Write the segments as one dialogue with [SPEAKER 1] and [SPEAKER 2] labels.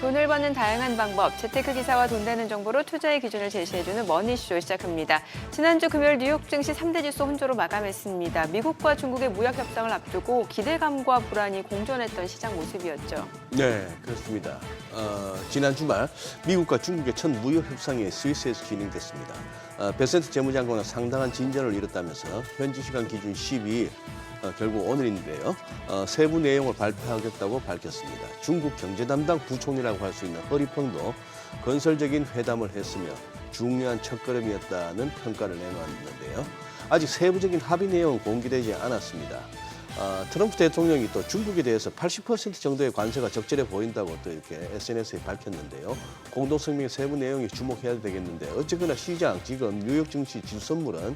[SPEAKER 1] 돈을 버는 다양한 방법, 재테크 기사와 돈 되는 정보로 투자의 기준을 제시해주는 머니쇼 시작합니다. 지난주 금요일 뉴욕 증시 3대 지수 혼조로 마감했습니다. 미국과 중국의 무역 협상을 앞두고 기대감과 불안이 공존했던 시장 모습이었죠.
[SPEAKER 2] 네, 그렇습니다. 지난 주말 미국과 중국의 첫 무역 협상이 스위스에서 진행됐습니다. 베센트 재무장관은 상당한 진전을 이뤘다면서 현지 시간 기준 12일, 결국 오늘인데요. 세부 내용을 발표하겠다고 밝혔습니다. 중국 경제 담당 부총리라고 할 수 있는 허리펑도 건설적인 회담을 했으며 중요한 첫걸음이었다는 평가를 내놓았는데요. 아직 세부적인 합의 내용은 공개되지 않았습니다. 트럼프 대통령이 또 중국에 대해서 80% 정도의 관세가 적절해 보인다고 또 이렇게 SNS에 밝혔는데요. 공동성명의 세부 내용이 주목해야 되겠는데 어쨌거나 시장, 지금 뉴욕 증시 지수 선물은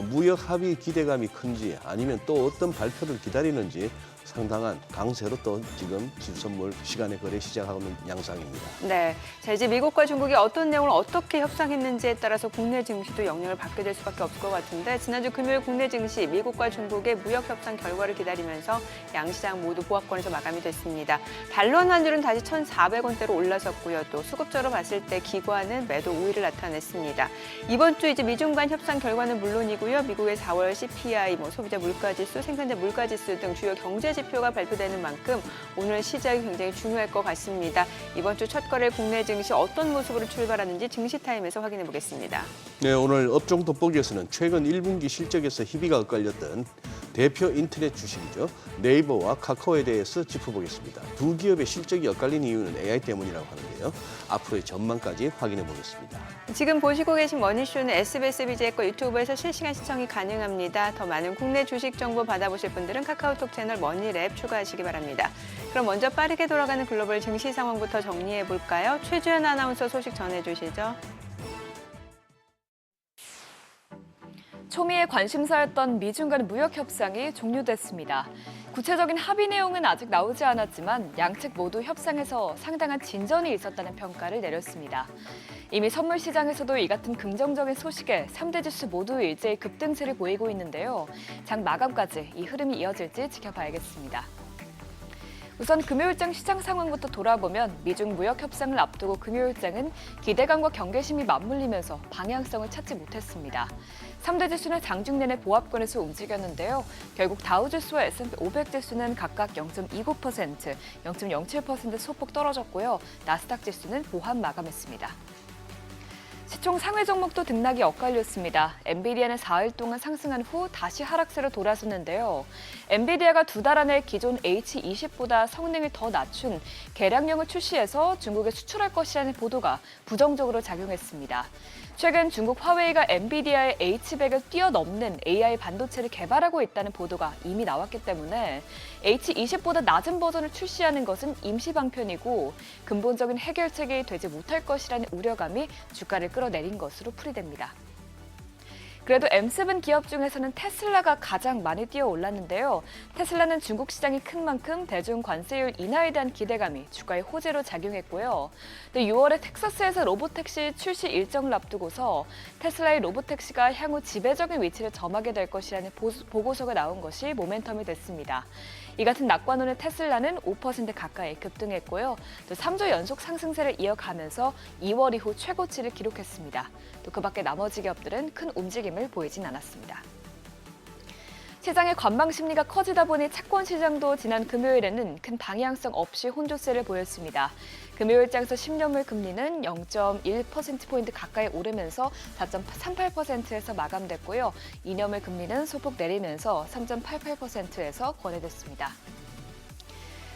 [SPEAKER 2] 무역 합의 기대감이 큰지 아니면 또 어떤 발표를 기다리는지 상당한 강세로 또 지금 지수 선물 시간에 거래 시작하는 양상입니다.
[SPEAKER 1] 네, 자 이제 미국과 중국이 어떤 내용을 어떻게 협상했는지에 따라서 국내 증시도 영향을 받게 될 수밖에 없을 것 같은데 지난주 금요일 국내 증시 미국과 중국의 무역 협상 결과를 기다리면서 양시장 모두 보합권에서 마감이 됐습니다. 달러 환율은 다시 1,400원대로 올라섰고요. 또 수급적으로 봤을 때 기관은 매도 우위를 나타냈습니다. 이번 주 이제 미중 간 협상 결과는 물론이고요. 미국의 4월 CPI, 소비자 물가지수, 생산자 물가지수 등 주요 경제 지표가 발표되는 만큼 오늘 시작이 굉장히 중요할 것 같습니다. 이번 주 첫 거래 국내 증시 어떤 모습으로 출발하는지 증시타임에서 확인해 보겠습니다.
[SPEAKER 2] 네, 오늘 업종 돋보기에서는 최근 1분기 실적에서 희비가 엇갈렸던 대표 인터넷 주식이죠. 네이버와 카카오에 대해서 짚어보겠습니다. 두 기업의 실적이 엇갈린 이유는 AI 때문이라고 하는데요. 앞으로의 전망까지 확인해 보겠습니다.
[SPEAKER 1] 지금 보시고 계신 머니쇼는 SBS BJ과 유튜브에서 실시간 시청이 가능합니다. 더 많은 국내 주식 정보 받아보실 분들은 카카오톡 채널 머니랩 추가하시기 바랍니다. 그럼 먼저 빠르게 돌아가는 글로벌 증시 상황부터 정리해 볼까요? 최주연 아나운서 소식 전해주시죠.
[SPEAKER 3] 초미의 관심사였던 미중 간 무역 협상이 종료됐습니다. 구체적인 합의 내용은 아직 나오지 않았지만 양측 모두 협상에서 상당한 진전이 있었다는 평가를 내렸습니다. 이미 선물 시장에서도 이 같은 긍정적인 소식에 3대 지수 모두 일제히 급등세를 보이고 있는데요. 장 마감까지 이 흐름이 이어질지 지켜봐야겠습니다. 우선 금요일장 시장 상황부터 돌아보면 미중 무역 협상을 앞두고 금요일장은 기대감과 경계심이 맞물리면서 방향성을 찾지 못했습니다. 3대 지수는 장중 내내 보합권에서 움직였는데요. 결국 다우지수와 S&P 500 지수는 각각 0.29%, 0.07% 소폭 떨어졌고요. 나스닥 지수는 보합 마감했습니다. 시총 상회 종목도 등락이 엇갈렸습니다. 엔비디아는 4일 동안 상승한 후 다시 하락세로 돌아섰는데요. 엔비디아가 두 달 안에 기존 H20보다 성능을 더 낮춘 개량형을 출시해서 중국에 수출할 것이라는 보도가 부정적으로 작용했습니다. 최근 중국 화웨이가 엔비디아의 H100을 뛰어넘는 AI 반도체를 개발하고 있다는 보도가 이미 나왔기 때문에 H20보다 낮은 버전을 출시하는 것은 임시 방편이고 근본적인 해결책이 되지 못할 것이라는 우려감이 주가를 끌어내린 것으로 풀이됩니다. 그래도 M7 기업 중에서는 테슬라가 가장 많이 뛰어 올랐는데요. 테슬라는 중국 시장이 큰 만큼 대중 관세율 인하에 대한 기대감이 주가의 호재로 작용했고요. 또 6월에 텍사스에서 로보택시 출시 일정을 앞두고서 테슬라의 로보택시가 향후 지배적인 위치를 점하게 될 것이라는 보고서가 나온 것이 모멘텀이 됐습니다. 이 같은 낙관론의 테슬라는 5% 가까이 급등했고요. 또 3주 연속 상승세를 이어가면서 2월 이후 최고치를 기록했습니다. 또 그 밖에 나머지 기업들은 큰 움직임을 보이진 않았습니다. 시장의 관망 심리가 커지다 보니 채권 시장도 지난 금요일에는 큰 방향성 없이 혼조세를 보였습니다. 금요일장에서 10년물 금리는 0.1%포인트 가까이 오르면서 4.38%에서 마감됐고요. 2년물 금리는 소폭 내리면서 3.88%에서 거래됐습니다.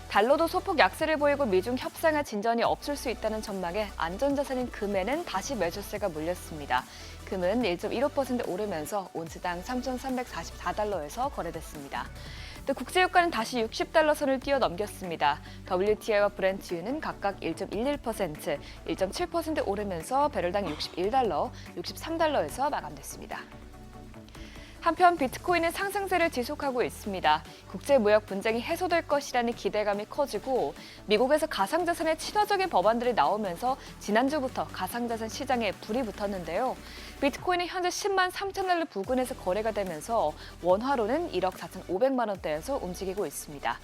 [SPEAKER 3] 달러도 소폭 약세를 보이고 미중 협상의 진전이 없을 수 있다는 전망에 안전자산인 금에는 다시 매수세가 몰렸습니다. 금은 1.15% 오르면서 온스당 3,344달러에서 거래됐습니다. 또 국제유가는 다시 60달러 선을 뛰어넘겼습니다. WTI와 브렌트유는 각각 1.11%, 1.7% 오르면서 배럴당 61달러, 63달러에서 마감됐습니다. 한편 비트코인은 상승세를 지속하고 있습니다. 국제무역 분쟁이 해소될 것이라는 기대감이 커지고 미국에서 가상자산의 친화적인 법안들이 나오면서 지난주부터 가상자산 시장에 불이 붙었는데요. 비트코인은 현재 10만 3천 달러 부근에서 거래가 되면서 원화로는 1억 4,500만 원대에서 움직이고 있습니다.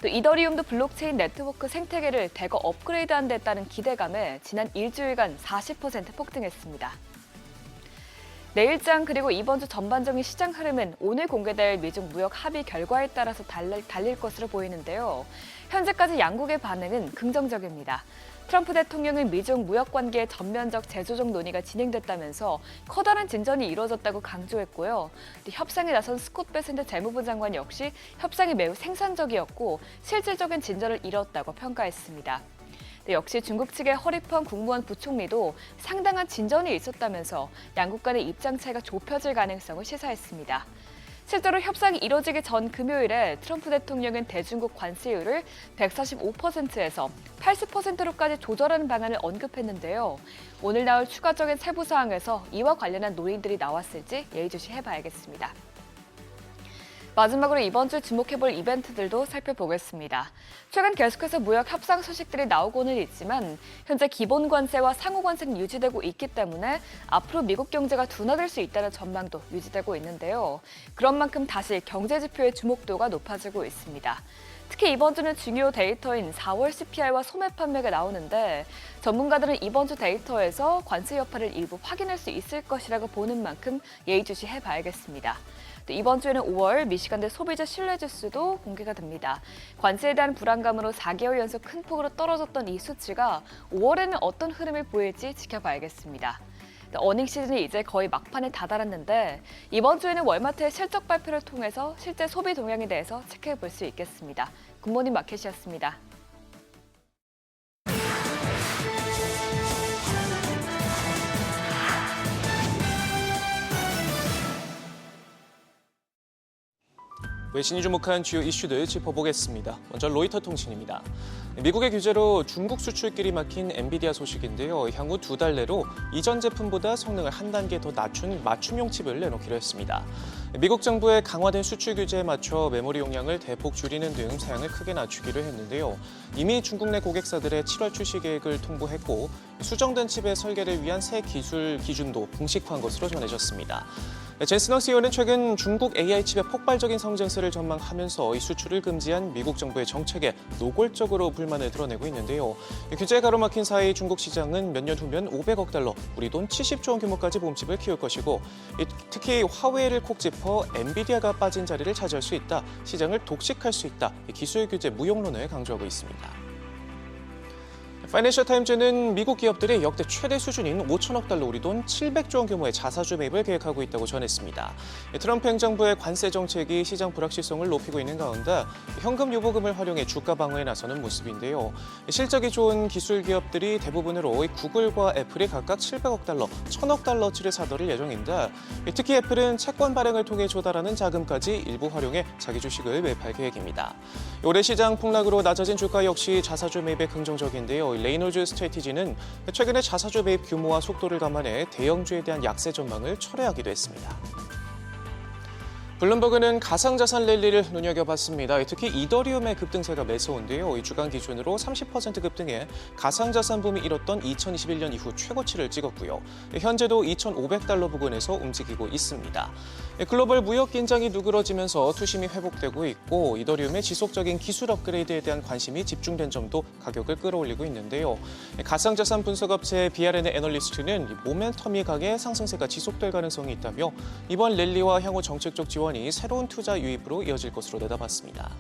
[SPEAKER 3] 또 이더리움도 블록체인 네트워크 생태계를 대거 업그레이드한 데 따른 기대감에 지난 일주일간 40% 폭등했습니다. 내일장 그리고 이번 주 전반적인 시장 흐름은 오늘 공개될 미중 무역 합의 결과에 따라서 달릴 것으로 보이는데요. 현재까지 양국의 반응은 긍정적입니다. 트럼프 대통령은 미중 무역 관계의 전면적 재조정 논의가 진행됐다면서 커다란 진전이 이루어졌다고 강조했고요. 또 협상에 나선 스콧 베센트 재무부 장관 역시 협상이 매우 생산적이었고 실질적인 진전을 이뤘다고 평가했습니다. 역시 중국 측의 허리펀 국무원 부총리도 상당한 진전이 있었다면서 양국 간의 입장 차이가 좁혀질 가능성을 시사했습니다. 실제로 협상이 이뤄지기 전 금요일에 트럼프 대통령은 대중국 관세율을 145%에서 80%로까지 조절하는 방안을 언급했는데요. 오늘 나올 추가적인 세부 사항에서 이와 관련한 논의들이 나왔을지 예의주시해봐야겠습니다. 마지막으로 이번 주 주목해볼 이벤트들도 살펴보겠습니다. 최근 계속해서 무역 협상 소식들이 나오고는 있지만 현재 기본 관세와 상호 관세는 유지되고 있기 때문에 앞으로 미국 경제가 둔화될 수 있다는 전망도 유지되고 있는데요. 그런 만큼 다시 경제 지표의 주목도가 높아지고 있습니다. 특히 이번 주는 중요 데이터인 4월 CPI와 소매 판매가 나오는데 전문가들은 이번 주 데이터에서 관세 여파를 일부 확인할 수 있을 것이라고 보는 만큼 예의주시해봐야겠습니다. 이번 주에는 5월 미시간대 소비자 신뢰지수도 공개가 됩니다. 관세에 대한 불안감으로 4개월 연속 큰 폭으로 떨어졌던 이 수치가 5월에는 어떤 흐름을 보일지 지켜봐야겠습니다. 어닝 시즌이 이제 거의 막판에 다다랐는데 이번 주에는 월마트의 실적 발표를 통해서 실제 소비 동향에 대해서 체크해볼 수 있겠습니다. 굿모닝 마켓이었습니다.
[SPEAKER 4] 외신이 주목한 주요 이슈들 짚어보겠습니다. 먼저 로이터 통신입니다. 미국의 규제로 중국 수출길이 막힌 엔비디아 소식인데요. 향후 2달 내로 이전 제품보다 성능을 한 단계 더 낮춘 맞춤용 칩을 내놓기로 했습니다. 미국 정부의 강화된 수출 규제에 맞춰 메모리 용량을 대폭 줄이는 등 사양을 크게 낮추기로 했는데요. 이미 중국 내 고객사들의 7월 출시 계획을 통보했고 수정된 칩의 설계를 위한 새 기술 기준도 공식화한 것으로 전해졌습니다. 젠스너 CEO는 최근 중국 AI 칩의 폭발적인 성장세를 전망하면서 이 수출을 금지한 미국 정부의 정책에 노골적으로 불만을 드러내고 있는데요. 규제에 가로막힌 사이 중국 시장은 몇 년 후면 500억 달러, 우리 돈 70조 원 규모까지 몸집을 키울 것이고 특히 화웨이를 콕 짚어 엔비디아가 빠진 자리를 차지할 수 있다, 시장을 독식할 수 있다, 기술 규제 무용론을 강조하고 있습니다. 파이낸셜 타임즈는 미국 기업들이 역대 최대 수준인 5천억 달러 우리 돈 700조 원 규모의 자사주 매입을 계획하고 있다고 전했습니다. 트럼프 행정부의 관세 정책이 시장 불확실성을 높이고 있는 가운데 현금 유보금을 활용해 주가 방어에 나서는 모습인데요. 실적이 좋은 기술 기업들이 대부분으로 구글과 애플이 각각 700억 달러, 1000억 달러치를 사들일 예정인데 특히 애플은 채권 발행을 통해 조달하는 자금까지 일부 활용해 자기 주식을 매입할 계획입니다. 올해 시장 폭락으로 낮아진 주가 역시 자사주 매입에 긍정적인데요. 레이놀즈 스트래티지는 최근에 자사주 매입 규모와 속도를 감안해 대형주에 대한 약세 전망을 철회하기도 했습니다. 블룸버그는 가상자산 랠리를 눈여겨봤습니다. 특히 이더리움의 급등세가 매서운데요. 이 주간 기준으로 30% 급등해 가상자산 붐이 일었던 2021년 이후 최고치를 찍었고요. 현재도 2,500달러 부근에서 움직이고 있습니다. 글로벌 무역 긴장이 누그러지면서 투심이 회복되고 있고 이더리움의 지속적인 기술 업그레이드에 대한 관심이 집중된 점도 가격을 끌어올리고 있는데요. 가상자산 분석업체 BRN의 애널리스트는 모멘텀이 강해 상승세가 지속될 가능성이 있다며 이번 랠리와 향후 정책적 지원이 새로운 투자 유입으로 이어질 것으로 내다봤습니다.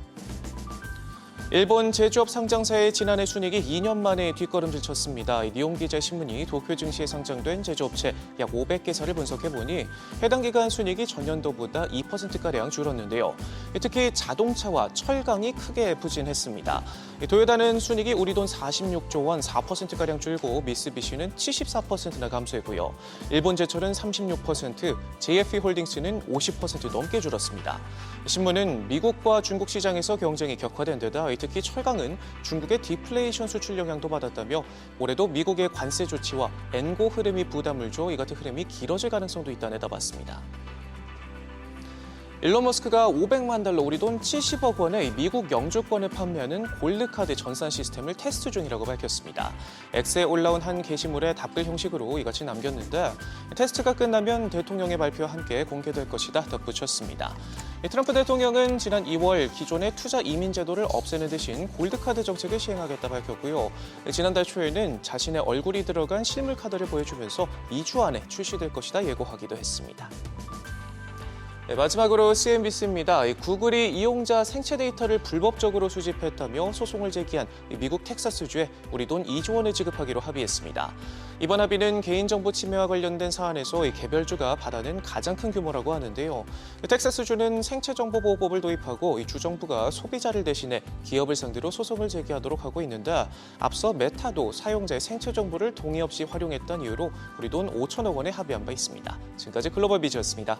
[SPEAKER 4] 일본 제조업 상장사의 지난해 순이익이 2년 만에 뒷걸음질 쳤습니다. 니온기자 신문이 도쿄 증시에 상장된 제조업체 약 500개사를 분석해보니 해당 기간 순이익이 전년도보다 2%가량 줄었는데요. 특히 자동차와 철강이 크게 부진했습니다. 도요다는 순이익이 우리 돈 46조 원 4%가량 줄고 미쓰비시는 74%나 감소했고요. 일본제철은 36%, JFE-홀딩스는 50% 넘게 줄었습니다. 신문은 미국과 중국 시장에서 경쟁이 격화된 데다 특히 철강은 중국의 디플레이션 수출 영향도 받았다며 올해도 미국의 관세 조치와 엔고 흐름이 부담을 줘 이 같은 흐름이 길어질 가능성도 있다 내다봤습니다. 일론 머스크가 500만 달러, 우리 돈 70억 원의 미국 영주권을 판매하는 골드카드 전산 시스템을 테스트 중이라고 밝혔습니다. X에 올라온 한 게시물에 답글 형식으로 이같이 남겼는데 테스트가 끝나면 대통령의 발표와 함께 공개될 것이다 덧붙였습니다. 트럼프 대통령은 지난 2월 기존의 투자 이민 제도를 없애는 대신 골드카드 정책을 시행하겠다 밝혔고요. 지난달 초에는 자신의 얼굴이 들어간 실물 카드를 보여주면서 2주 안에 출시될 것이다 예고하기도 했습니다. 네, 마지막으로 CNBC입니다. 구글이 이용자 생체 데이터를 불법적으로 수집했다며 소송을 제기한 미국 텍사스주에 우리 돈 2조 원을 지급하기로 합의했습니다. 이번 합의는 개인정보 침해와 관련된 사안에서 개별주가 받아낸 가장 큰 규모라고 하는데요. 텍사스주는 생체정보보호법을 도입하고 주정부가 소비자를 대신해 기업을 상대로 소송을 제기하도록 하고 있는데 앞서 메타도 사용자의 생체 정보를 동의 없이 활용했던 이유로 우리 돈 5천억 원에 합의한 바 있습니다. 지금까지 글로벌 비즈였습니다.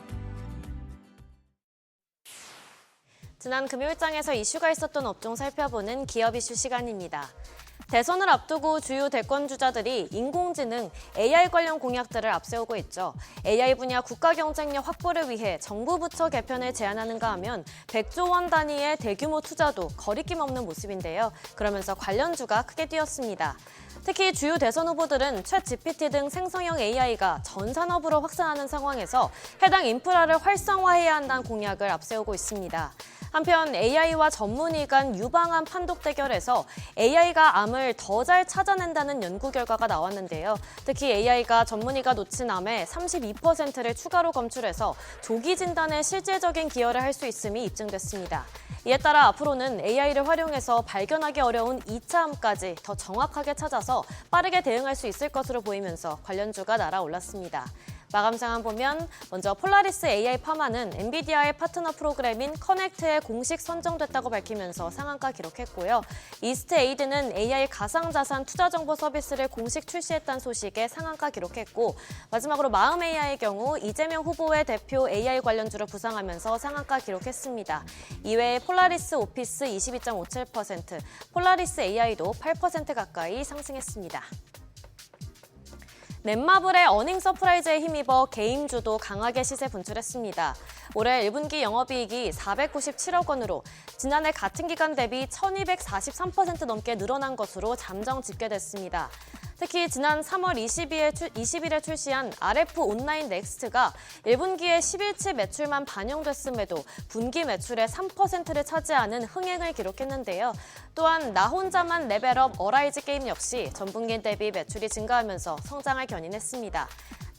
[SPEAKER 5] 지난 금요일장에서 이슈가 있었던 업종 살펴보는 기업 이슈 시간입니다. 대선을 앞두고 주요 대권 주자들이 인공지능, AI 관련 공약들을 앞세우고 있죠. AI 분야 국가 경쟁력 확보를 위해 정부 부처 개편을 제안하는가 하면 100조 원 단위의 대규모 투자도 거리낌 없는 모습인데요. 그러면서 관련주가 크게 뛰었습니다. 특히 주요 대선 후보들은 챗GPT 등 생성형 AI가 전 산업으로 확산하는 상황에서 해당 인프라를 활성화해야 한다는 공약을 앞세우고 있습니다. 한편 AI와 전문의 간 유방암 판독 대결에서 AI가 암을 더 잘 찾아낸다는 연구 결과가 나왔는데요. 특히 AI가 전문의가 놓친 암의 32%를 추가로 검출해서 조기 진단에 실질적인 기여를 할 수 있음이 입증됐습니다. 이에 따라 앞으로는 AI를 활용해서 발견하기 어려운 2차 암까지 더 정확하게 찾아서 빠르게 대응할 수 있을 것으로 보이면서 관련주가 날아올랐습니다. 마감 상황 보면 먼저 폴라리스 AI 파마는 엔비디아의 파트너 프로그램인 커넥트에 공식 선정됐다고 밝히면서 상한가 기록했고요. 이스트 에이드는 AI 가상자산 투자 정보 서비스를 공식 출시했다는 소식에 상한가 기록했고 마지막으로 마음 AI의 경우 이재명 후보의 대표 AI 관련주를 부상하면서 상한가 기록했습니다. 이외에 폴라리스 오피스 22.57%, 폴라리스 AI도 8% 가까이 상승했습니다. 넷마블의 어닝 서프라이즈에 힘입어 게임주도 강하게 시세 분출했습니다. 올해 1분기 영업이익이 497억 원으로 지난해 같은 기간 대비 1243% 넘게 늘어난 것으로 잠정 집계됐습니다. 특히 지난 3월 20일에 출시한 RF 온라인 넥스트가 1분기에 10일치 매출만 반영됐음에도 분기 매출의 3%를 차지하는 흥행을 기록했는데요. 또한 나 혼자만 레벨업 어라이즈 게임 역시 전분기 대비 매출이 증가하면서 성장을 견인했습니다.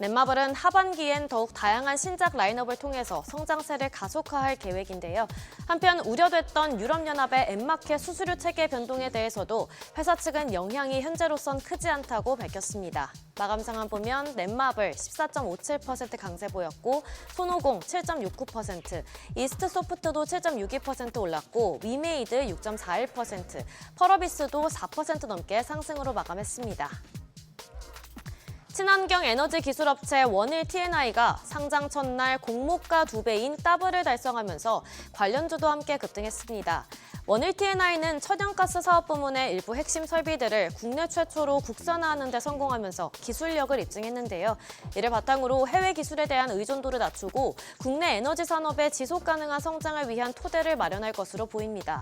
[SPEAKER 5] 넷마블은 하반기엔 더욱 다양한 신작 라인업을 통해서 성장세를 가속화할 계획인데요. 한편 우려됐던 유럽연합의 엠마켓 수수료 체계 변동에 대해서도 회사 측은 영향이 현재로선 크지 않다고 밝혔습니다. 마감 상황 보면 넷마블 14.57% 강세 보였고 손오공 7.69%, 이스트소프트도 7.62% 올랐고 위메이드 6.41%, 펄어비스도 4% 넘게 상승으로 마감했습니다. 친환경 에너지 기술업체 원일 T&I가 상장 첫날 공모가 2배인 더블을 달성하면서 관련주도 함께 급등했습니다. 원일 T&I는 천연가스 사업 부문의 일부 핵심 설비들을 국내 최초로 국산화하는 데 성공하면서 기술력을 입증했는데요. 이를 바탕으로 해외 기술에 대한 의존도를 낮추고 국내 에너지 산업의 지속 가능한 성장을 위한 토대를 마련할 것으로 보입니다.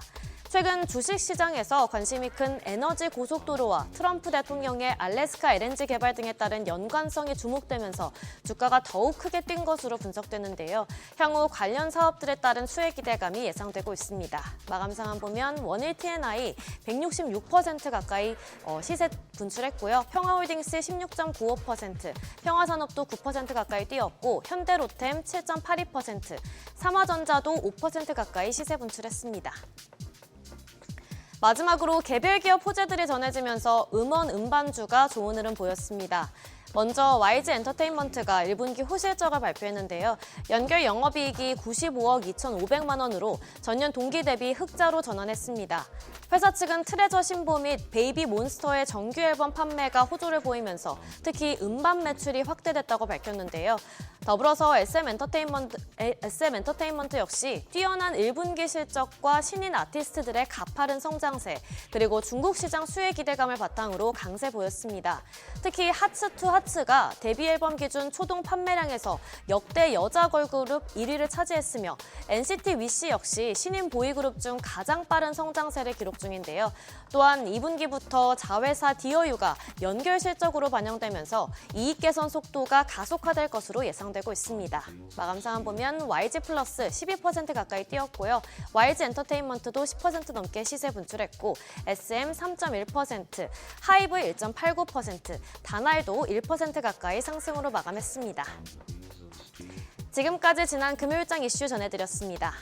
[SPEAKER 5] 최근 주식시장에서 관심이 큰 에너지 고속도로와 트럼프 대통령의 알래스카 LNG 개발 등에 따른 연관성이 주목되면서 주가가 더욱 크게 뛴 것으로 분석되는데요. 향후 관련 사업들에 따른 수혜 기대감이 예상되고 있습니다. 마감 상황 보면 원일 T&I 166% 가까이 시세 분출했고요. 평화홀딩스 16.95%, 평화산업도 9% 가까이 뛰었고 현대로템 7.82%, 삼화전자도 5% 가까이 시세 분출했습니다. 마지막으로 개별 기업 호재들이 전해지면서 음원 음반주가 좋은 흐름 보였습니다. 먼저 YG 엔터테인먼트가 1분기 후실적을 발표했는데요. 연결 영업이익이 95억 2,500만 원으로 전년 동기 대비 흑자로 전환했습니다. 회사 측은 트레저 신보 및 베이비 몬스터의 정규 앨범 판매가 호조를 보이면서 특히 음반 매출이 확대됐다고 밝혔는데요. 더불어서 SM 엔터테인먼트 역시 뛰어난 1분기 실적과 신인 아티스트들의 가파른 성장세, 그리고 중국 시장 수혜 기대감을 바탕으로 강세 보였습니다. 특히 하츠2하츠가 데뷔 앨범 기준 초동 판매량에서 역대 여자 걸그룹 1위를 차지했으며 NCT 위시 역시 신인 보이그룹 중 가장 빠른 성장세를 기록 중인데요. 또한 2분기부터 자회사 디어유가 연결 실적으로 반영되면서 이익 개선 속도가 가속화될 것으로 예상되고 있습니다. 마감 상황 보면 YG 플러스 12% 가까이 뛰었고요. YG 엔터테인먼트도 10% 넘게 시세 분출했고 SM 3.1%, 하이브 1.89%, 다날도 1% 가까이 상승으로 마감했습니다. 지금까지 지난 금요일장 이슈 전해드렸습니다.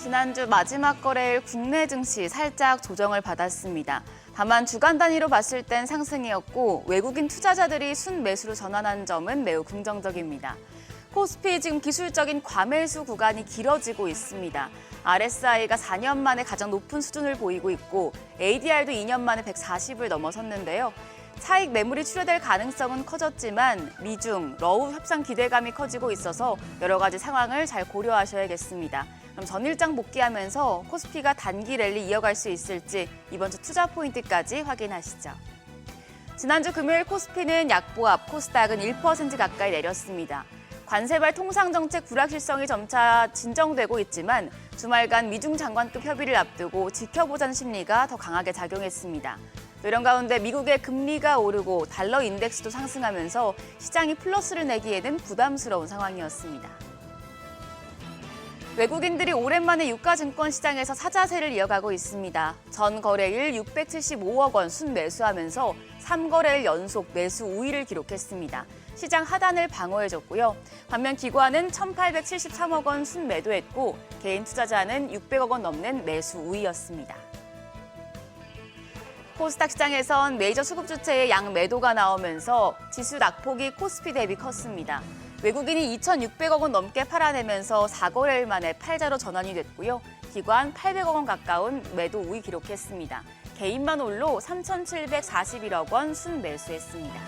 [SPEAKER 6] 지난주 마지막 거래일 국내 증시 살짝 조정을 받았습니다. 다만 주간 단위로 봤을 땐 상승이었고 외국인 투자자들이 순매수로 전환한 점은 매우 긍정적입니다. 코스피 지금 기술적인 과매수 구간이 길어지고 있습니다. RSI가 4년 만에 가장 높은 수준을 보이고 있고 ADR도 2년 만에 140을 넘어섰는데요. 차익 매물이 출회될 가능성은 커졌지만 미중, 러우 협상 기대감이 커지고 있어서 여러 가지 상황을 잘 고려하셔야겠습니다. 그럼 전일장 복귀하면서 코스피가 단기 랠리 이어갈 수 있을지 이번 주 투자 포인트까지 확인하시죠. 지난주 금요일 코스피는 약보합, 코스닥은 1% 가까이 내렸습니다. 관세발 통상정책 불확실성이 점차 진정되고 있지만 주말간 미중 장관급 협의를 앞두고 지켜보자는 심리가 더 강하게 작용했습니다. 이런 가운데 미국의 금리가 오르고 달러 인덱스도 상승하면서 시장이 플러스를 내기에는 부담스러운 상황이었습니다. 외국인들이 오랜만에 유가증권 시장에서 사자세를 이어가고 있습니다. 전 거래일 675억 원 순매수하면서 3거래일 연속 매수 우위를 기록했습니다. 시장 하단을 방어해줬고요. 반면 기관은 1,873억 원 순매도했고 개인 투자자는 600억 원 넘는 매수 우위였습니다. 코스닥 시장에선 메이저 수급 주체의 양매도가 나오면서 지수 낙폭이 코스피 대비 컸습니다. 외국인이 2,600억 원 넘게 팔아내면서 4거래일 만에 팔자로 전환이 됐고요. 기관 800억 원 가까운 매도 우위 기록했습니다. 개인만 홀로 3,741억 원 순매수했습니다.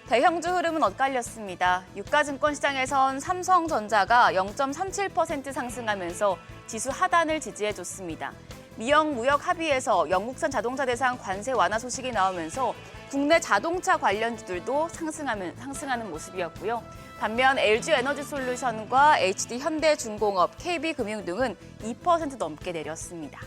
[SPEAKER 6] 대형주 흐름은 엇갈렸습니다. 유가증권 시장에선 삼성전자가 0.37% 상승하면서 지수 하단을 지지해줬습니다. 미영 무역 합의에서 영국산 자동차 대상 관세 완화 소식이 나오면서 국내 자동차 관련주들도 상승하는 모습이었고요. 반면 LG에너지솔루션과 HD현대중공업, KB금융 등은 2% 넘게 내렸습니다.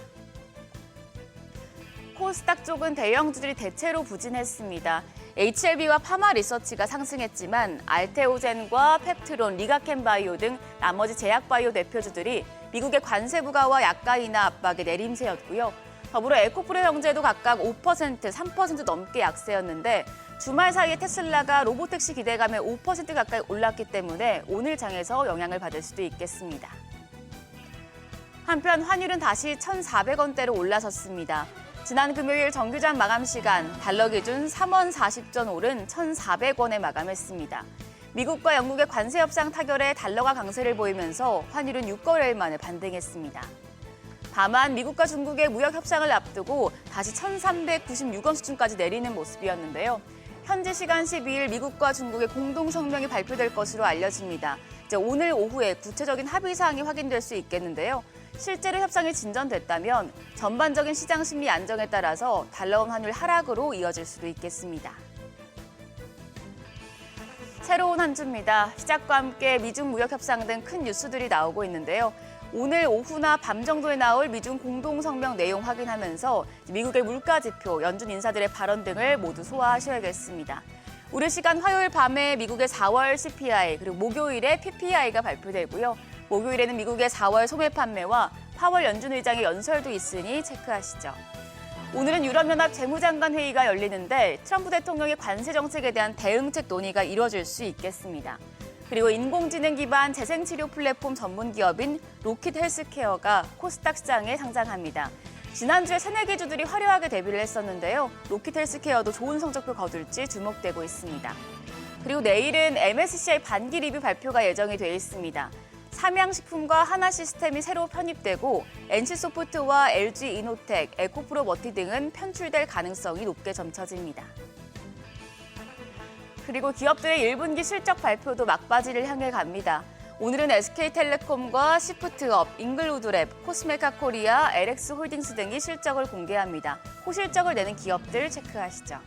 [SPEAKER 6] 코스닥 쪽은 대형주들이 대체로 부진했습니다. HLB와 파마리서치가 상승했지만 알테오젠과 펩트론, 리가켄바이오 등 나머지 제약바이오 대표주들이 미국의 관세 부과와 약가 인하 압박의 내림세였고요. 더불어 에코프로 형제도 각각 5%, 3% 넘게 약세였는데 주말 사이에 테슬라가 로보택시 기대감에 5% 가까이 올랐기 때문에 오늘 장에서 영향을 받을 수도 있겠습니다. 한편 환율은 다시 1,400원대로 올라섰습니다. 지난 금요일 정규장 마감 시간 달러 기준 3원 40전 오른 1,400원에 마감했습니다. 미국과 영국의 관세 협상 타결에 달러가 강세를 보이면서 환율은 6거래일 만에 반등했습니다. 다만 미국과 중국의 무역 협상을 앞두고 다시 1,396원 수준까지 내리는 모습이었는데요. 현지 시간 12일 미국과 중국의 공동 성명이 발표될 것으로 알려집니다. 이제 오늘 오후에 구체적인 합의 사항이 확인될 수 있겠는데요. 실제로 협상이 진전됐다면 전반적인 시장 심리 안정에 따라서 달러원 환율 하락으로 이어질 수도 있겠습니다. 새로운 한 주입니다. 시작과 함께 미중 무역 협상 등 큰 뉴스들이 나오고 있는데요. 오늘 오후나 밤 정도에 나올 미중 공동성명 내용 확인하면서 미국의 물가지표, 연준 인사들의 발언 등을 모두 소화하셔야겠습니다. 우리 시간 화요일 밤에 미국의 4월 CPI 그리고 목요일에 PPI가 발표되고요. 목요일에는 미국의 4월 소매 판매와 파월 연준 의장의 연설도 있으니 체크하시죠. 오늘은 유럽연합 재무장관 회의가 열리는데 트럼프 대통령의 관세 정책에 대한 대응책 논의가 이뤄질 수 있겠습니다. 그리고 인공지능 기반 재생치료 플랫폼 전문 기업인 로킷 헬스케어가 코스닥 시장에 상장합니다. 지난주에 새네 개 주들이 화려하게 데뷔를 했었는데요. 로킷 헬스케어도 좋은 성적표 거둘지 주목되고 있습니다. 그리고 내일은 MSCI 반기 리뷰 발표가 예정이 돼 있습니다. 삼양식품과 하나시스템이 새로 편입되고 NC소프트와 LG이노텍, 에코프로머티 등은 편출될 가능성이 높게 점쳐집니다. 그리고 기업들의 1분기 실적 발표도 막바지를 향해 갑니다. 오늘은 SK텔레콤과 시프트업, 잉글우드랩, 코스메카 코리아, LX홀딩스 등이 실적을 공개합니다. 호실적을 내는 기업들 체크하시죠.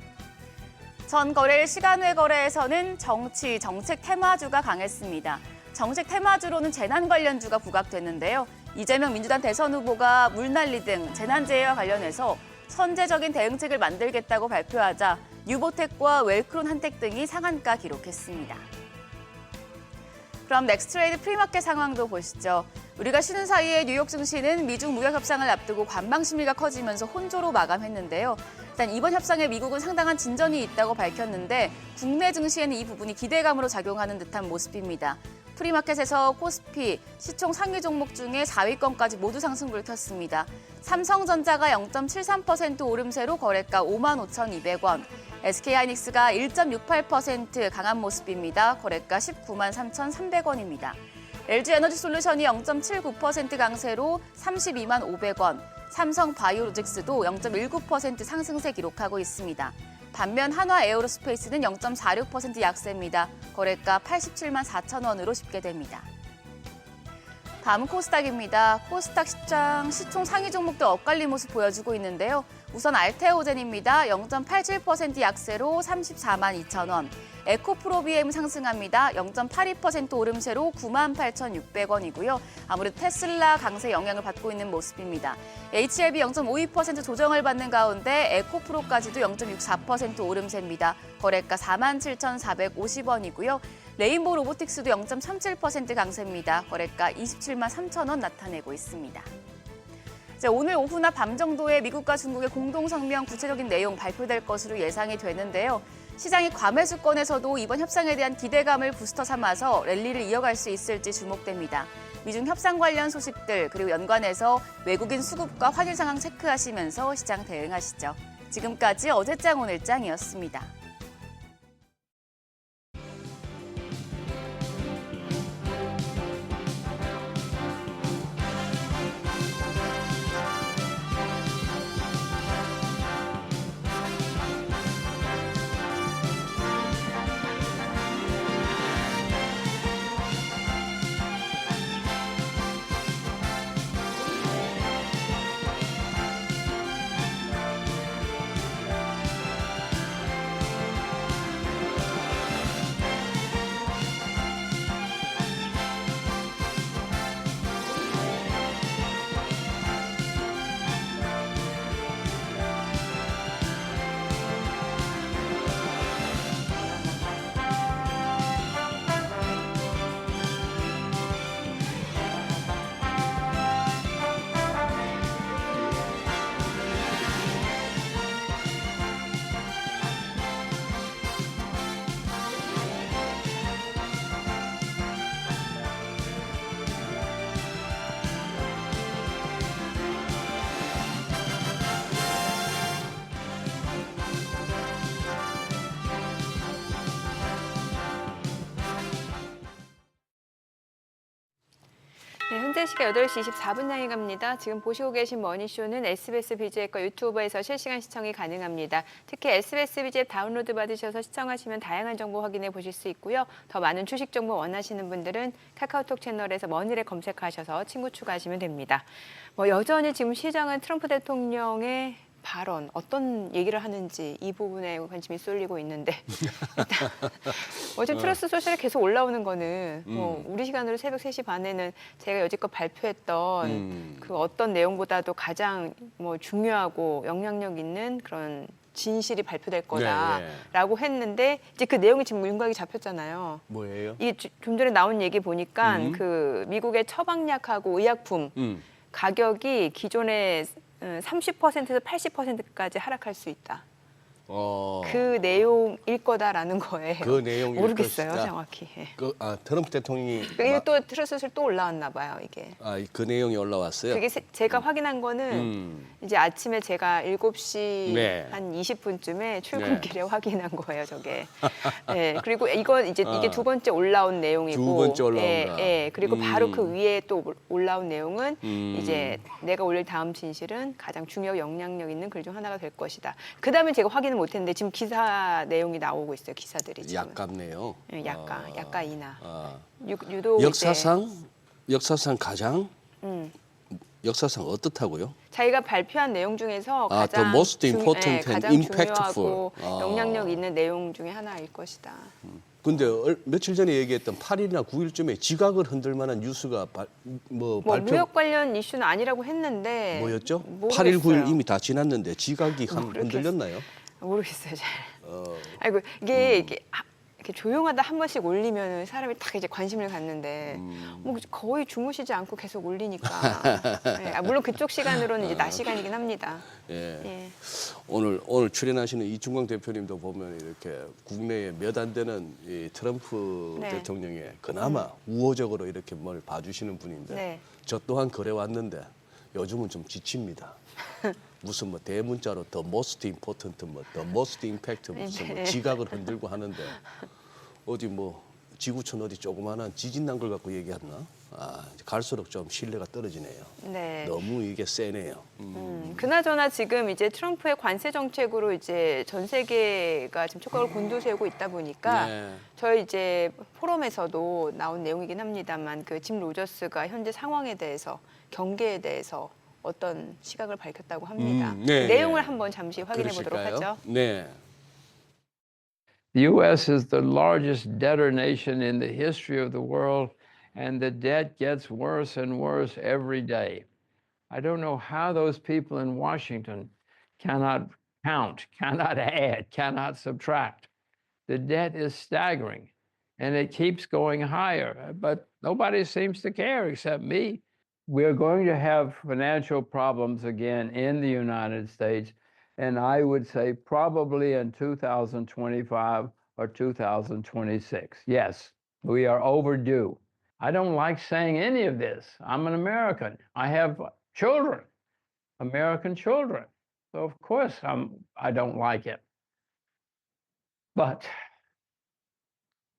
[SPEAKER 6] 전 거래일 시간외 거래에서는 정치, 정책 테마주가 강했습니다. 정책 테마주로는 재난 관련주가 부각됐는데요. 이재명 민주당 대선 후보가 물난리 등 재난재해와 관련해서 선제적인 대응책을 만들겠다고 발표하자 유보텍과 웰크론 한택 등이 상한가 기록했습니다. 그럼 넥스트레이드 프리마켓 상황도 보시죠. 우리가 쉬는 사이에 뉴욕 증시는 미중 무역 협상을 앞두고 관망 심리가 커지면서 혼조로 마감했는데요. 일단 이번 협상에 미국은 상당한 진전이 있다고 밝혔는데 국내 증시에는 이 부분이 기대감으로 작용하는 듯한 모습입니다. 프리마켓에서 코스피, 시총 상위 종목 중에 4위권까지 모두 상승불 켰습니다. 삼성전자가 0.73% 오름세로 거래가 55,200원, SK하이닉스가 1.68% 강한 모습입니다. 거래가 19만 3,300원입니다. LG에너지솔루션이 0.79% 강세로 32만 500원, 삼성바이오로직스도 0.19% 상승세 기록하고 있습니다. 반면 한화에어로스페이스는 0.46% 약세입니다. 거래가 87만 4천 원으로 집계됩니다. 다음은 코스닥입니다. 코스닥 시장 시총 상위 종목도 엇갈린 모습 보여주고 있는데요. 우선 알테오젠입니다. 0.87% 약세로 34만 2천 원. 에코프로비엠 상승합니다. 0.82% 오름세로 98,600원이고요. 아무래도 테슬라 강세 영향을 받고 있는 모습입니다. HLB 0.52% 조정을 받는 가운데 에코프로까지도 0.64% 오름세입니다. 거래가 47,450원이고요. 레인보우 로보틱스도 0.37% 강세입니다. 거래가 27만 3천 원 나타내고 있습니다. 오늘 오후나 밤 정도에 미국과 중국의 공동성명 구체적인 내용 발표될 것으로 예상이 되는데요. 시장이 과매수권에서도 이번 협상에 대한 기대감을 부스터 삼아서 랠리를 이어갈 수 있을지 주목됩니다. 미중 협상 관련 소식들 그리고 연관해서 외국인 수급과 환율 상황 체크하시면서 시장 대응하시죠. 지금까지 어제장 오늘장이었습니다.
[SPEAKER 1] 네, 현재 시각 8시 24분 향해 갑니다. 지금 보시고 계신 머니쇼는 SBS BG앱과 유튜브에서 실시간 시청이 가능합니다. 특히 SBS BG앱 다운로드 받으셔서 시청하시면 다양한 정보 확인해 보실 수 있고요. 더 많은 주식 정보 원하시는 분들은 카카오톡 채널에서 머니를 검색하셔서 친구 추가하시면 됩니다. 여전히 지금 시장은 트럼프 대통령의 발언, 어떤 얘기를 하는지 이 부분에 관심이 쏠리고 있는데 일단 어제 트러스 소셜에 계속 올라오는 거는 우리 시간으로 새벽 3시 반에는 제가 여지껏 발표했던 그 어떤 내용보다도 가장 중요하고 영향력 있는 그런 진실이 발표될
[SPEAKER 2] 네,
[SPEAKER 1] 거다라고 했는데 이제 그 내용이 지금 윤곽이 잡혔잖아요.
[SPEAKER 2] 뭐예요?
[SPEAKER 1] 이게 좀 전에 나온 얘기 보니까
[SPEAKER 2] 음.
[SPEAKER 1] 그 미국의 처방약하고 의약품 가격이 기존의 30%에서 80%까지 하락할 수 있다. 그 내용일 거다라는 거예요.
[SPEAKER 2] 그 내용일
[SPEAKER 1] 모르겠어요,
[SPEAKER 2] 것이다.
[SPEAKER 1] 정확히. 예.
[SPEAKER 2] 트럼프 대통령이
[SPEAKER 1] 이게 또 트러스를 또 올라왔나 봐요, 이게.
[SPEAKER 2] 그 내용이 올라왔어요.
[SPEAKER 1] 그게 제가 확인한 거는 이제 아침에 제가 7시
[SPEAKER 2] 네.
[SPEAKER 1] 한 20분쯤에 출근길에 확인한 거예요, 저게. 네, 그리고 이게 두 번째 올라온 내용이고.
[SPEAKER 2] 두 번째 올라온 거.
[SPEAKER 1] 예, 그리고 바로 그 위에 또 올라온 내용은 이제 내가 올릴 다음 진실은 가장 중요하고 영향력 있는 글 중 하나가 될 것이다. 그다음에 제가 확인을 못했는데 지금 기사 내용이 나오고 있어요, 기사들이 지금.
[SPEAKER 2] 약값네요.
[SPEAKER 1] 예, 약가 인하.
[SPEAKER 2] 아.
[SPEAKER 1] 유독
[SPEAKER 2] 역사상 가장 역사상 어떻다고요?
[SPEAKER 1] 자기가 발표한 내용 중에서
[SPEAKER 2] the
[SPEAKER 1] 가장
[SPEAKER 2] most important and
[SPEAKER 1] 가장
[SPEAKER 2] impactful.
[SPEAKER 1] 중요하고 영향력 있는 내용 중에 하나일 것이다.
[SPEAKER 2] 근데 며칠 전에 얘기했던 8일이나 9일쯤에 지각을 흔들 만한 뉴스가
[SPEAKER 1] 뭐
[SPEAKER 2] 발표
[SPEAKER 1] 무역 관련 이슈는 아니라고 했는데
[SPEAKER 2] 뭐였죠?
[SPEAKER 1] 모르겠어요.
[SPEAKER 2] 8일, 9일 이미 다 지났는데 지각이 흔들렸나요?
[SPEAKER 1] 모르겠어요, 잘. 아이고 이게 이렇게 조용하다 한 번씩 올리면 사람이 딱 이제 관심을 갖는데 뭐 거의 주무시지 않고 계속 올리니까. 예, 물론 그쪽 시간으로는 이제 낮 시간이긴 합니다.
[SPEAKER 2] 예.
[SPEAKER 1] 예.
[SPEAKER 2] 오늘 출연하시는 이충광 대표님도 보면 이렇게 국내에 몇 안 되는 이 트럼프
[SPEAKER 1] 네.
[SPEAKER 2] 대통령이 그나마 우호적으로 이렇게 뭘 봐주시는 분인데
[SPEAKER 1] 네.
[SPEAKER 2] 저 또한 그래 왔는데 요즘은 좀 지칩니다. 무슨 뭐 대문자로 the most important, the most impact 무슨
[SPEAKER 1] 네.
[SPEAKER 2] 지각을 흔들고 하는데 어디 뭐 지구촌 어디 조그마한 지진 난 걸 갖고 얘기했나? 갈수록 좀 신뢰가 떨어지네요.
[SPEAKER 1] 네.
[SPEAKER 2] 너무 이게 세네요.
[SPEAKER 1] 그나저나 지금 이제 트럼프의 관세 정책으로 이제 전 세계가 지금 촉각을 곤두세우고 있다 보니까
[SPEAKER 2] 네.
[SPEAKER 1] 저희 이제 포럼에서도 나온 내용이긴 합니다만 그 짐 로저스가 현재 상황에 대해서 경계에 대해서 어떤 시각을 밝혔다고 합니다.
[SPEAKER 2] 네,
[SPEAKER 1] 그 내용을
[SPEAKER 2] 네.
[SPEAKER 1] 한번 잠시 확인해 보도록
[SPEAKER 2] 그러실까요?
[SPEAKER 1] 하죠.
[SPEAKER 2] 네.
[SPEAKER 7] The U.S. is the largest debtor nation in the history of the world, and the debt gets worse and worse every day. I don't know how those people in Washington cannot count, cannot add, cannot subtract. The debt is staggering, and it keeps going higher, but nobody seems to care except me. We're going to have financial problems again in the United States, and I would say probably in 2025 or 2026. Yes, we are overdue. I don't like saying any of this. I'm an American. I have children, American children. So of course I don't like it. But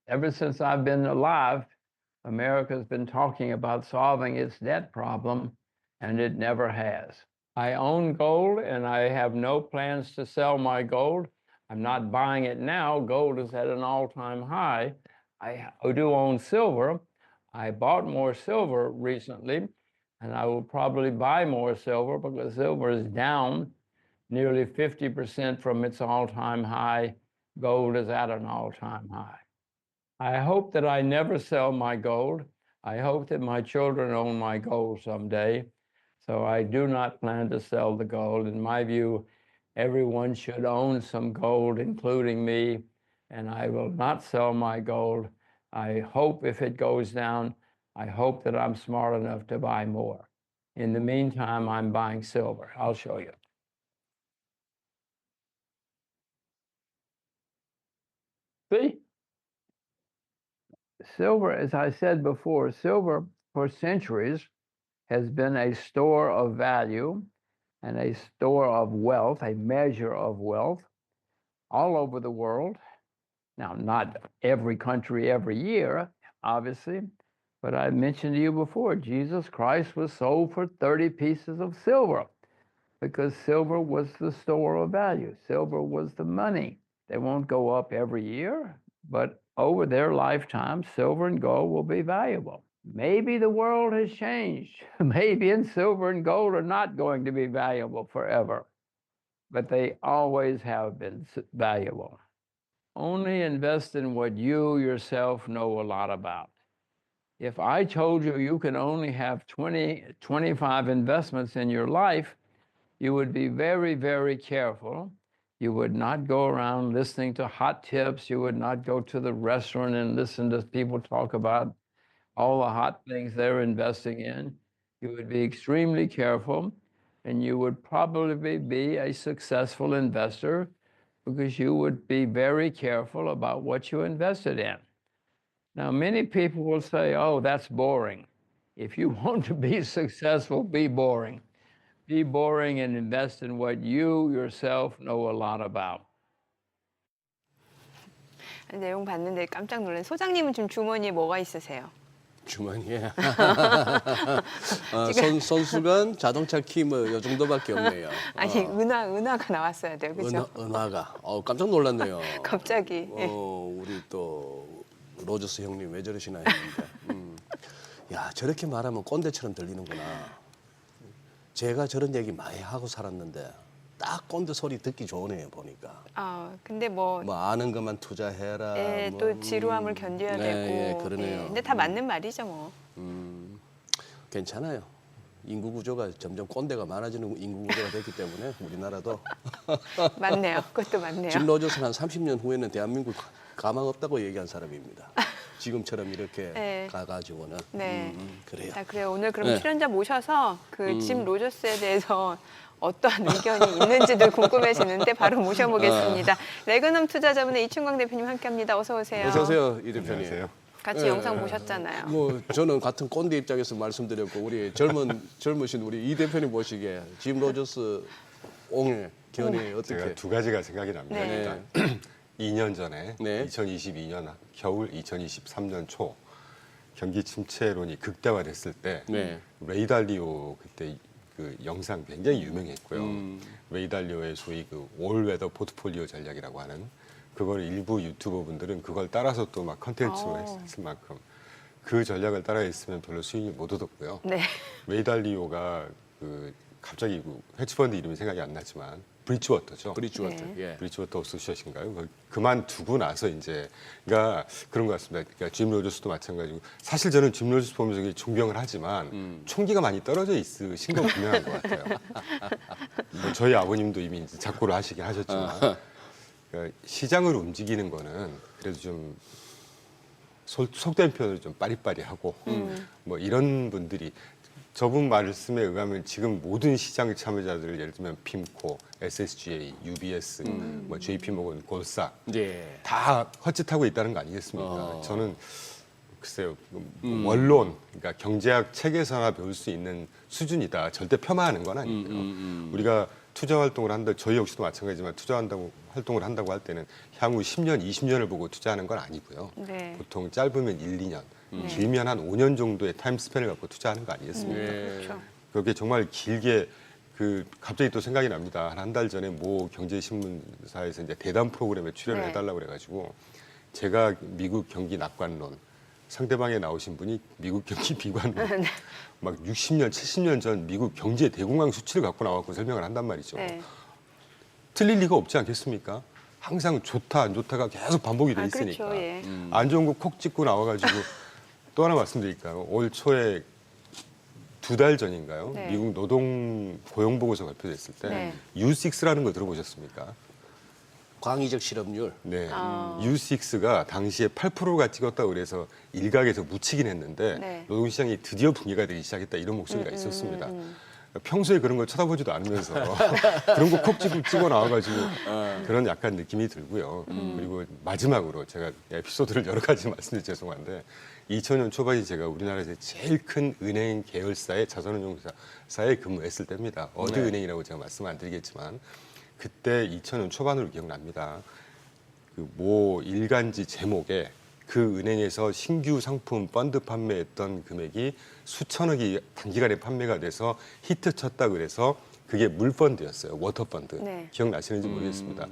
[SPEAKER 7] ever since I've been alive, America's been talking about solving its debt problem, and it never has. I own gold, and I have no plans to sell my gold. I'm not buying it now. Gold is at an all-time high. I do own silver. I bought more silver recently, and I will probably buy more silver because silver is down nearly 50% from its all-time high. Gold is at an all-time high. I hope that I never sell my gold. I hope that my children own my gold someday. So I do not plan to sell the gold. In my view, everyone should own some gold, including me, and I will not sell my gold. I hope if it goes down, I hope that I'm smart enough to buy more. In the meantime, I'm buying silver. I'll show you. See? Silver, as I said before, silver for centuries has been a store of value and a store of wealth, a measure of wealth all over the world. Now, not every country every year, obviously, but I mentioned to you before, Jesus Christ was sold for 30 pieces of silver because silver was the store of value. Silver was the money. They won't go up every year, but over their lifetime, silver and gold will be valuable. Maybe the world has changed. Maybe silver and gold are not going to be valuable forever, but they always have been valuable. Only invest in what you yourself know a lot about. If I told you you can only have 25 investments in your life, you would be very, very careful You would not go around listening to hot tips. You would not go to the restaurant and listen to people talk about all the hot things they're investing in. You would be extremely careful, and you would probably be a successful investor because you would be very careful about what you invested in. Now, many people will say, oh, that's boring. If you want to be successful, be boring. Be boring and invest in what you yourself know a lot about.
[SPEAKER 1] 내용 봤는데 깜짝 놀란. 소장님은 지금 주머니에 뭐가 있으세요?
[SPEAKER 2] 주머니에 손수건, 자동차 키 뭐 요 정도밖에 없네요.
[SPEAKER 1] 아니 은하가 나왔어야 돼요, 그렇죠?
[SPEAKER 2] 은하가 깜짝 놀랐네요.
[SPEAKER 1] 갑자기. 예.
[SPEAKER 2] 우리 또 로저스 형님 왜 저러시나 했는데, 야 저렇게 말하면 꼰대처럼 들리는구나. 제가 저런 얘기 많이 하고 살았는데 딱 꼰대 소리 듣기 좋으네요 보니까.
[SPEAKER 1] 근데 뭐
[SPEAKER 2] 아는 것만 투자해라.
[SPEAKER 1] 예, 또 지루함을 견뎌야 되고.
[SPEAKER 2] 예, 그러네요.
[SPEAKER 1] 예, 근데 다 맞는 말이죠 뭐.
[SPEAKER 2] 괜찮아요. 인구 구조가 점점 꼰대가 많아지는 인구 구조가 됐기 때문에 우리나라도
[SPEAKER 1] 맞네요. 그것도 맞네요.
[SPEAKER 2] 짐 로저스는 한 30년 후에는 대한민국 가망 없다고 얘기한 사람입니다. 지금처럼 이렇게
[SPEAKER 1] 네.
[SPEAKER 2] 가가지고는.
[SPEAKER 1] 네.
[SPEAKER 2] 그래요.
[SPEAKER 1] 자, 그래요. 오늘 그럼
[SPEAKER 2] 네.
[SPEAKER 1] 출연자 모셔서 그 짐 로저스에 대해서 어떠한 의견이 있는지도 궁금해지는데 바로 모셔보겠습니다. 레그넘 투자자분의 이춘광 대표님 함께합니다. 어서 오세요.
[SPEAKER 2] 어서 오세요, 이 대표님.
[SPEAKER 8] 안녕하세요.
[SPEAKER 1] 같이 영상 보셨잖아요.
[SPEAKER 2] 뭐 저는 같은 꼰대 입장에서 말씀드렸고 우리 젊으신 우리 이 대표님 보시기에 짐 로저스 옹의 견해 어떻게?
[SPEAKER 8] 제가 두 가지가 생각이 납니다.
[SPEAKER 1] 네.
[SPEAKER 8] 일단 2년 전에
[SPEAKER 2] 네.
[SPEAKER 8] 2022년 겨울 2023년 초 경기 침체론이 극대화됐을 때
[SPEAKER 2] 네.
[SPEAKER 8] 레이 달리오 그때 그 영상 굉장히 유명했고요. 레이 달리오의 소위 그 올웨더 포트폴리오 전략이라고 하는 그걸 일부 유튜버 분들은 그걸 따라서 또 막 컨텐츠로 했을 만큼 그 전략을 따라했으면 별로 수익이 못 얻었고요.
[SPEAKER 1] 네.
[SPEAKER 8] 레이 달리오가 그 갑자기 그 헤지펀드 이름이 생각이 안 나지만 브리지워터죠.
[SPEAKER 2] 브리지워터.
[SPEAKER 1] 네.
[SPEAKER 2] 예.
[SPEAKER 8] 브리지워터 어소시에이션인가요? 그만두고 나서 이제 그러니까 그런 것 같습니다. 그러니까 짐 로저스도 마찬가지고 사실 저는 짐 로저스 보면서 되게 존경을 하지만 총기가 많이 떨어져 있으신 건 분명한 것 같아요. 뭐 저희 아버님도 이미 이제 작고를 하시긴 하셨지만 그러니까 시장을 움직이는 거는 그래도 좀 속된 표현으로 좀 빠리빠리하고 뭐 이런 분들이 저분 말씀에 의하면 지금 모든 시장 참여자들 예를 들면 핌코, SSGA, UBS, 뭐 JP모건, 골사
[SPEAKER 2] 예.
[SPEAKER 8] 다 헛짓하고 있다는 거 아니겠습니까? 저는 글쎄요 원론, 그러니까 경제학 책에서나 배울 수 있는 수준이다. 절대 폄하하는 건 아니고요. 우리가 투자 활동을 한다, 저희 역시도 마찬가지지만 활동을 한다고 할 때는 향후 10년, 20년을 보고 투자하는 건 아니고요.
[SPEAKER 1] 네.
[SPEAKER 8] 보통 짧으면 1, 2년, 길면 한 5년 정도의 타임 스팬을 갖고 투자하는 거 아니겠습니까?
[SPEAKER 1] 그렇죠.
[SPEAKER 8] 그렇게 정말 길게 갑자기 또 생각이 납니다. 한 달 전에 모 경제신문사에서 이제 대담 프로그램에 출연을
[SPEAKER 1] 네.
[SPEAKER 8] 해달라고 그래가지고 제가 미국 경기 낙관론, 상대방에 나오신 분이 미국 경기 비관론, 막 60년, 70년 전 미국 경제 대공황 수치를 갖고 나와서 설명을 한단 말이죠.
[SPEAKER 1] 네.
[SPEAKER 8] 틀릴 리가 없지 않겠습니까? 항상 좋다 안 좋다가 계속 반복이 돼 있으니까.
[SPEAKER 1] 그렇죠. 예.
[SPEAKER 8] 안 좋은 거 콕 찍고 나와가지고 또 하나 말씀드릴까요? 올 초에 2달 전인가요?
[SPEAKER 1] 네.
[SPEAKER 8] 미국 노동 고용 보고서 발표됐을 때
[SPEAKER 1] 네.
[SPEAKER 8] U6라는 거 들어보셨습니까?
[SPEAKER 2] 광의적 실업률.
[SPEAKER 8] 네. U6가 당시에 8%가 찍었다고 그래서 일각에서 묻히긴 했는데
[SPEAKER 1] 네.
[SPEAKER 8] 노동시장이 드디어 붕괴가 되기 시작했다 이런 목소리가 있었습니다. 평소에 그런 걸 쳐다보지도 않으면서 그런 거 콕 찍어 나와가지고 그런 약간 느낌이 들고요. 그리고 마지막으로 제가 에피소드를 여러 가지 말씀드려 죄송한데 2000년 초반에 제가 우리나라에서 제일 큰 은행 계열사의 자산운용사에 근무했을 때입니다. 어느
[SPEAKER 2] 네.
[SPEAKER 8] 은행이라고 제가 말씀 안 드리겠지만 그때 2000년 초반으로 기억납니다. 그 모 일간지 제목에 그 은행에서 신규 상품 펀드 판매했던 금액이 수천억이 단기간에 판매가 돼서 히트 쳤다 그래서 그게 물펀드였어요. 워터펀드.
[SPEAKER 1] 네.
[SPEAKER 8] 기억나시는지 모르겠습니다.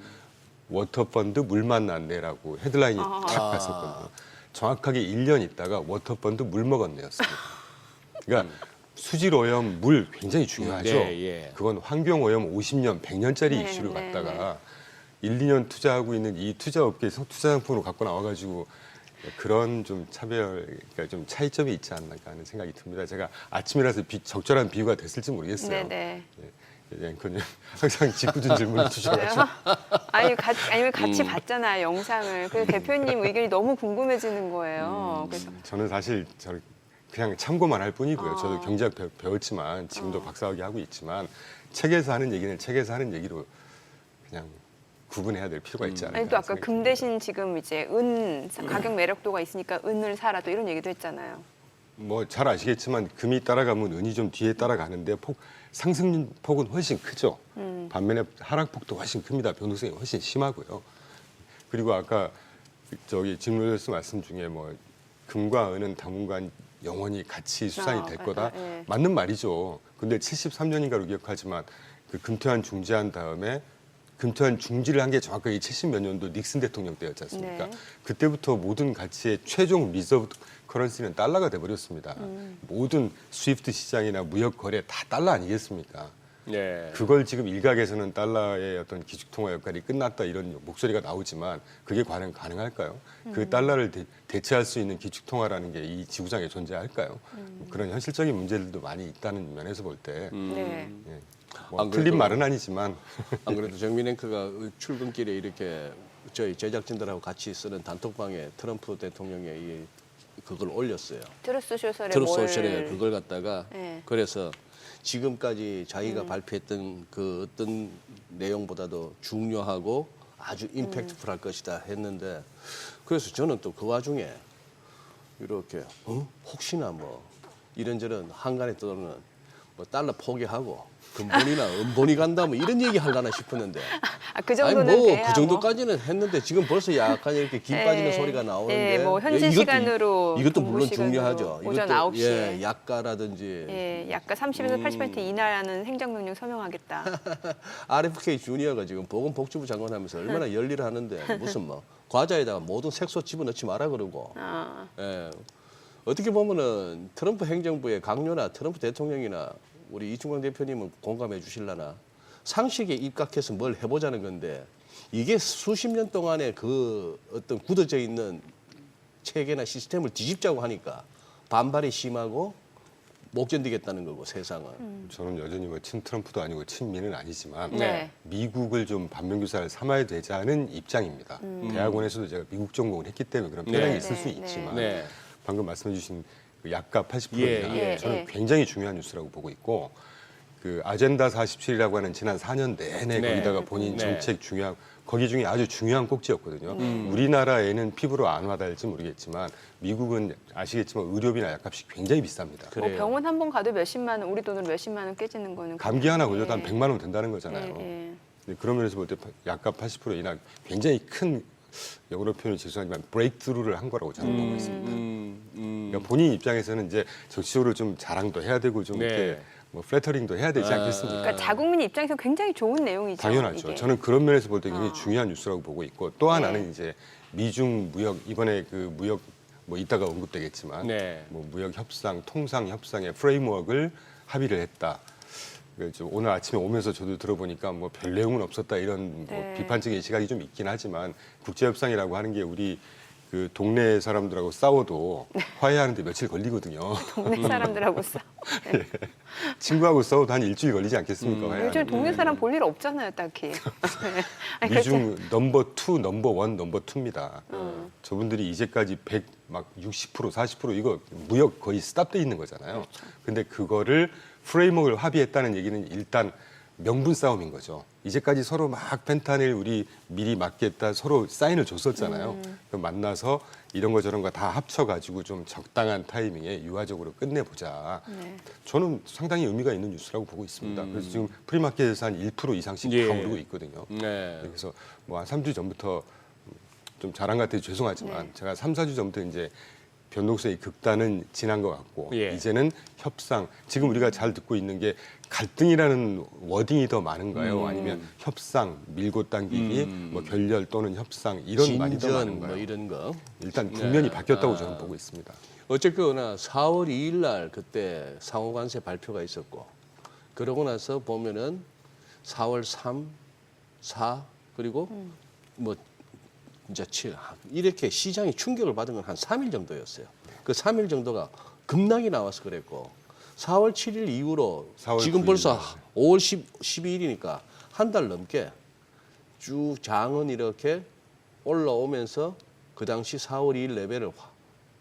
[SPEAKER 8] 워터펀드 물만 났네라고 헤드라인이 딱 갔었거든요. 정확하게 1년 있다가 워터펀드 물 먹었네였습니다. 그러니까 수질오염, 물 굉장히 중요하죠.
[SPEAKER 2] 네, 예.
[SPEAKER 8] 그건 환경오염 50년, 100년짜리
[SPEAKER 1] 네,
[SPEAKER 8] 이슈를
[SPEAKER 1] 네,
[SPEAKER 8] 갖다가 1, 2년 투자하고 있는 이 투자업계에서 투자 상품으로 갖고 나와가지고 그런 좀 그러니까 좀 차이점이 있지 않나 하는 생각이 듭니다. 제가 아침이라서 적절한 비유가 됐을지 모르겠어요.
[SPEAKER 1] 네.
[SPEAKER 8] 예. 앵커님 항상 짓궂은 질문을 주셔가지고
[SPEAKER 1] 아니면 같이 봤잖아요, 영상을. 그래서 대표님 의견이 너무 궁금해지는 거예요. 그래서
[SPEAKER 8] 저는 사실 그냥 참고만 할 뿐이고요. 저도 경제학 배웠지만 지금도 박사학위 하고 있지만 책에서 하는 얘기는 책에서 하는 얘기로 그냥 구분해야 될 필요가 있지 않을까.
[SPEAKER 1] 아니 또 아까
[SPEAKER 8] 생각이
[SPEAKER 1] 금
[SPEAKER 8] 듭니다.
[SPEAKER 1] 대신 지금 이제 은 가격 매력도가 있으니까 은을 사라 또 이런 얘기도 했잖아요.
[SPEAKER 8] 뭐 잘 아시겠지만 금이 따라가면 은이 좀 뒤에 따라가는데 상승폭은 훨씬 크죠. 반면에 하락폭도 훨씬 큽니다. 변동성이 훨씬 심하고요. 그리고 아까 짐 로저스 말씀 중에 뭐 금과 은은 당분간 영원히 같이 수산이 될 거다.
[SPEAKER 1] 예.
[SPEAKER 8] 맞는 말이죠. 근데 73년인가로 기억하지만 그 금토한 중지한 다음에 금토한 중지를 한 게 정확하게 70몇 년도 닉슨 대통령 때였지 않습니까?
[SPEAKER 1] 네.
[SPEAKER 8] 그때부터 모든 가치의 최종 리저브 커런시는 달러가 돼버렸습니다. 모든 스위프트 시장이나 무역 거래 다 달러 아니겠습니까?
[SPEAKER 2] 네.
[SPEAKER 8] 그걸 지금 일각에서는 달러의 어떤 기축통화 역할이 끝났다 이런 목소리가 나오지만 그게 과연 가능할까요? 그 달러를 대체할 수 있는 기축통화라는 게 이 지구상에 존재할까요? 그런 현실적인 문제들도 많이 있다는 면에서 볼 때
[SPEAKER 1] 네.
[SPEAKER 8] 뭐
[SPEAKER 2] 안
[SPEAKER 8] 틀린
[SPEAKER 2] 그래도-
[SPEAKER 8] 말은 아니지만
[SPEAKER 2] 안 그래도 정민 앵커가 출근길에 이렇게 저희 제작진들하고 같이 쓰는 단톡방에 트럼프 대통령의 그걸 올렸어요.
[SPEAKER 1] 트루스 소셜에
[SPEAKER 2] 트루스
[SPEAKER 1] 뭘-
[SPEAKER 2] 소셜에 그걸 갖다가
[SPEAKER 1] 네.
[SPEAKER 2] 그래서 지금까지 자기가 발표했던 그 어떤 내용보다도 중요하고 아주 임팩트풀할 것이다 했는데 그래서 저는 또 그 와중에 이렇게 혹시나 뭐 이런저런 한간에 떠도는 뭐 달러 포기하고 근본이나 은본이 간다 뭐 이런 얘기 하려나 싶었는데
[SPEAKER 1] 그
[SPEAKER 2] 아니
[SPEAKER 1] 정도는
[SPEAKER 2] 뭐
[SPEAKER 1] 돼야
[SPEAKER 2] 그 정도까지는 했는데 지금 벌써 약간 이렇게 김 빠지는
[SPEAKER 1] 예,
[SPEAKER 2] 소리가 나오는데
[SPEAKER 1] 예, 뭐 현지
[SPEAKER 2] 이것도-
[SPEAKER 1] 시간으로
[SPEAKER 2] 이것도
[SPEAKER 1] 동부
[SPEAKER 2] 물론
[SPEAKER 1] 시간으로
[SPEAKER 2] 중요하죠.
[SPEAKER 1] 오전
[SPEAKER 2] 이것도
[SPEAKER 1] 9시에.
[SPEAKER 2] 예, 약가라든지
[SPEAKER 1] 예, 약간 30에서 80% 인하라는 행정명령 서명하겠다.
[SPEAKER 2] RFK 주니어가 지금 보건복지부 장관 하면서 얼마나 열일하는데 무슨 뭐 과자에다가 모든 색소 집어넣지 마라 그러고 예, 어떻게 보면은 트럼프 행정부의 강요나 트럼프 대통령이나 우리 이충광 대표님은 공감해 주실라나 상식에 입각해서 뭘 해보자는 건데 이게 수십 년 동안의 그 어떤 굳어져 있는 체계나 시스템을 뒤집자고 하니까 반발이 심하고 못 견디겠다는 거고 세상은.
[SPEAKER 8] 저는 여전히 뭐 친 트럼프도 아니고 친미는 아니지만
[SPEAKER 1] 네.
[SPEAKER 8] 미국을 좀 반면교사를 삼아야 되자는 입장입니다. 대학원에서도 제가 미국 전공을 했기 때문에 그런 편향이
[SPEAKER 2] 네.
[SPEAKER 8] 있을 수
[SPEAKER 1] 네,
[SPEAKER 8] 있지만
[SPEAKER 2] 네.
[SPEAKER 8] 방금 말씀해주신 그 약가 80%
[SPEAKER 2] 예,
[SPEAKER 8] 인하
[SPEAKER 2] 예.
[SPEAKER 8] 저는
[SPEAKER 1] 예.
[SPEAKER 8] 굉장히 중요한 뉴스라고 보고 있고 그 아젠다 47이라고 하는 지난 4년 내내
[SPEAKER 2] 네.
[SPEAKER 8] 거기다가 본인
[SPEAKER 2] 네.
[SPEAKER 8] 정책 중요한 거기 중에 아주 중요한 꼭지였거든요. 우리나라에는 피부로 안 와닿을지 모르겠지만 미국은 아시겠지만 의료비나 약값이 굉장히 비쌉니다.
[SPEAKER 1] 뭐
[SPEAKER 2] 그래요.
[SPEAKER 1] 병원 한 번 가도 몇십만 원, 우리 돈으로 몇십만 원 깨지는 거는
[SPEAKER 8] 감기 하나 걸려도 한
[SPEAKER 1] 예.
[SPEAKER 8] 100만 원 된다는 거잖아요.
[SPEAKER 1] 예, 예.
[SPEAKER 8] 근데 그런 면에서 볼 때 약값 80% 인하 굉장히 큰 영어로 표현이 죄송하지만 브레이크스루를 한 거라고 저는 보고 있습니다. 그러니까 본인 입장에서는 이제 정치적으로 좀 자랑도 해야 되고 좀
[SPEAKER 2] 네.
[SPEAKER 8] 이렇게 뭐 플래터링도 해야 되지 않겠습니까?
[SPEAKER 1] 그러니까 자국민 입장에서 굉장히 좋은 내용이죠.
[SPEAKER 8] 당연하죠.
[SPEAKER 1] 이게.
[SPEAKER 8] 저는 그런 면에서 볼 때 굉장히 중요한 뉴스라고 보고 있고 또 하나는 이제 미중 무역 이번에 그 무역 뭐 이따가 언급되겠지만
[SPEAKER 2] 네.
[SPEAKER 8] 뭐 무역 협상, 통상 협상의 프레임워크를 합의를 했다. 오늘 아침에 오면서 저도 들어보니까 뭐 별 내용은 없었다 이런 뭐
[SPEAKER 1] 네.
[SPEAKER 8] 비판적인 시각이 좀 있긴 하지만 국제협상이라고 하는 게 우리 그 동네 사람들하고 싸워도 화해하는데 며칠 걸리거든요.
[SPEAKER 1] 동네 사람들하고 싸.
[SPEAKER 8] 친구하고 싸워도 한 일주일 걸리지 않겠습니까?
[SPEAKER 1] 요즘
[SPEAKER 8] 화해하는데.
[SPEAKER 1] 동네 사람 볼 일 없잖아요, 딱히. 아니,
[SPEAKER 8] 미중 넘버 2, 넘버 1, 넘버 2입니다. 저분들이 이제까지 100, 막 60%, 40% 이거 무역 거의 스탑돼 있는 거잖아요. 근데 그거를 프레임워크를 합의했다는 얘기는 일단 명분 싸움인 거죠. 이제까지 서로 막 펜타닐 우리 미리 맞겠다 서로 사인을 줬었잖아요. 그럼 만나서 이런 거 저런 거 다 합쳐가지고 좀 적당한 타이밍에 유화적으로 끝내보자. 저는 상당히 의미가 있는 뉴스라고 보고 있습니다. 그래서 지금 프리마켓에서 한 1% 이상씩
[SPEAKER 2] 예.
[SPEAKER 8] 다 오르고 있거든요.
[SPEAKER 2] 네.
[SPEAKER 8] 그래서 뭐 한 3주 전부터 좀 자랑 같아서 죄송하지만 제가 3, 4주 전부터 이제 변동성이 극단은 지난 것 같고
[SPEAKER 2] 예.
[SPEAKER 8] 이제는 협상 지금 우리가 잘 듣고 있는 게 갈등이라는 워딩이 더 많은가요? 아니면 협상, 밀고 당기기, 뭐 결렬 또는 협상 이런 말이 더
[SPEAKER 2] 진전
[SPEAKER 8] 많은가요?
[SPEAKER 2] 뭐 이런 거.
[SPEAKER 8] 일단 국면이
[SPEAKER 2] 네.
[SPEAKER 8] 바뀌었다고
[SPEAKER 2] 아.
[SPEAKER 8] 저는 보고 있습니다.
[SPEAKER 2] 어쨌거나 4월 2일 날 그때 상호관세 발표가 있었고 그러고 나서 보면은 4월 3, 4 그리고 뭐 이제 7 이렇게 시장이 충격을 받은 건 한 3일 정도였어요. 그 3일 정도가 급락이 나와서 그랬고 4월 7일 이후로
[SPEAKER 8] 4월
[SPEAKER 2] 지금
[SPEAKER 8] 9일.
[SPEAKER 2] 벌써 5월 12일이니까 한 달 넘게 쭉 장은 이렇게 올라오면서 그 당시 4월 2일 레벨을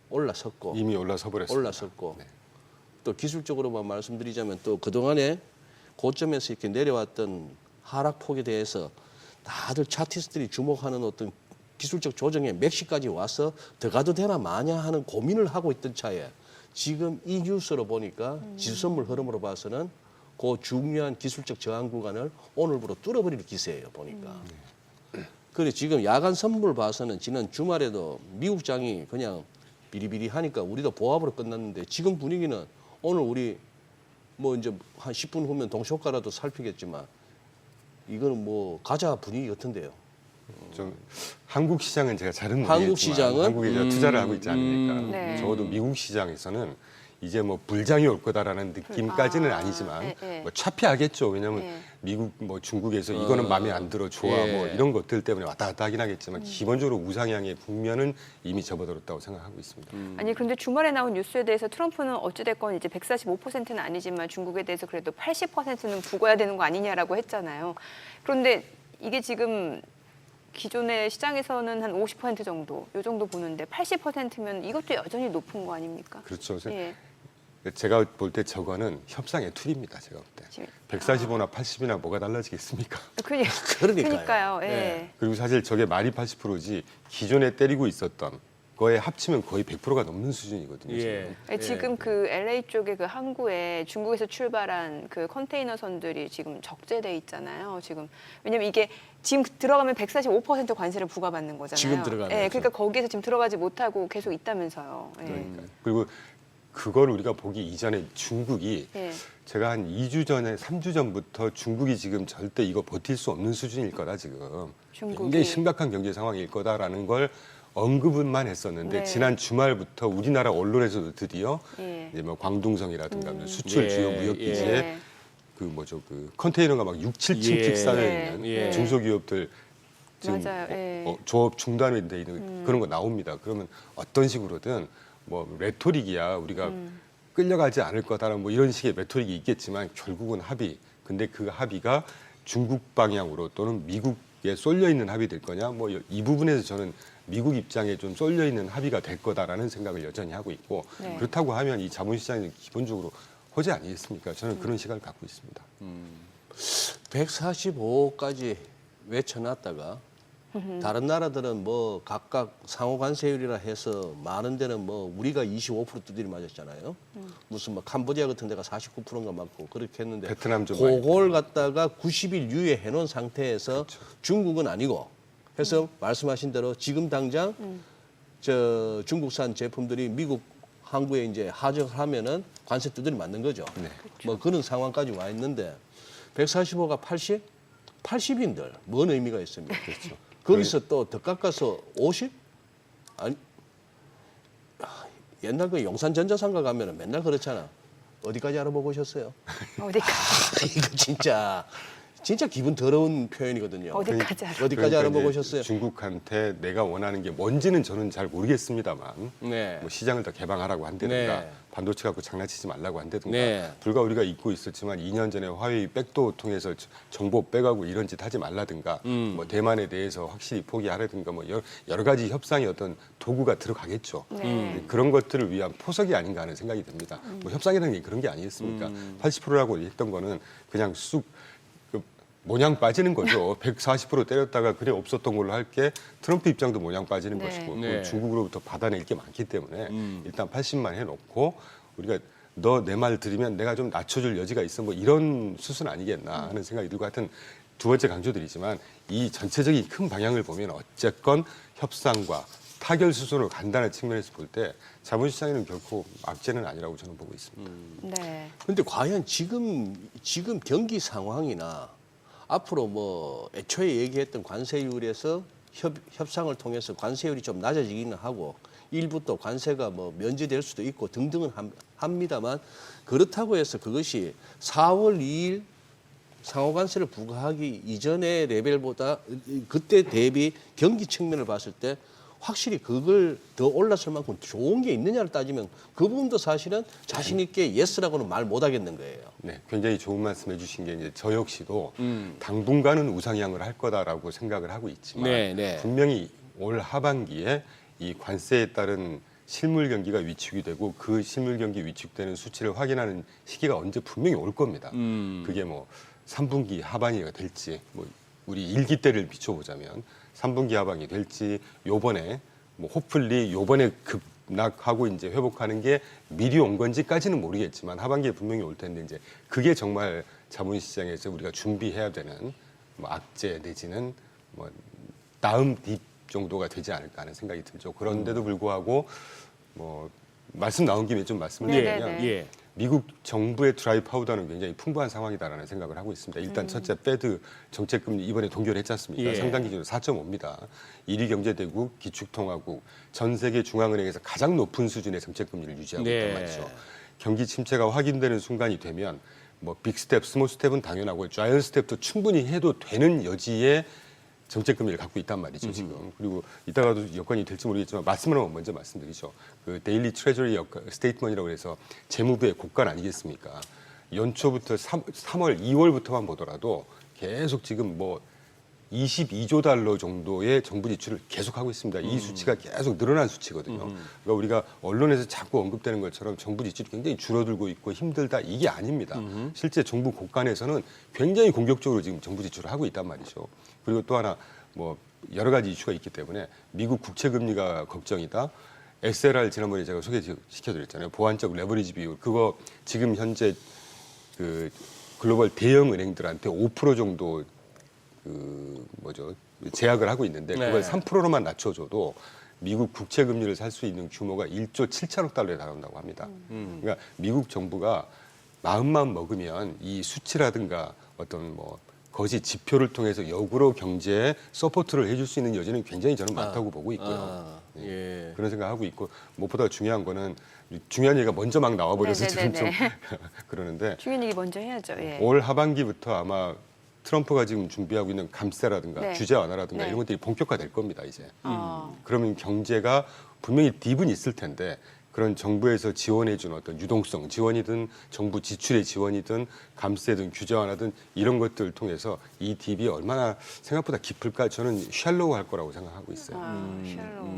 [SPEAKER 2] 올라섰고
[SPEAKER 8] 이미 올라서 버렸습니다.
[SPEAKER 2] 올라섰고 또 기술적으로만 말씀드리자면 또 그동안에 고점에서 이렇게 내려왔던 하락폭에 대해서 다들 차티스트들이 주목하는 어떤 기술적 조정에 맥시까지 와서 더 가도 되나 마냐 하는 고민을 하고 있던 차에 지금 이 뉴스로 보니까 지수선물 흐름으로 봐서는 그 중요한 기술적 저항 구간을 오늘부로 뚫어버릴 기세예요, 보니까. 그래 지금 야간 선물 봐서는 지난 주말에도 미국장이 그냥 비리비리하니까 우리도 보합으로 끝났는데 지금 분위기는 오늘 우리 뭐 이제 한 10분 후면 동시효과라도 살피겠지만 이거는 뭐 가자 분위기 같은데요.
[SPEAKER 8] 좀 한국 시장은 제가 잘은
[SPEAKER 2] 한국
[SPEAKER 8] 모르겠지만
[SPEAKER 2] 시장은?
[SPEAKER 8] 한국에 이제 투자를 하고 있지 않습니까?
[SPEAKER 1] 네.
[SPEAKER 8] 적어도 미국 시장에서는 이제 뭐 불장이 올 거다라는 느낌까지는 아니지만 뭐 차피하겠죠. 왜냐하면 미국 뭐 중국에서 이거는 마음에 안 들어 좋아 뭐 이런 것들 때문에 왔다 갔다 하긴 하겠지만 기본적으로 우상향의 국면은 이미 접어들었다고 생각하고 있습니다.
[SPEAKER 1] 아니 그런데 주말에 나온 뉴스에 대해서 트럼프는 어찌됐건 이제 145%는 아니지만 중국에 대해서 그래도 80%는 북어야 되는 거 아니냐라고 했잖아요. 그런데 이게 지금 기존의 시장에서는 한 50% 정도, 요 정도 보는데 80%면 이것도 여전히 높은 거 아닙니까?
[SPEAKER 8] 그렇죠.
[SPEAKER 1] 예.
[SPEAKER 8] 제가 볼 때 저거는 협상의 툴입니다. 제가 볼 때.
[SPEAKER 1] 지금-
[SPEAKER 8] 145나 80이나 뭐가 달라지겠습니까?
[SPEAKER 1] 그러니까요. 예.
[SPEAKER 2] 네.
[SPEAKER 8] 그리고 사실 저게 말이 80%지 기존에 때리고 있었던 거에 합치면 거의 100%가 넘는 수준이거든요. 지금.
[SPEAKER 1] 예, 지금 그 LA 쪽에 그 항구에 중국에서 출발한 그 컨테이너선들이 지금 적재돼 있잖아요. 지금 왜냐면 이게 지금 들어가면 145% 관세를 부과받는 거잖아요.
[SPEAKER 2] 지금 들어가면
[SPEAKER 1] 예, 그러니까 거기에서 지금 들어가지 못하고 계속 있다면서요. 예.
[SPEAKER 8] 그러니까. 그리고 그걸 우리가 보기 이전에 중국이
[SPEAKER 1] 예.
[SPEAKER 8] 제가 한 2주 전에 3주 전부터 중국이 지금 절대 이거 버틸 수 없는 수준일 거다 지금.
[SPEAKER 1] 중국이.
[SPEAKER 8] 굉장히 심각한 경제 상황일 거다라는 걸 언급은만 했었는데
[SPEAKER 1] 네.
[SPEAKER 8] 지난 주말부터 우리나라 언론에서도 드디어
[SPEAKER 1] 예.
[SPEAKER 8] 이제 뭐 광둥성이라든가 수출
[SPEAKER 2] 예,
[SPEAKER 8] 주요 무역
[SPEAKER 2] 예.
[SPEAKER 8] 기지에
[SPEAKER 1] 예.
[SPEAKER 8] 그 뭐죠 그 컨테이너가 막 6, 7층씩
[SPEAKER 2] 예.
[SPEAKER 8] 쌓여
[SPEAKER 1] 예.
[SPEAKER 8] 있는
[SPEAKER 2] 예.
[SPEAKER 8] 중소기업들 지금
[SPEAKER 1] 맞아요. 예.
[SPEAKER 8] 조업 중단이 돼 있는 그런 거 나옵니다. 그러면 어떤 식으로든 뭐 레토릭이야 우리가 끌려가지 않을 거다라는 뭐 이런 식의 레토릭이 있겠지만 결국은 합의. 근데 그 합의가 중국 방향으로 또는 미국에 쏠려 있는 합의 될 거냐? 뭐 이 부분에서 저는 미국 입장에 좀 쏠려 있는 합의가 될 거다라는 생각을 여전히 하고 있고
[SPEAKER 1] 네.
[SPEAKER 8] 그렇다고 하면 이 자본시장이 기본적으로 호재 아니겠습니까? 저는 그런 시각을 갖고 있습니다.
[SPEAKER 2] 145까지 외쳐놨다가 다른 나라들은 뭐 각각 상호 관세율이라 해서 많은 데는 뭐 우리가 25% 두드려 맞았잖아요. 무슨 뭐 캄보디아 같은 데가 49%인가 맞고 그렇게 했는데
[SPEAKER 8] 베트남 좀 많이
[SPEAKER 2] 그걸 갖다가 90일 유예해 놓은 상태에서 중국은 아니고 해서 말씀하신 대로 지금 당장 저 중국산 제품들이 미국 항구에 이제 하적을 하면은 관세 두드려 맞는 거죠. 뭐 그런 상황까지 와 있는데 145가 80? 80인들 뭔 의미가 있습니까? 그렇죠. 거기서 또 더 깎아서 50? 아니 옛날 그 용산전자상가 가면은 맨날 그렇잖아. 어디까지 알아보고 오셨어요?
[SPEAKER 1] 어디까지?
[SPEAKER 2] 이거 진짜 기분 더러운 표현이거든요.
[SPEAKER 1] 어디까지 알아?
[SPEAKER 2] 어디까지
[SPEAKER 8] 그러니까
[SPEAKER 2] 알아보고
[SPEAKER 8] 이제
[SPEAKER 2] 오셨어요?
[SPEAKER 8] 중국한테 내가 원하는 게 뭔지는 저는 잘 모르겠습니다만
[SPEAKER 2] 네.
[SPEAKER 8] 뭐 시장을 더 개방하라고 한다든가
[SPEAKER 2] 네.
[SPEAKER 8] 반도체 갖고 장난치지 말라고 한다든가
[SPEAKER 2] 네.
[SPEAKER 8] 불과 우리가 잊고 있었지만 2년 전에 화웨이 백도 통해서 정보 빼가고 이런 짓 하지 말라든가 뭐 대만에 대해서 확실히 포기하라든가 뭐 여러 가지 협상의 어떤 도구가 들어가겠죠.
[SPEAKER 1] 네.
[SPEAKER 8] 그런 것들을 위한 포석이 아닌가 하는 생각이 듭니다. 뭐 협상이라는 게 그런 게 아니겠습니까? 80%라고 했던 거는 그냥 쑥 모냥 빠지는 거죠. 140% 때렸다가 그래 없었던 걸로 할게 트럼프 입장도 모냥 빠지는
[SPEAKER 1] 네.
[SPEAKER 8] 것이고
[SPEAKER 2] 네.
[SPEAKER 8] 중국으로부터 받아낼 게 많기 때문에 일단 80만 해놓고 우리가 너 내 말 들으면 내가 좀 낮춰줄 여지가 있어 뭐 이런 수순 아니겠나 하는 생각이 들고 하여튼 두 번째 강조드리지만 이 전체적인 큰 방향을 보면 어쨌건 협상과 타결 수순으로 간다는 측면에서 볼 때 자본시장에는 결코 악재는 아니라고 저는 보고 있습니다.
[SPEAKER 1] 네.
[SPEAKER 2] 근데 과연 지금 경기 상황이나 앞으로 뭐 애초에 얘기했던 관세율에서 협상을 통해서 관세율이 좀 낮아지기는 하고 일부 또 관세가 뭐 면제될 수도 있고 등등은 합니다만 그렇다고 해서 그것이 4월 2일 상호관세를 부과하기 이전의 레벨보다 그때 대비 경기 측면을 봤을 때 확실히 그걸 더 올랐을 만큼 좋은 게 있느냐를 따지면 그 부분도 사실은 자신 있게 예스라고는 말 못하겠는 거예요.
[SPEAKER 8] 네, 굉장히 좋은 말씀 해주신 게 이제 저 역시도 당분간은 우상향을 할 거다라고 생각을 하고 있지만
[SPEAKER 2] 네, 네.
[SPEAKER 8] 분명히 올 하반기에 이 관세에 따른 실물 경기가 위축이 되고 그 실물 경기 위축되는 수치를 확인하는 시기가 언제 분명히 올 겁니다. 그게 뭐 3분기 하반기가 될지 뭐 우리 일기 때를 비춰보자면 3분기 하반기 될지 요번에 뭐 호플리 요번에 급락하고 이제 회복하는 게 미리 온 건지까지는 모르겠지만 하반기에 분명히 올 텐데 이제 그게 정말 자본시장에서 우리가 준비해야 되는 뭐 악재 내지는 뭐 다음 딥 정도가 되지 않을까 하는 생각이 들죠. 그런데도 불구하고 뭐 말씀 나온 김에 좀 말씀을 드리면
[SPEAKER 2] 예.
[SPEAKER 8] 미국 정부의 드라이 파우더는 굉장히 풍부한 상황이다라는 생각을 하고 있습니다. 일단 첫째, 페드 정책금리 이번에 동결했지 않습니까?
[SPEAKER 2] 예.
[SPEAKER 8] 상당 기준으로 4.5입니다. 1위 경제대국, 기축통화국, 전 세계 중앙은행에서 가장 높은 수준의 정책금리를 유지하고
[SPEAKER 2] 네.
[SPEAKER 8] 있단 말이죠. 경기 침체가 확인되는 순간이 되면 뭐 빅스텝, 스몰 스텝은 당연하고 자이언트 스텝도 충분히 해도 되는 여지의 정책금리를 갖고 있단 말이죠, 지금. 그리고 이따가도 여건이 될지 모르겠지만 말씀을 한번 먼저 말씀드리죠. 그 데일리 트레저리 스테이트먼이라고 해서 재무부의 국간 아니겠습니까? 연초부터 3월, 2월부터만 보더라도 계속 지금 뭐 22조 달러 정도의 정부 지출을 계속하고 있습니다. 이 수치가 계속 늘어난 수치거든요. 그러니까 우리가 언론에서 자꾸 언급되는 것처럼 정부 지출이 굉장히 줄어들고 있고 힘들다 이게 아닙니다. 실제 정부 곳간에서는 굉장히 공격적으로 지금 정부 지출을 하고 있단 말이죠. 그리고 또 하나 뭐 여러 가지 이슈가 있기 때문에 미국 국채 금리가 걱정이다. SLR 지난번에 제가 소개시켜드렸잖아요. 보완적 레버리지 비율 그거 지금 현재 그 글로벌 대형 은행들한테 5% 정도 제약을 하고 있는데 그걸 3%로만 낮춰줘도 미국 국채 금리를 살 수 있는 규모가 1조 7천억 달러에 달한다고 합니다. 그러니까 미국 정부가 마음만 먹으면 이 수치라든가 어떤 뭐 거짓 지표를 통해서 역으로 경제에 서포트를 해줄 수 있는 여지는 굉장히 저는 많다고 보고 있고요.
[SPEAKER 2] 예.
[SPEAKER 8] 그런 생각하고 있고 무엇보다 중요한 거는 중요한 얘기가 먼저 막 나와버려서 지금 좀 그러는데
[SPEAKER 1] 중요한 얘기 먼저 해야죠. 예.
[SPEAKER 8] 올 하반기부터 아마 트럼프가 지금 준비하고 있는 감세라든가
[SPEAKER 1] 네.
[SPEAKER 8] 규제 완화라든가
[SPEAKER 1] 네.
[SPEAKER 8] 이런 것들이 본격화될 겁니다, 이제. 그러면 경제가 분명히 딥은 있을 텐데 그런 정부에서 지원해준 어떤 유동성 지원이든 정부 지출의 지원이든 감세든 규제 완화든 이런 것들을 통해서 이 딥이 얼마나 생각보다 깊을까 저는 샬로우 할 거라고 생각하고 있어요.
[SPEAKER 1] 샬로우.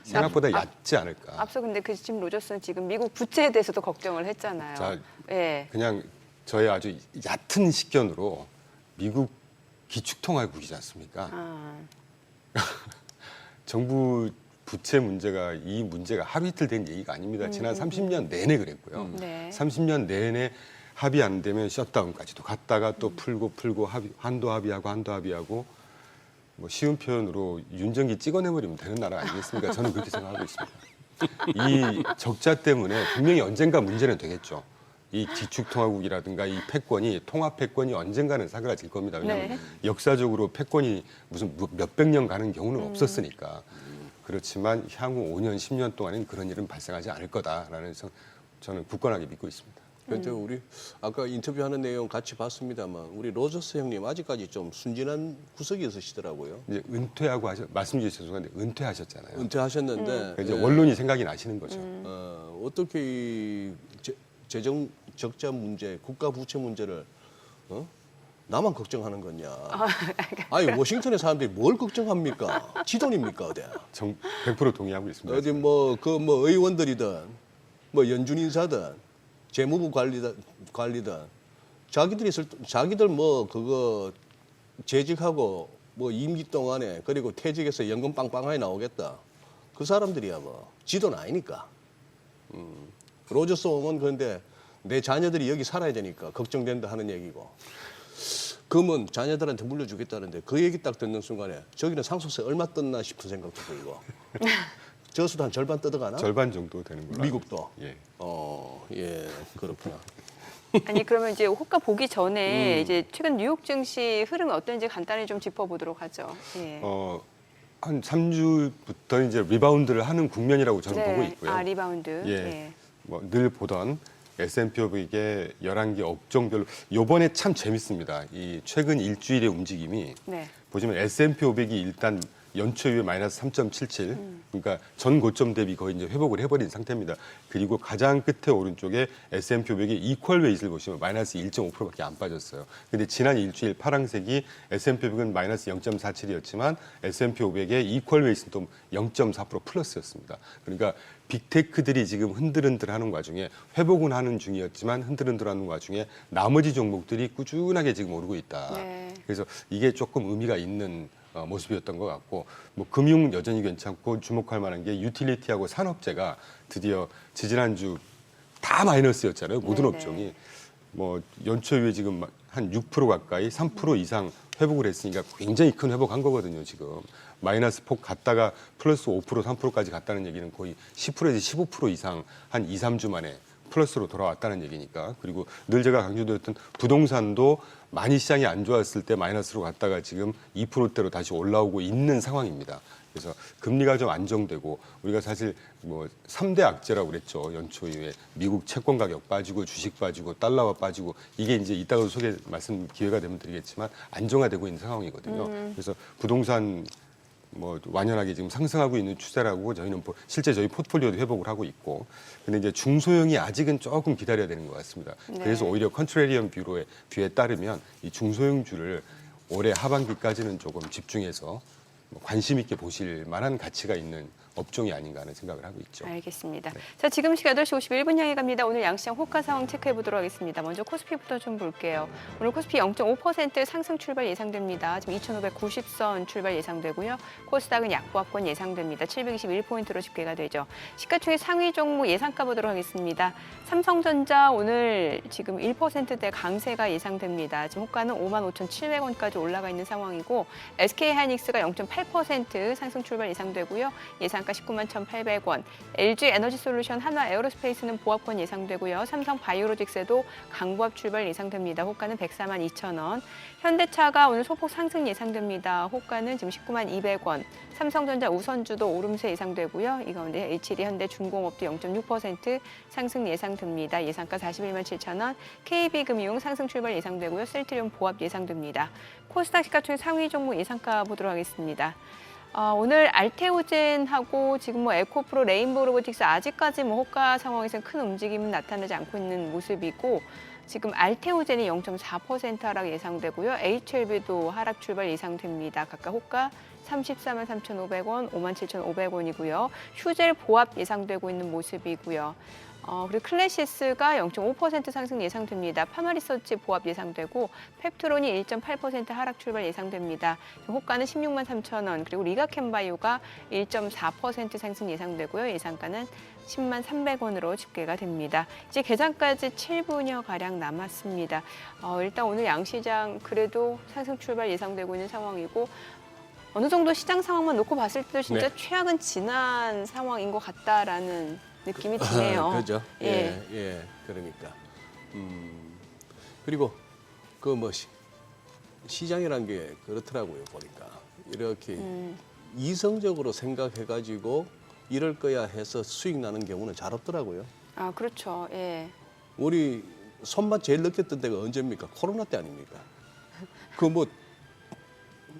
[SPEAKER 8] 생각보다 얕지 않을까.
[SPEAKER 1] 앞서 근데 그 지금 로저스는 지금 미국 부채에 대해서도 걱정을 했잖아요.
[SPEAKER 8] 자,
[SPEAKER 1] 예.
[SPEAKER 8] 그냥 저의 아주 얕은 식견으로 미국 기축통화국이지 않습니까? 정부 부채 문제가 이 문제가 하루 이틀 된 얘기가 아닙니다. 지난 30년 내내 그랬고요.
[SPEAKER 1] 네.
[SPEAKER 8] 30년 내내 합의 안 되면 셧다운까지도 갔다가 또 풀고 한도 합의하고 뭐 쉬운 표현으로 윤정기 찍어내버리면 되는 나라 아니겠습니까? 저는 그렇게 생각하고 있습니다. 이 적자 때문에 분명히 언젠가 문제는 되겠죠. 이 기축통화국이라든가 이 패권이 통합 패권이 언젠가는 사그라질 겁니다. 왜냐하면
[SPEAKER 1] 네.
[SPEAKER 8] 역사적으로 패권이 무슨 몇백 년 가는 경우는 없었으니까. 그렇지만 향후 5년, 10년 동안은 그런 일은 발생하지 않을 거다라는 저는 굳건하게 믿고 있습니다.
[SPEAKER 2] 그런데 우리 아까 인터뷰하는 내용 같이 봤습니다만 우리 로저스 형님 아직까지 좀 순진한 구석이 있으시더라고요.
[SPEAKER 8] 이제 은퇴하고 말씀 주셔서 죄송한데 은퇴하셨잖아요.
[SPEAKER 2] 은퇴하셨는데
[SPEAKER 8] 그러니까 이제
[SPEAKER 2] 예.
[SPEAKER 8] 원론이 생각이 나시는 거죠.
[SPEAKER 2] 어떻게 이 재정 적자 문제, 국가 부채 문제를 나만 걱정하는 거냐? 아니 워싱턴의 사람들이 뭘 걱정합니까? 지 돈입니까 어디?
[SPEAKER 8] 100% 동의하고 있습니다.
[SPEAKER 2] 어디 뭐 의원들이든 뭐 연준 인사든 재무부 관리든 자기들 뭐 그거 재직하고 뭐 임기 동안에 그리고 퇴직해서 연금 빵빵하게 나오겠다. 그 사람들이야 뭐 지 돈 아니니까. 로저스 옹은 그런데 내 자녀들이 여기 살아야 되니까 걱정된다 하는 얘기고. 금은 자녀들한테 물려주겠다는데 그 얘기 딱 듣는 순간에 저기는 상속세 얼마 떴나 싶은 생각도 들고. 저수도 한 절반 뜯어가나?
[SPEAKER 8] 절반 정도 되는 걸로.
[SPEAKER 2] 미국도.
[SPEAKER 8] 예.
[SPEAKER 2] 예, 그렇구나.
[SPEAKER 1] 아니 그러면 이제 호가 보기 전에 이제 최근 뉴욕 증시 흐름이 어떤지 간단히 좀 짚어보도록 하죠. 예.
[SPEAKER 8] 한 3주부터 이제 리바운드를 하는 국면이라고 저는 보고 있고요.
[SPEAKER 1] 아 리바운드.
[SPEAKER 8] 예.
[SPEAKER 1] 예.
[SPEAKER 8] 뭐 늘 보던 S&P 500의 11개 업종별로 요번에 참 재밌습니다. 이 최근 일주일의 움직임이
[SPEAKER 1] 네.
[SPEAKER 8] 보시면 S&P 500이 일단 연초 이후에 마이너스 3.77. 그러니까 전 고점 대비 거의 이제 회복을 해버린 상태입니다. 그리고 가장 끝에 오른쪽에 S&P 500의 이퀄 웨이트를 보시면 마이너스 1.5%밖에 안 빠졌어요. 근데 지난 일주일 파란색이 S&P 500은 마이너스 0.47이었지만 S&P 500의 이퀄 웨이트는 또 0.4% 플러스였습니다. 그러니까 빅테크들이 지금 흔들흔들하는 와중에 회복은 하는 중이었지만 흔들흔들하는 와중에 나머지 종목들이 꾸준하게 지금 오르고 있다.
[SPEAKER 1] 네.
[SPEAKER 8] 그래서 이게 조금 의미가 있는 모습이었던 것 같고, 뭐 금융 여전히 괜찮고 주목할 만한 게 유틸리티하고 산업재가 드디어 지지난주 다 마이너스였잖아요. 모든
[SPEAKER 1] 네네.
[SPEAKER 8] 업종이. 뭐 연초 이후에 지금 한 6% 가까이 3% 이상 회복을 했으니까 굉장히 큰 회복한 거거든요. 지금 마이너스 폭 갔다가 플러스 5% 3%까지 갔다는 얘기는 거의 10%에서 15% 이상 한 2, 3주 만에 플러스로 돌아왔다는 얘기니까. 그리고 늘 제가 강조드렸던 부동산도 많이 시장이 안 좋았을 때 마이너스로 갔다가 지금 2%대로 다시 올라오고 있는 상황입니다. 그래서 금리가 좀 안정되고, 우리가 사실 뭐 3대 악재라고 그랬죠. 연초 이후에 미국 채권 가격 빠지고 주식 빠지고 달러화 빠지고, 이게 이제 이따가 말씀 기회가 되면 드리겠지만 안정화되고 있는 상황이거든요. 그래서 부동산 뭐 완연하게 지금 상승하고 있는 추세라고 저희는 실제 저희 포트폴리오도 회복을 하고 있고, 근데 이제 중소형이 아직은 조금 기다려야 되는 것 같습니다.
[SPEAKER 1] 네.
[SPEAKER 8] 그래서 오히려 컨트레리언 뷰로의 뷰에 따르면 이 중소형주를 올해 하반기까지는 조금 집중해서 관심 있게 보실 만한 가치가 있는 업종이 아닌가 하는 생각을 하고 있죠.
[SPEAKER 1] 알겠습니다. 자, 지금 시각 8시 51분 향해 갑니다. 오늘 양시장 호가 상황 체크해 보도록 하겠습니다. 먼저 코스피부터 좀 볼게요. 오늘 코스피 0.5% 상승 출발 예상됩니다. 지금 2,590선 출발 예상되고요. 코스닥은 약보합권 예상됩니다. 721포인트로 집계가 되죠. 시가총액 상위 종목 예상가 보도록 하겠습니다. 삼성전자 오늘 지금 1%대 강세가 예상됩니다. 지금 호가는 55,700원까지 올라가 있는 상황이고, SK하이닉스가 0.8% 상승 출발 예상되고요. 예상가 191,800원. LG 에너지솔루션, 한화 에어로스페이스는 보합권 예상되고요. 삼성 바이오로직스도 강보합 출발 예상됩니다. 호가는 142,000원. 현대차가 오늘 소폭 상승 예상됩니다. 호가는 지금 192,200원. 삼성전자 우선주도 오름세 예상되고요. 이 가운데 HD 현대중공업도 0.6% 상승 예상됩니다. 예상가 417,000원. KB금융 상승 출발 예상되고요. 셀트리온 보합 예상됩니다. 코스닥 시가총액 상위 종목 예상가 보도록 하겠습니다. 오늘 알테오젠하고 지금 뭐 에코프로, 레인보우 로보틱스 아직까지 뭐 호가 상황에서 큰 움직임은 나타나지 않고 있는 모습이고, 지금 알테오젠이 0.4% 하락 예상되고요. HLB도 하락 출발 예상됩니다. 각각 호가 343,500원, 57,500원이고요. 휴젤 보합 예상되고 있는 모습이고요. 그리고 클래시스가 0.5% 상승 예상됩니다. 파마리서치 보합 예상되고, 펩트론이 1.8% 하락 출발 예상됩니다. 호가는 163,000원, 그리고 리가캔바이오가 1.4% 상승 예상되고요. 예상가는 103,300원으로 집계가 됩니다. 이제 개장까지 7분여 가량 남았습니다. 일단 오늘 양시장 그래도 상승 출발 예상되고 있는 상황이고, 어느 정도 시장 상황만 놓고 봤을 때도 진짜
[SPEAKER 2] 네.
[SPEAKER 1] 최악은 지난 상황인 것 같다라는 느낌이 드네요.
[SPEAKER 2] 그렇죠.
[SPEAKER 1] 예.
[SPEAKER 2] 예, 그러니까. 그리고 그 뭐 시장이란 게 그렇더라고요, 보니까. 이렇게 이성적으로 생각해가지고 이럴 거야 해서 수익 나는 경우는 잘 없더라고요.
[SPEAKER 1] 아, 그렇죠. 예.
[SPEAKER 2] 우리 손맛 제일 느꼈던 때가 언제입니까? 코로나 때 아닙니까? 그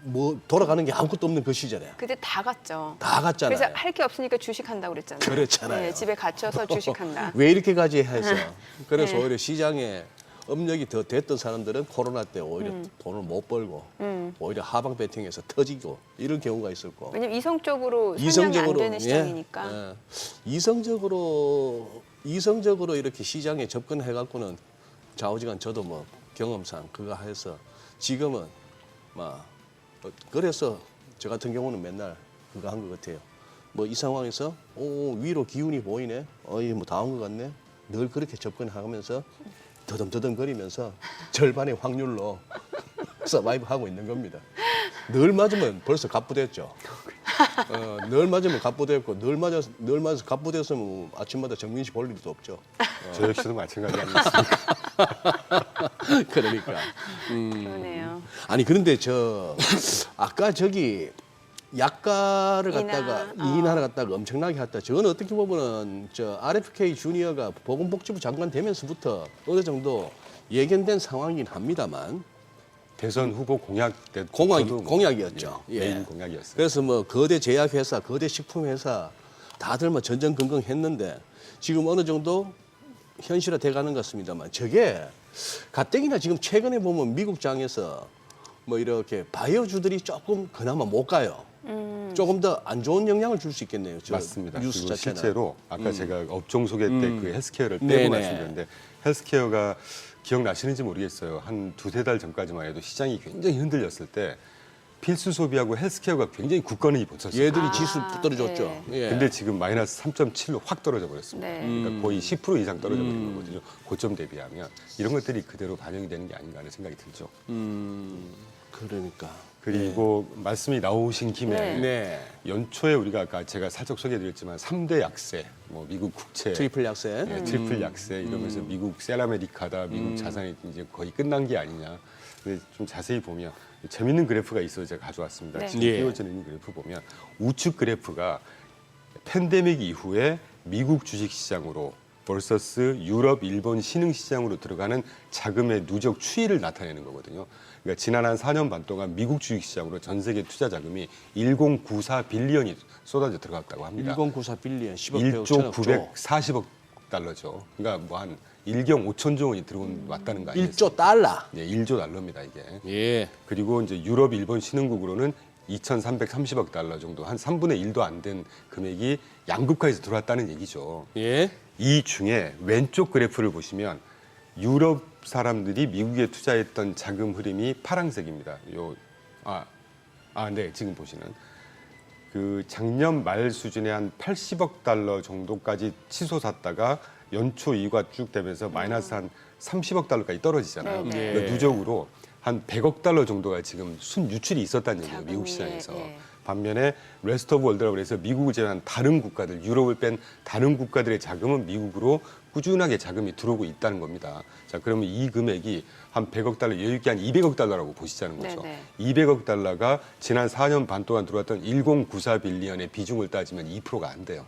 [SPEAKER 2] 뭐 돌아가는 게 아무것도 없는 그 시절에
[SPEAKER 1] 그때 다 갔죠.
[SPEAKER 2] 다 갔잖아요.
[SPEAKER 1] 그래서 할 게 없으니까 주식한다고 그랬잖아요.
[SPEAKER 2] 그렇잖아요.
[SPEAKER 1] 예, 집에 갇혀서 주식한다.
[SPEAKER 2] 왜 이렇게 가지 해서 그래서
[SPEAKER 1] 네.
[SPEAKER 2] 오히려 시장에 업력이 더 됐던 사람들은 코로나 때 오히려 돈을 못 벌고 오히려 하방 배팅해서 터지고 이런 경우가 있었고.
[SPEAKER 1] 왜냐면 이성적으로 설명이 안 되는 시장이니까.
[SPEAKER 2] 예. 이성적으로 이렇게 시장에 접근해 갖고는 좌우지간 저도 뭐 경험상 그거 해서 지금은 막 그래서 저 같은 경우는 맨날 그거 한 것 같아요. 뭐 이 상황에서 위로 기운이 보이네. 뭐 다 온 것 같네. 늘 그렇게 접근하면서 더듬더듬거리면서 절반의 확률로 서바이브 하고 있는 겁니다. 늘 맞으면 벌써 갑부됐죠. 늘 맞으면 갑부됐고 늘 맞아서 갑부됐으면 아침마다 정민씨 볼 일도 없죠.
[SPEAKER 8] 저 역시도 마찬가지 아니겠습니까?
[SPEAKER 2] 그러니까.
[SPEAKER 1] 그러네요.
[SPEAKER 2] 아니 그런데 아까 저기 약가를 갖다가 인하를 갖다가 엄청나게 했다. 저건 어떻게 보면은 RFK 주니어가 보건복지부 장관 되면서부터 어느 정도 예견된 상황이긴 합니다만
[SPEAKER 8] 대선 후보 공약 때
[SPEAKER 2] 공약이었죠.
[SPEAKER 8] 예,
[SPEAKER 2] 예.
[SPEAKER 8] 메인 공약이었어요.
[SPEAKER 2] 그래서 뭐 거대 제약회사, 거대 식품회사 다들 뭐 전전긍긍했는데 지금 어느 정도 현실화돼 가는 것 같습니다만 저게 가뜩이나 지금 최근에 보면 미국장에서 뭐 이렇게 바이오주들이 조금 그나마 못 가요. 조금 더 안 좋은 영향을 줄 수 있겠네요. 저
[SPEAKER 8] 맞습니다.
[SPEAKER 2] 뉴스
[SPEAKER 8] 그리고
[SPEAKER 2] 자체는.
[SPEAKER 8] 실제로 아까 제가 업종 소개 때 그 헬스케어를 빼고
[SPEAKER 2] 네네.
[SPEAKER 8] 말씀드렸는데 헬스케어가 기억나시는지 모르겠어요. 한 두세 달 전까지만 해도 시장이 굉장히 흔들렸을 때 필수 소비하고 헬스케어가 굉장히 굳건히 붙었어요.
[SPEAKER 2] 얘들이 지수 떨어졌죠.
[SPEAKER 1] 네.
[SPEAKER 2] 예.
[SPEAKER 8] 근데 지금 마이너스 3.7로 확 떨어져 버렸습니다.
[SPEAKER 1] 네.
[SPEAKER 8] 그러니까 거의 10% 이상 떨어져 버린 거거든요. 고점 대비하면 이런 것들이 그대로 반영이 되는 게 아닌가 하는 생각이 들죠.
[SPEAKER 2] 그러니까.
[SPEAKER 8] 그리고 말씀이 나오신 김에
[SPEAKER 1] 네.
[SPEAKER 2] 네.
[SPEAKER 8] 연초에 우리가 아까 제가 살짝 소개해드렸지만 3대 약세, 뭐 미국 국채,
[SPEAKER 2] 트리플 약세.
[SPEAKER 8] 예, 트리플 약세 이러면서 미국 셀아메리카다, 미국 자산이 이제 거의 끝난 게 아니냐. 근데 좀 자세히 보면 재밌는 그래프가 있어서 제가 가져왔습니다.
[SPEAKER 1] 네.
[SPEAKER 8] 지금
[SPEAKER 2] 예.
[SPEAKER 8] 띄워져 있는 그래프 보면 우측 그래프가 팬데믹 이후에 미국 주식시장으로 vs 유럽, 일본 신흥시장으로 들어가는 자금의 누적 추이를 나타내는 거거든요. 그러니까 지난 한 4년 반 동안 미국 주식시장으로 전 세계 투자 자금이 1094 빌리언이 쏟아져 들어갔다고 합니다.
[SPEAKER 2] 1094 빌리언 10억 배우
[SPEAKER 8] 1조
[SPEAKER 2] 1000억
[SPEAKER 8] 940억 달러죠. 그러니까 뭐 한 1경 5천조 원이 들어왔다는 거 아니겠습니까?
[SPEAKER 2] 1조 달러.
[SPEAKER 8] 네, 1조 달러입니다, 이게.
[SPEAKER 2] 예.
[SPEAKER 8] 그리고 이제 유럽, 일본 신흥국으로는 2,330억 달러 정도, 한 3분의 1도 안 된 금액이 양극화에서 들어왔다는 얘기죠.
[SPEAKER 2] 예.
[SPEAKER 8] 이 중에 왼쪽 그래프를 보시면 유럽 사람들이 미국에 투자했던 자금 흐름이 파란색입니다. 네, 지금 보시는 그 작년 말 수준의 한 80억 달러 정도까지 치솟았다가 연초 이후가 쭉 되면서 마이너스 한 30억 달러까지 떨어지잖아요.
[SPEAKER 1] 네, 네.
[SPEAKER 8] 그러니까 누적으로 한 100억 달러 정도가 지금 순 유출이 있었다는 얘기예요, 미국 시장에서.
[SPEAKER 1] 예.
[SPEAKER 8] 반면에 레스트 오브 월드라고 해서 미국을 제외한 다른 국가들, 유럽을 뺀 다른 국가들의 자금은 미국으로 꾸준하게 자금이 들어오고 있다는 겁니다. 자, 그러면 이 금액이 한 100억 달러, 여유 있게 한 200억 달러라고 보시자는 거죠.
[SPEAKER 1] 네네.
[SPEAKER 8] 200억 달러가 지난 4년 반 동안 들어왔던 1094 빌리언의 비중을 따지면 2%가 안 돼요.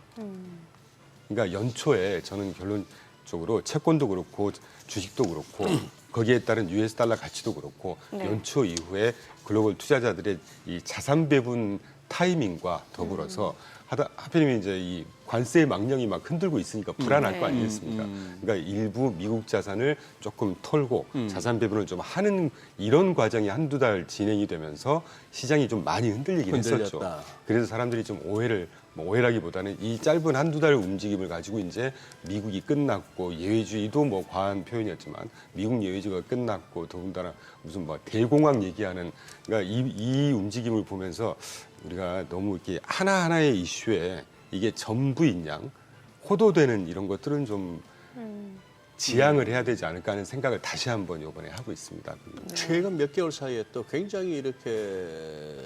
[SPEAKER 8] 그러니까 연초에 저는 결론적으로 채권도 그렇고 주식도 그렇고 거기에 따른 US 달러 가치도 그렇고
[SPEAKER 1] 네.
[SPEAKER 8] 연초 이후에 글로벌 투자자들의 이 자산 배분 타이밍과 더불어서 하필이면 이제 이 관세 망령이 막 흔들고 있으니까 불안할 거 아니겠습니까? 그러니까 일부 미국 자산을 조금 털고 자산 배분을 좀 하는 이런 과정이 한두 달 진행이 되면서 시장이 좀 많이 흔들리긴 했었죠.
[SPEAKER 2] 흔들렸다.
[SPEAKER 8] 그래서 사람들이 좀 오해라기보다는 이 짧은 한두 달 움직임을 가지고 이제 미국이 끝났고 예외주의도 뭐 과한 표현이었지만 미국 예외주의가 끝났고 더군다나 무슨 뭐 대공황 얘기하는 그러니까 이 움직임을 보면서 우리가 너무 이렇게 하나하나의 이슈에 이게 전부인 양 호도되는 이런 것들은 좀 지양을 해야 되지 않을까 하는 생각을 다시 한번 이번에 하고 있습니다.
[SPEAKER 2] 최근 몇 개월 사이에 또 굉장히 이렇게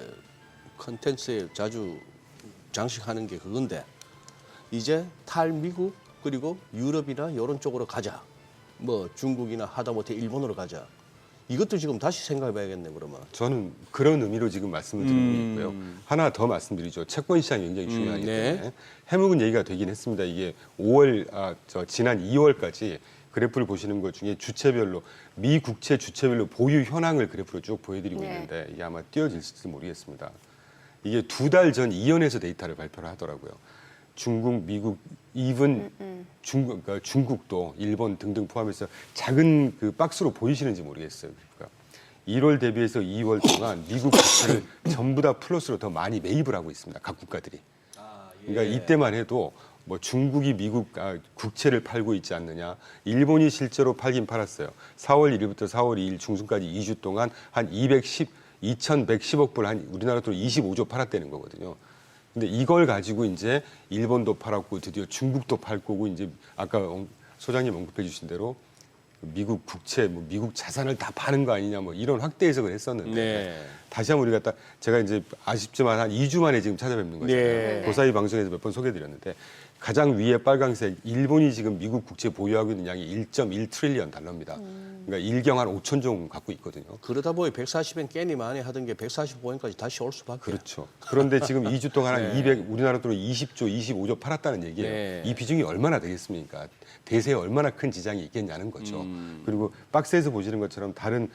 [SPEAKER 2] 컨텐츠에 자주 장식하는 게 그건데 이제 탈미국 그리고 유럽이나 이런 쪽으로 가자. 뭐 중국이나 하다못해 일본으로 가자. 이것도 지금 다시 생각해봐야겠네 그러면.
[SPEAKER 8] 저는 그런 의미로 지금 말씀을 드리고 있고요. 하나 더 말씀드리죠. 채권 시장이 굉장히 중요하기
[SPEAKER 2] 네.
[SPEAKER 8] 때문에 해묵은 얘기가 되긴 했습니다. 이게 지난 2월까지 그래프를 보시는 것 중에 주체별로 미 국채 주체별로 보유 현황을 그래프로 쭉 보여드리고
[SPEAKER 1] 네.
[SPEAKER 8] 있는데 이게 아마 띄어질지 모르겠습니다. 이게 2달 전 이연에서 데이터를 발표를 하더라고요. 중국, 미국, 이븐 그러니까 중국도 일본 등등 포함해서 작은 그 박스로 보이시는지 모르겠어요. 그러니까 1월 대비해서 2월 동안 미국 국채를 전부 다 플러스로 더 많이 매입을 하고 있습니다. 각 국가들이. 그러니까 이때만 해도 뭐 중국이 미국 국채를 팔고 있지 않느냐. 일본이 실제로 팔긴 팔았어요. 4월 1일부터 4월 2일 중순까지 2주 동안 한 2,110억 불, 한 우리나라 돈 25조 팔았다는 거거든요. 근데 이걸 가지고 이제 일본도 팔았고 드디어 중국도 팔 거고 이제 아까 소장님 언급해 주신 대로 미국 국채, 뭐 미국 자산을 다 파는 거 아니냐 뭐 이런 확대 해석을 했었는데
[SPEAKER 2] 네.
[SPEAKER 8] 다시 한번 우리가 제가 이제 아쉽지만 한 2주 만에 지금 찾아뵙는 거잖아요.
[SPEAKER 2] 네.
[SPEAKER 8] 그 사이 방송에서 몇 번 소개드렸는데 가장 위에 빨간색 일본이 지금 미국 국채 보유하고 있는 양이 1.1 트릴리언 달러입니다. 그러니까 일경 한 5천 종 갖고 있거든요.
[SPEAKER 2] 그러다 보니 140엔 깨니 많이 하던 게 145엔까지 다시 올 수밖에.
[SPEAKER 8] 그렇죠. 그런데 지금 2주 동안 한 200, 우리나라 돈으로 20조, 25조 팔았다는 얘기예요.
[SPEAKER 2] 네.
[SPEAKER 8] 이 비중이 얼마나 되겠습니까? 대세에 얼마나 큰 지장이 있겠냐는 거죠. 그리고 박스에서 보시는 것처럼 다른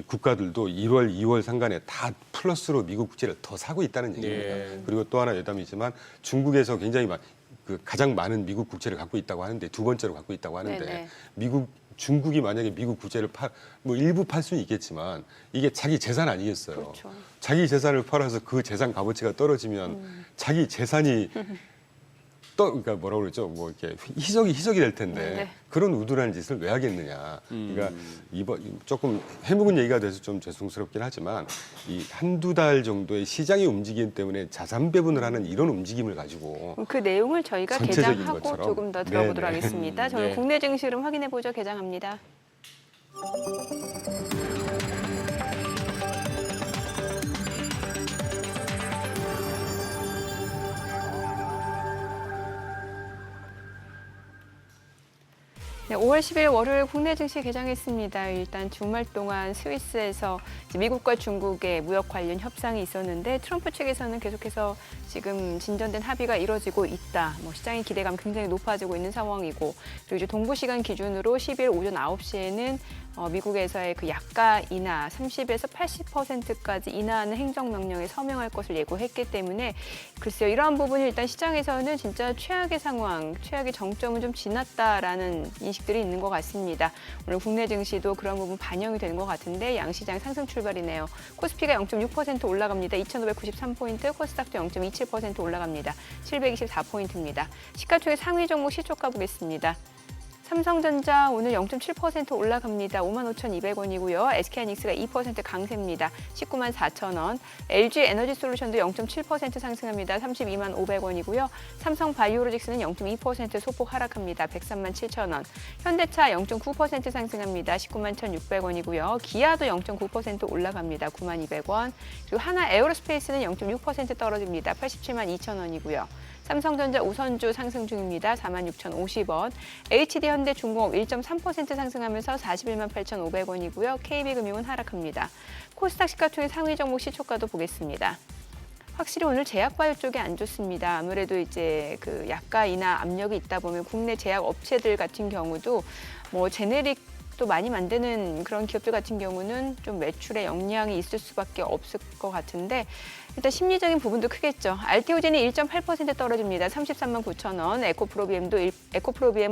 [SPEAKER 8] 국가들도 1월, 2월 상간에 다 플러스로 미국 국채를 더 사고 있다는 얘기입니다.
[SPEAKER 2] 네.
[SPEAKER 8] 그리고 또 하나 여담이지만 중국에서 굉장히 가장 많은 미국 국채를 갖고 있다고 하는데 두 번째로 갖고 있다고 하는데
[SPEAKER 1] 네네.
[SPEAKER 8] 중국이 만약에 미국 국채를 일부 팔 수는 있겠지만 이게 자기 재산 아니겠어요.
[SPEAKER 1] 그렇죠.
[SPEAKER 8] 자기 재산을 팔아서 그 재산 값어치가 떨어지면 자기 재산이 그러니까 뭐라고 그러죠? 뭐 이렇게 희석이 될 텐데
[SPEAKER 1] 네.
[SPEAKER 8] 그런 우둔한 짓을 왜 하겠느냐. 그러니까 조금 해묵은 얘기가 돼서 좀 죄송스럽긴 하지만 이 한두 달 정도의 시장의 움직임 때문에 자산 배분을 하는 이런 움직임을 가지고
[SPEAKER 1] 그 내용을 저희가
[SPEAKER 8] 전체적인
[SPEAKER 1] 개장하고
[SPEAKER 8] 것처럼.
[SPEAKER 1] 조금 더 들어보도록
[SPEAKER 8] 네네.
[SPEAKER 1] 하겠습니다. 저는
[SPEAKER 2] 네.
[SPEAKER 1] 국내 증시 흐름 확인해 보죠. 개장합니다. 네, 5월 10일 월요일 국내 증시 개장했습니다. 일단 주말 동안 스위스에서 이제 미국과 중국의 무역 관련 협상이 있었는데 트럼프 측에서는 계속해서 지금 진전된 합의가 이뤄지고 있다. 시장의 기대감 굉장히 높아지고 있는 상황이고 그리고 이제 동부 시간 기준으로 10일 오전 9시에는 미국에서의 그 약가 인하 30에서 80%까지 인하하는 행정명령에 서명할 것을 예고했기 때문에 글쎄요. 이러한 부분이 일단 시장에서는 진짜 최악의 상황, 최악의 정점은 좀 지났다라는 인식들이 있는 것 같습니다. 오늘 국내 증시도 그런 부분 반영이 되는 것 같은데 양시장 상승 출발이네요. 코스피가 0.6% 올라갑니다. 2,593포인트, 코스닥도 0.27% 올라갑니다. 724포인트입니다. 시가총액 상위 종목 시초가 보겠습니다. 삼성전자 오늘 0.7% 올라갑니다. 55,200원이고요. SK하이닉스가 2% 강세입니다. 194,000원. LG에너지솔루션도 0.7% 상승합니다. 325,500원이고요. 삼성바이오로직스는 0.2% 소폭 하락합니다. 137,000원. 현대차 0.9% 상승합니다. 191,600원이고요. 기아도 0.9% 올라갑니다. 92,200원. 그리고 하나에어로스페이스는 0.6% 떨어집니다. 872,000원이고요. 삼성전자 우선주 상승 중입니다. 46,050원. HD현대중공업 1.3% 상승하면서 418,500원이고요. KB금융은 하락합니다. 코스닥 시가총액 상위 종목 시초가도 보겠습니다. 확실히 오늘 제약바이오 쪽이 안 좋습니다. 아무래도 이제 그 약가 인하 압력이 있다 보면 국내 제약 업체들 같은 경우도 제네릭도 많이 만드는 그런 기업들 같은 경우는 좀 매출에 영향이 있을 수밖에 없을 것 같은데 일단 심리적인 부분도 크겠죠. 알테오젠이 1.8% 떨어집니다. 339,000원. 에코프로비엠은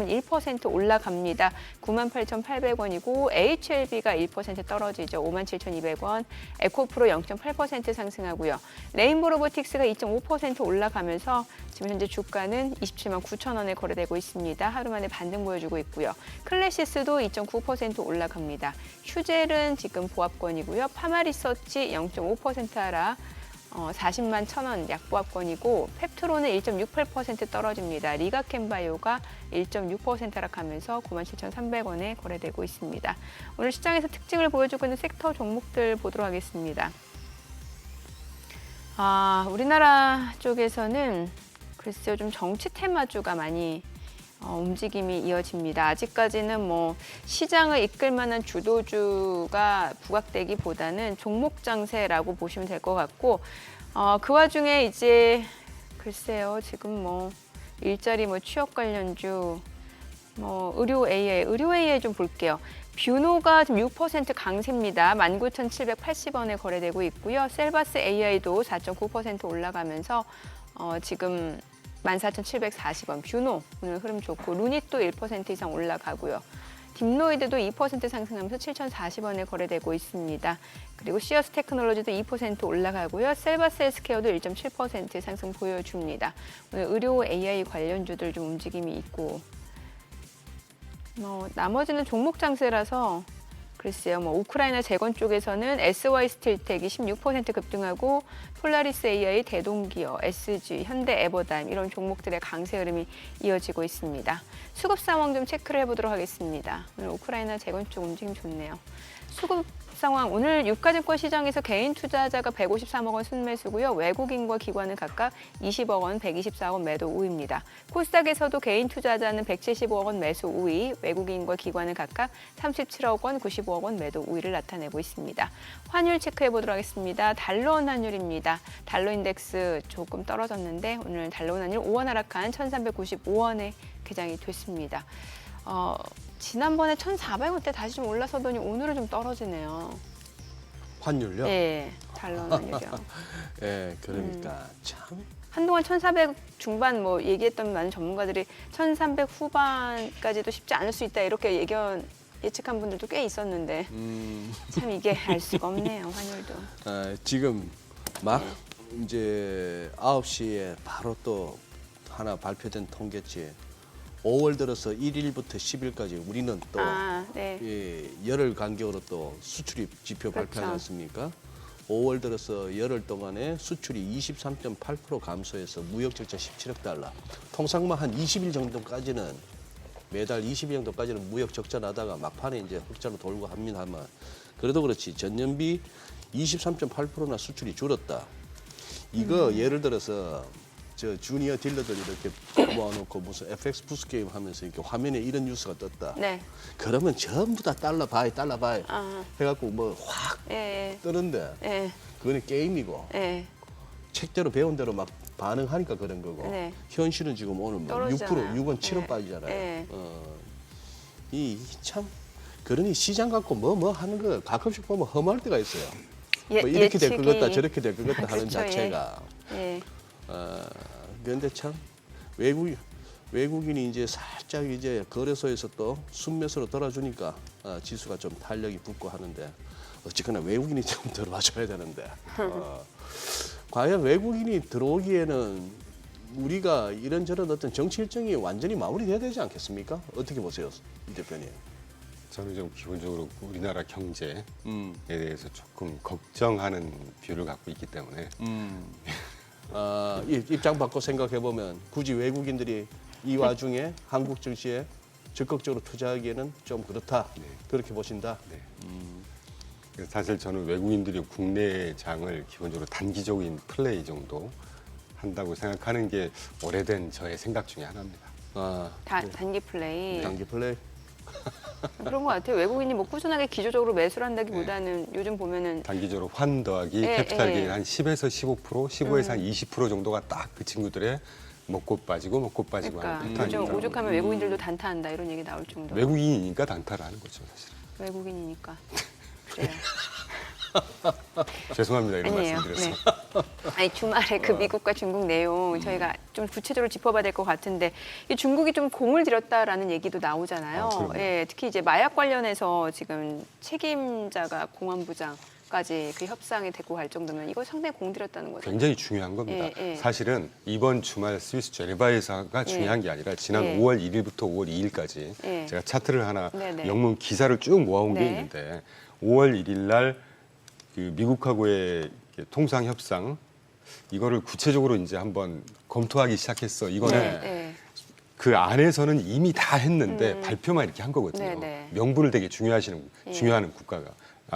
[SPEAKER 1] 1% 올라갑니다. 98,800원이고 HLB가 1% 떨어지죠. 57,200원. 에코프로 0.8% 상승하고요. 레인보로보틱스가 2.5% 올라가면서 지금 현재 주가는 279,000원에 거래되고 있습니다. 하루 만에 반등 보여주고 있고요. 클래시스도 2.9% 올라갑니다. 휴젤은 지금 보합권이고요. 파마리서치 0.5% 하락. 40만 1,000원 약보합권이고 펩트론은 1.68% 떨어집니다. 리가켄바이오가 1.6% 하락하면서 97,300원에 거래되고 있습니다. 오늘 시장에서 특징을 보여주고 있는 섹터 종목들 보도록 하겠습니다. 우리나라 쪽에서는 글쎄요 좀 정치 테마주가 많이 움직임이 이어집니다. 아직까지는 시장을 이끌 만한 주도주가 부각되기보다는 종목 장세라고 보시면 될 것 같고 그 와중에 이제 글쎄요 지금 일자리 취업 관련주 의료 AI 좀 볼게요. 뷰노가 지금 6% 강세입니다. 19,780원에 거래되고 있고요. 셀바스 AI도 4.9% 올라가면서 지금 14,740원. 뷰노 오늘 흐름 좋고 루닛도 1% 이상 올라가고요. 딥로이드도 2% 상승하면서 7,040원에 거래되고 있습니다. 그리고 시어스 테크놀로지도 2% 올라가고요. 셀바스 헬스케어도 1.7% 상승 보여줍니다. 오늘 의료 AI 관련주들 좀 움직임이 있고 나머지는 종목 장세라서 글쎄요, 우크라이나 재건 쪽에서는 SY 스틸텍이 16% 급등하고 폴라리스 AI, 대동기어, SG, 현대 에버다임 이런 종목들의 강세 흐름이 이어지고 있습니다. 수급 상황 좀 체크를 해보도록 하겠습니다. 오늘 우크라이나 재건 쪽 움직임 좋네요. 수급 상황 오늘 유가증권 시장에서 개인 투자자가 153억 원 순매수고요. 외국인과 기관은 각각 20억 원, 124억 원 매도 우위입니다. 코스닥에서도 개인 투자자는 175억 원 매수 우위, 외국인과 기관은 각각 37억 원, 95억 원 매도 우위를 나타내고 있습니다. 환율 체크해 보도록 하겠습니다. 달러원 환율입니다. 달러 인덱스 조금 떨어졌는데 오늘 달러원 환율 5원 하락한 1,395원에 개장이 됐습니다. 지난번에 1,400원대 다시 좀 올라서더니 오늘은 좀 떨어지네요.
[SPEAKER 2] 환율요?
[SPEAKER 1] 예, 달러는요.
[SPEAKER 2] 예, 그러니까 참.
[SPEAKER 1] 한동안 1,400 중반 뭐 얘기했던 많은 전문가들이 1,300 후반까지도 쉽지 않을 수 있다 이렇게 예측한 분들도 꽤 있었는데 참 이게 알 수가 없네요, 환율도.
[SPEAKER 2] 지금 막 이제 9시에 바로 또 하나 발표된 통계치 5월 들어서 1일부터 10일까지 우리는 또
[SPEAKER 1] 네.
[SPEAKER 2] 열흘 간격으로 또 수출입 지표
[SPEAKER 1] 그렇죠.
[SPEAKER 2] 발표하지 않습니까? 5월 들어서 열흘 동안에 수출이 23.8% 감소해서 무역 적자 17억 달러. 통상 뭐 한 20일 정도까지는 매달 20일 정도까지는 무역 적자 나다가 막판에 이제 흑자로 돌고 합니다만 그래도 그렇지 전년비 23.8%나 수출이 줄었다. 이거 예를 들어서 저 주니어 딜러들이 이렇게 모아놓고 무슨 FX 부스 게임 하면서 이렇게 화면에 이런 뉴스가 떴다.
[SPEAKER 1] 네.
[SPEAKER 2] 그러면 전부 다 달러 바이 해갖고 뭐 확
[SPEAKER 1] 예,
[SPEAKER 2] 뜨는데
[SPEAKER 1] 예,
[SPEAKER 2] 그거는 게임이고
[SPEAKER 1] 예.
[SPEAKER 2] 책대로 배운 대로 막 반응하니까 그런 거고
[SPEAKER 1] 네.
[SPEAKER 2] 현실은 지금 오늘 뭐 6%,
[SPEAKER 1] 떨어지잖아요.
[SPEAKER 2] 6원 7원
[SPEAKER 1] 네.
[SPEAKER 2] 빠지잖아요.
[SPEAKER 1] 네.
[SPEAKER 2] 이 참 그러니 시장 갖고 뭐 하는 거 가끔씩 보면 험할 때가 있어요. 뭐 이렇게 될 것 같다 저렇게 될 것 같다 하는
[SPEAKER 1] 그렇죠, 예.
[SPEAKER 2] 자체가.
[SPEAKER 1] 예.
[SPEAKER 2] 그런데 참 외국인이 이제 살짝 이제 거래소에서 또 순매수로 돌아주니까 지수가 좀 탄력이 붙고 하는데 어쨌거나 외국인이 좀 들어와줘야 되는데 과연 외국인이 들어오기에는 우리가 이런저런 어떤 정치 일정이 완전히 마무리돼야 되지 않겠습니까? 어떻게 보세요, 이 대표님?
[SPEAKER 8] 저는 좀 기본적으로 우리나라 경제에 대해서 조금 걱정하는 뷰를 갖고 있기 때문에
[SPEAKER 2] 입장 바꿔 생각해 보면 굳이 외국인들이 이 와중에 한국 증시에 적극적으로 투자하기에는 좀 그렇다. 그렇게 보신다.
[SPEAKER 8] 네. 그래서 사실 저는 외국인들이 국내 장을 기본적으로 단기적인 플레이 정도 한다고 생각하는 게 오래된 저의 생각 중에 하나입니다.
[SPEAKER 1] 단기 플레이.
[SPEAKER 2] 단기 플레이.
[SPEAKER 1] 그런 것 같아요. 외국인이 뭐 꾸준하게 기조적으로 매수를 한다기보다는 요즘 보면은
[SPEAKER 8] 단기적으로 환 더하기
[SPEAKER 1] 예,
[SPEAKER 8] 캐피탈
[SPEAKER 1] 예.
[SPEAKER 8] 게인 한 10에서 15%, 15에서 한 20% 정도가 딱 그 친구들의 먹고 빠지고
[SPEAKER 1] 그러니까
[SPEAKER 8] 하는
[SPEAKER 1] 요즘
[SPEAKER 8] 패턴이다.
[SPEAKER 1] 오죽하면 외국인들도 단타한다 이런 얘기 나올 정도로.
[SPEAKER 8] 외국인이니까 단타를 하는 거죠, 사실.
[SPEAKER 1] 외국인이니까. 그래요.
[SPEAKER 8] 죄송합니다, 이런
[SPEAKER 1] 아니에요.
[SPEAKER 8] 말씀 드려서.
[SPEAKER 1] 네. 아니 주말에 그 미국과 중국 내용 저희가 좀 구체적으로 짚어봐야 될 것 같은데 이 중국이 좀 공을 들였다라는 얘기도 나오잖아요.
[SPEAKER 8] 그럼요.
[SPEAKER 1] 예, 특히 이제 마약 관련해서 지금 책임자가 공안부장까지 그 협상에 데리고 갈 정도면 이거 상당히 공 들였다는 거죠.
[SPEAKER 8] 굉장히 중요한 겁니다.
[SPEAKER 1] 예, 예.
[SPEAKER 8] 사실은 이번 주말 스위스 제네바에서가 중요한 게 아니라 지난
[SPEAKER 1] 예.
[SPEAKER 8] 5월 1일부터 5월 2일까지
[SPEAKER 1] 예.
[SPEAKER 8] 제가 차트를 하나
[SPEAKER 1] 네네.
[SPEAKER 8] 영문 기사를 쭉 모아온 게
[SPEAKER 1] 네.
[SPEAKER 8] 있는데 5월 1일 날 그 미국하고의 통상 협상 이거를 구체적으로 이제 한번 검토하기 시작했어. 이거는
[SPEAKER 1] 네.
[SPEAKER 8] 그 안에서는 이미 다 했는데 발표만 이렇게 한 거거든요.
[SPEAKER 1] 네네.
[SPEAKER 8] 명분을 되게 중요하는 국가가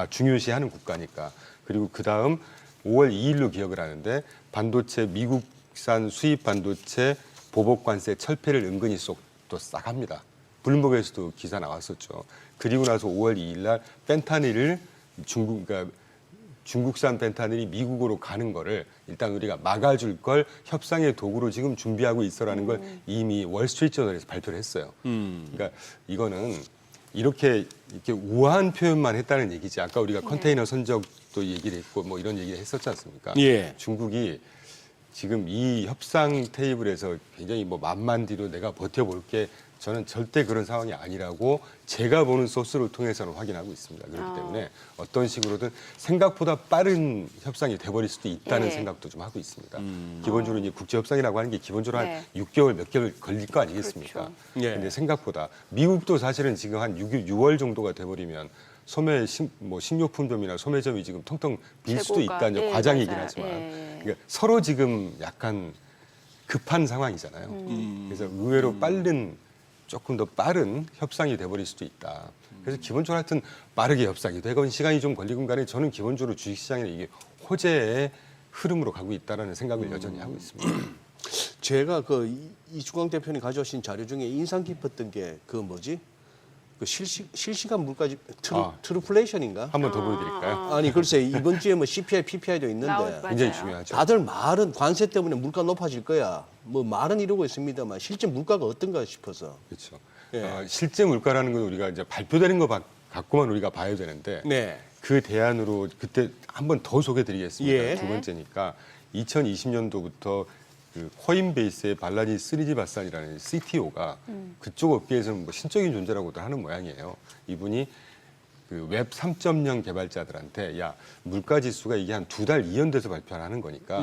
[SPEAKER 8] 중요시하는 국가니까. 그리고 그 다음 5월 2일로 기억을 하는데 반도체 미국산 수입 반도체 보복 관세 철폐를 은근히 또 싹 합니다. 블룸버그에서도 기사 나왔었죠. 그리고 나서 5월 2일 날 펜타닐을 그러니까 중국산 펜타닐이 미국으로 가는 거를 일단 우리가 막아줄 걸 협상의 도구로 지금 준비하고 있어라는 걸 이미 월스트리트저널에서 발표를 했어요. 그러니까 이거는 이렇게 우아한 표현만 했다는 얘기지. 아까 우리가 컨테이너 선적도 얘기를 했고 뭐 이런 얘기를 했었지 않습니까?
[SPEAKER 2] 예.
[SPEAKER 8] 중국이 지금 이 협상 테이블에서 굉장히 뭐 만만 뒤로 내가 버텨볼게 저는 절대 그런 상황이 아니라고 제가 보는 소스를 통해서는 확인하고 있습니다. 그렇기 때문에 어떤 식으로든 생각보다 빠른 협상이 돼버릴 수도 있다는
[SPEAKER 1] 예.
[SPEAKER 8] 생각도 좀 하고 있습니다. 기본적으로 이제 국제협상이라고 하는 게 기본적으로
[SPEAKER 1] 네.
[SPEAKER 8] 한 6개월 몇 개월 걸릴 거 아니겠습니까?
[SPEAKER 1] 그렇죠.
[SPEAKER 2] 예.
[SPEAKER 8] 근데 생각보다 미국도 사실은 지금 한 6월 정도가 돼버리면 식료품점이나 소매점이 지금 통통 빌 수도
[SPEAKER 1] 재고가,
[SPEAKER 8] 있다. 이제
[SPEAKER 1] 예,
[SPEAKER 8] 과장이긴
[SPEAKER 1] 맞아요.
[SPEAKER 8] 하지만
[SPEAKER 1] 예.
[SPEAKER 8] 그러니까 서로 지금 약간 급한 상황이잖아요. 그래서 의외로 조금 더 빠른 협상이 돼버릴 수도 있다. 그래서 기본적으로 하여튼 빠르게 협상이 되건 시간이 좀 걸리건 간에 저는 기본적으로 주식시장에 이게 호재의 흐름으로 가고 있다는 생각을 여전히 하고 있습니다.
[SPEAKER 2] 제가 그 이주광 대표님 가져오신 자료 중에 인상 깊었던 게 그 뭐지? 그 실시간 물가지 트루플레이션인가?
[SPEAKER 8] 한 번 더 보여드릴까요?
[SPEAKER 2] 아니 글쎄 이번 주에 뭐 CPI, PPI도 있는데
[SPEAKER 1] 맞아요.
[SPEAKER 8] 굉장히 중요하죠.
[SPEAKER 2] 다들 말은 관세 때문에 물가 높아질 거야. 뭐 말은 이러고 있습니다만 실제 물가가 어떤가 싶어서.
[SPEAKER 8] 그렇죠. 실제 물가라는 건 우리가 이제 발표되는 거 갖고만 우리가 봐야 되는데
[SPEAKER 2] 네.
[SPEAKER 8] 그 대안으로 그때 한 번 더 소개드리겠습니다.
[SPEAKER 2] 예.
[SPEAKER 8] 두 번째니까 2020년도부터 그 코인베이스의 발라니 스리지바산이라는 CTO가 그쪽 업계에서는 뭐 신적인 존재라고도 하는 모양이에요. 이분이 그 웹 3.0 개발자들한테 야 물가 지수가 이게 한 2달 이연돼서 발표하는 거니까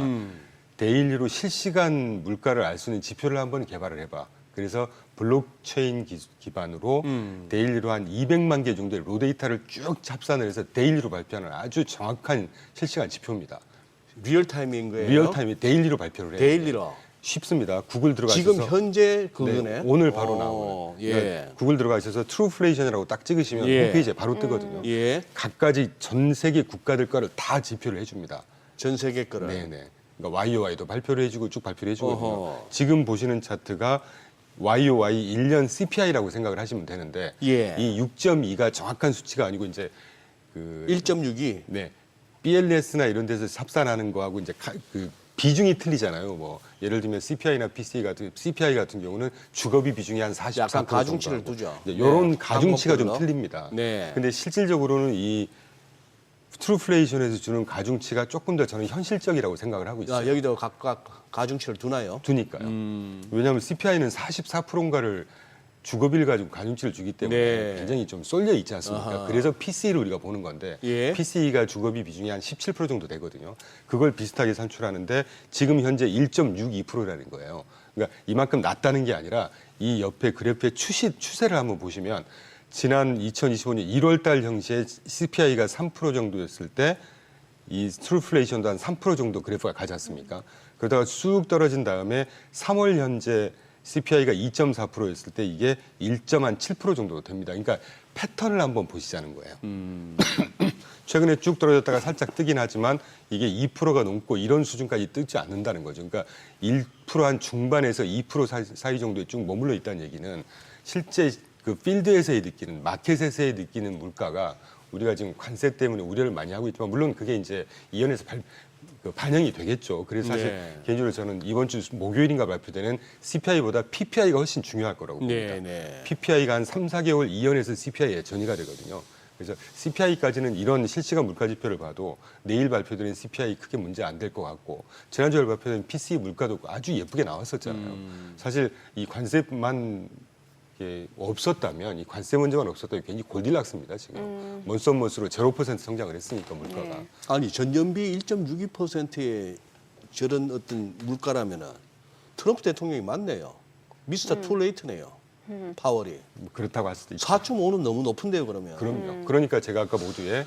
[SPEAKER 8] 데일리로 실시간 물가를 알 수 있는 지표를 한번 개발을 해봐. 그래서 블록체인 기반으로 데일리로 한 200만 개 정도의 로데이터를 쭉 합산을 해서 데일리로 발표하는 아주 정확한 실시간 지표입니다.
[SPEAKER 2] 리얼타임인 거예요?
[SPEAKER 8] 리얼타임이 데일리로 발표를 해요.
[SPEAKER 2] 데일리로.
[SPEAKER 8] 쉽습니다. 구글 들어가셔서
[SPEAKER 2] 지금 현재 그거네.
[SPEAKER 8] 네, 오늘 바로 나오는.
[SPEAKER 2] 예.
[SPEAKER 8] 그러니까 구글 들어가셔서 트루플레이션이라고 딱 찍으시면
[SPEAKER 2] 예.
[SPEAKER 8] 홈페이지에 바로 뜨거든요.
[SPEAKER 2] 예.
[SPEAKER 8] 각가지 전 세계 국가들 거를 다 지표를 해줍니다.
[SPEAKER 2] 전 세계 거를.
[SPEAKER 8] 네네. 그러니까 YOY도 발표를 해주고 쭉 발표를 해주거든요.
[SPEAKER 2] 어허.
[SPEAKER 8] 지금 보시는 차트가 YOY 1년 CPI라고 생각을 하시면 되는데
[SPEAKER 2] 예.
[SPEAKER 8] 이 6.2가 정확한 수치가 아니고 이제 그
[SPEAKER 2] 1.6이
[SPEAKER 8] 네. BLS나 이런 데서 합산하는 거하고 이제 그 비중이 틀리잖아요. 뭐 예를 들면 CPI나 CPI 같은 경우는 주거비 비중이 한 44%
[SPEAKER 2] 약간 가중치를
[SPEAKER 8] 정도
[SPEAKER 2] 두죠.
[SPEAKER 8] 이런
[SPEAKER 2] 네.
[SPEAKER 8] 가중치가 좀
[SPEAKER 2] 방법별로.
[SPEAKER 8] 틀립니다.
[SPEAKER 2] 네.
[SPEAKER 8] 근데 실질적으로는 이 트루플레이션에서 주는 가중치가 조금 더 저는 현실적이라고 생각을 하고 있어요.
[SPEAKER 2] 아, 여기도 각각 가중치를 두나요?
[SPEAKER 8] 두니까요. 왜냐하면 CPI는 44%인가를 주거비를 가지고 가중치를 주기 때문에
[SPEAKER 2] 네.
[SPEAKER 8] 굉장히 좀 쏠려 있지 않습니까?
[SPEAKER 2] 아하.
[SPEAKER 8] 그래서 PC를 우리가 보는 건데
[SPEAKER 2] 예.
[SPEAKER 8] PC가 주거비 비중이 한 17% 정도 되거든요. 그걸 비슷하게 산출하는데 지금 현재 1.62%라는 거예요. 그러니까 이만큼 낮다는 게 아니라 이 옆에 그래프의 추세를 한번 보시면 지난 2025년 1월 달 형시에 CPI가 3% 정도였을 때 이 트루플레이션도 한 3% 정도 그래프가 가지 않습니까? 그러다가 쑥 떨어진 다음에 3월 현재 CPI가 2.4%였을 때 이게 1.7% 정도 됩니다. 그러니까 패턴을 한번 보시자는 거예요. 최근에 쭉 떨어졌다가 살짝 뜨긴 하지만 이게 2%가 넘고 이런 수준까지 뜨지 않는다는 거죠. 그러니까 1% 한 중반에서 2% 사이 정도에 쭉 머물러 있다는 얘기는 실제 그 필드에서의 느끼는 마켓에서의 느끼는 물가가 우리가 지금 관세 때문에 우려를 많이 하고 있지만 물론 그게 이제 이연에서 반영이 되겠죠. 그래서 사실
[SPEAKER 2] 네.
[SPEAKER 8] 개인적으로 저는 이번 주 목요일인가 발표되는 CPI보다 PPI가 훨씬 중요할 거라고 봅니다.
[SPEAKER 2] 네, 네.
[SPEAKER 8] PPI가 한 3, 4개월 이연에서 CPI에 전이가 되거든요. 그래서 CPI까지는 이런 실시간 물가 지표를 봐도 내일 발표되는 CPI 크게 문제 안 될 것 같고 지난주에 발표된 PCE 물가도 아주 예쁘게 나왔었잖아요. 사실 이 관세만 없었다면 이 관세 문제만 없었다면 굉장히 골디락스입니다. 지금 먼썸먼스로 0% 성장을 했으니까 물가가.
[SPEAKER 2] 네. 아니 전년비 1.62%의 저런 어떤 물가라면은 트럼프 대통령이 맞네요. 미스터 투레이트네요. 파월이
[SPEAKER 8] 뭐 그렇다고 할 수도 있죠.
[SPEAKER 2] 4.5는 너무 높은데요, 그러면.
[SPEAKER 8] 그럼요. 그러니까 제가 아까 모두에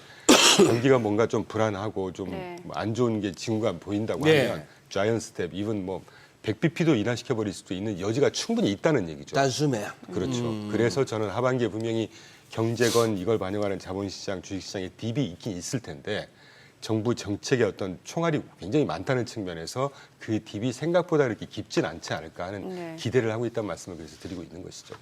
[SPEAKER 8] 경기가 뭔가 좀 불안하고 좀
[SPEAKER 1] 네.
[SPEAKER 8] 안 좋은 게 징후가 보인다고
[SPEAKER 2] 네.
[SPEAKER 8] 하면 자이언 스텝, 이분 뭐 100bp도 인하시켜버릴 수도 있는 여지가 충분히 있다는 얘기죠.
[SPEAKER 2] 단숨에.
[SPEAKER 8] 그렇죠. 그래서 저는 하반기에 분명히 경제건 이걸 반영하는 자본시장, 주식시장에 딥이 있긴 있을 텐데 정부 정책의 어떤 총알이 굉장히 많다는 측면에서 그 딥이 생각보다 그렇게 깊진 않지 않을까 하는
[SPEAKER 1] 네.
[SPEAKER 8] 기대를 하고 있다는 말씀을 그래서 드리고 있는 것이죠.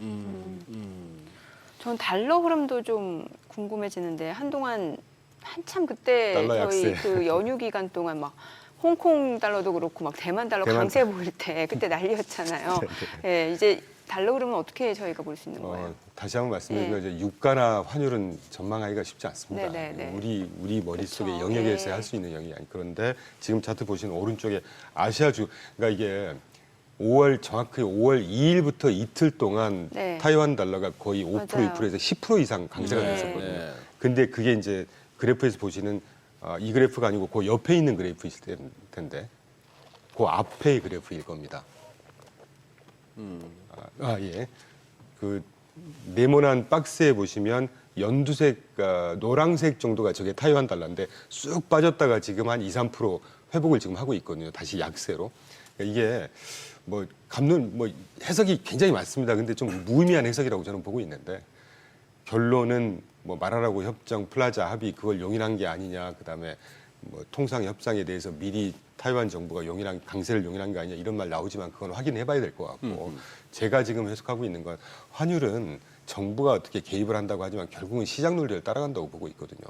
[SPEAKER 1] 전 달러 흐름도 좀 궁금해지는데 한동안 한참 그때
[SPEAKER 8] 달러
[SPEAKER 1] 저희
[SPEAKER 8] 약세.
[SPEAKER 1] 그 연휴 기간 동안 막 홍콩 달러도 그렇고 막 대만 달러
[SPEAKER 8] 대만
[SPEAKER 1] 강세 보일 때 그때 난리였잖아요. 예, 이제 달러 흐름은 어떻게 저희가 볼 수 있는 거예요?
[SPEAKER 8] 다시 한번 말씀드리면 이제 유가나 환율은 전망하기가 쉽지 않습니다.
[SPEAKER 1] 네, 네, 네.
[SPEAKER 8] 우리 머릿속의
[SPEAKER 1] 그렇죠.
[SPEAKER 8] 영역에서
[SPEAKER 1] 네.
[SPEAKER 8] 할 수 있는 영역이 아니. 그런데 지금 차트 보시는 오른쪽에 아시아주, 그러니까 이게 5월 정확히 5월 2일부터 이틀 동안
[SPEAKER 1] 네.
[SPEAKER 8] 타이완 달러가 거의 5%
[SPEAKER 1] 맞아요.
[SPEAKER 8] 2%에서 10% 이상 강세가
[SPEAKER 1] 네.
[SPEAKER 8] 됐었거든요.
[SPEAKER 2] 네.
[SPEAKER 8] 근데 그게 이제 그래프에서 보시는 이 그래프가 아니고 그 옆에 있는 그래프일 텐데 그 앞의 그래프일 겁니다. 예. 그 네모난 박스에 보시면 연두색, 노란색 정도가 저게 타이완 달러인데 쑥 빠졌다가 지금 한 2, 3% 회복을 지금 하고 있거든요. 다시 약세로. 그러니까 이게 뭐 해석이 굉장히 많습니다. 근데 좀 무의미한 해석이라고 저는 보고 있는데 결론은 뭐 말하라고 협정, 플라자 합의 그걸 용인한 게 아니냐. 그다음에 뭐 통상 협상에 대해서 미리 타이완 정부가 강세를 용인한 게 아니냐 이런 말 나오지만 그건 확인해봐야 될 것 같고 제가 지금 해석하고 있는 건 환율은 정부가 어떻게 개입을 한다고 하지만 결국은 시장 논리를 따라간다고 보고 있거든요.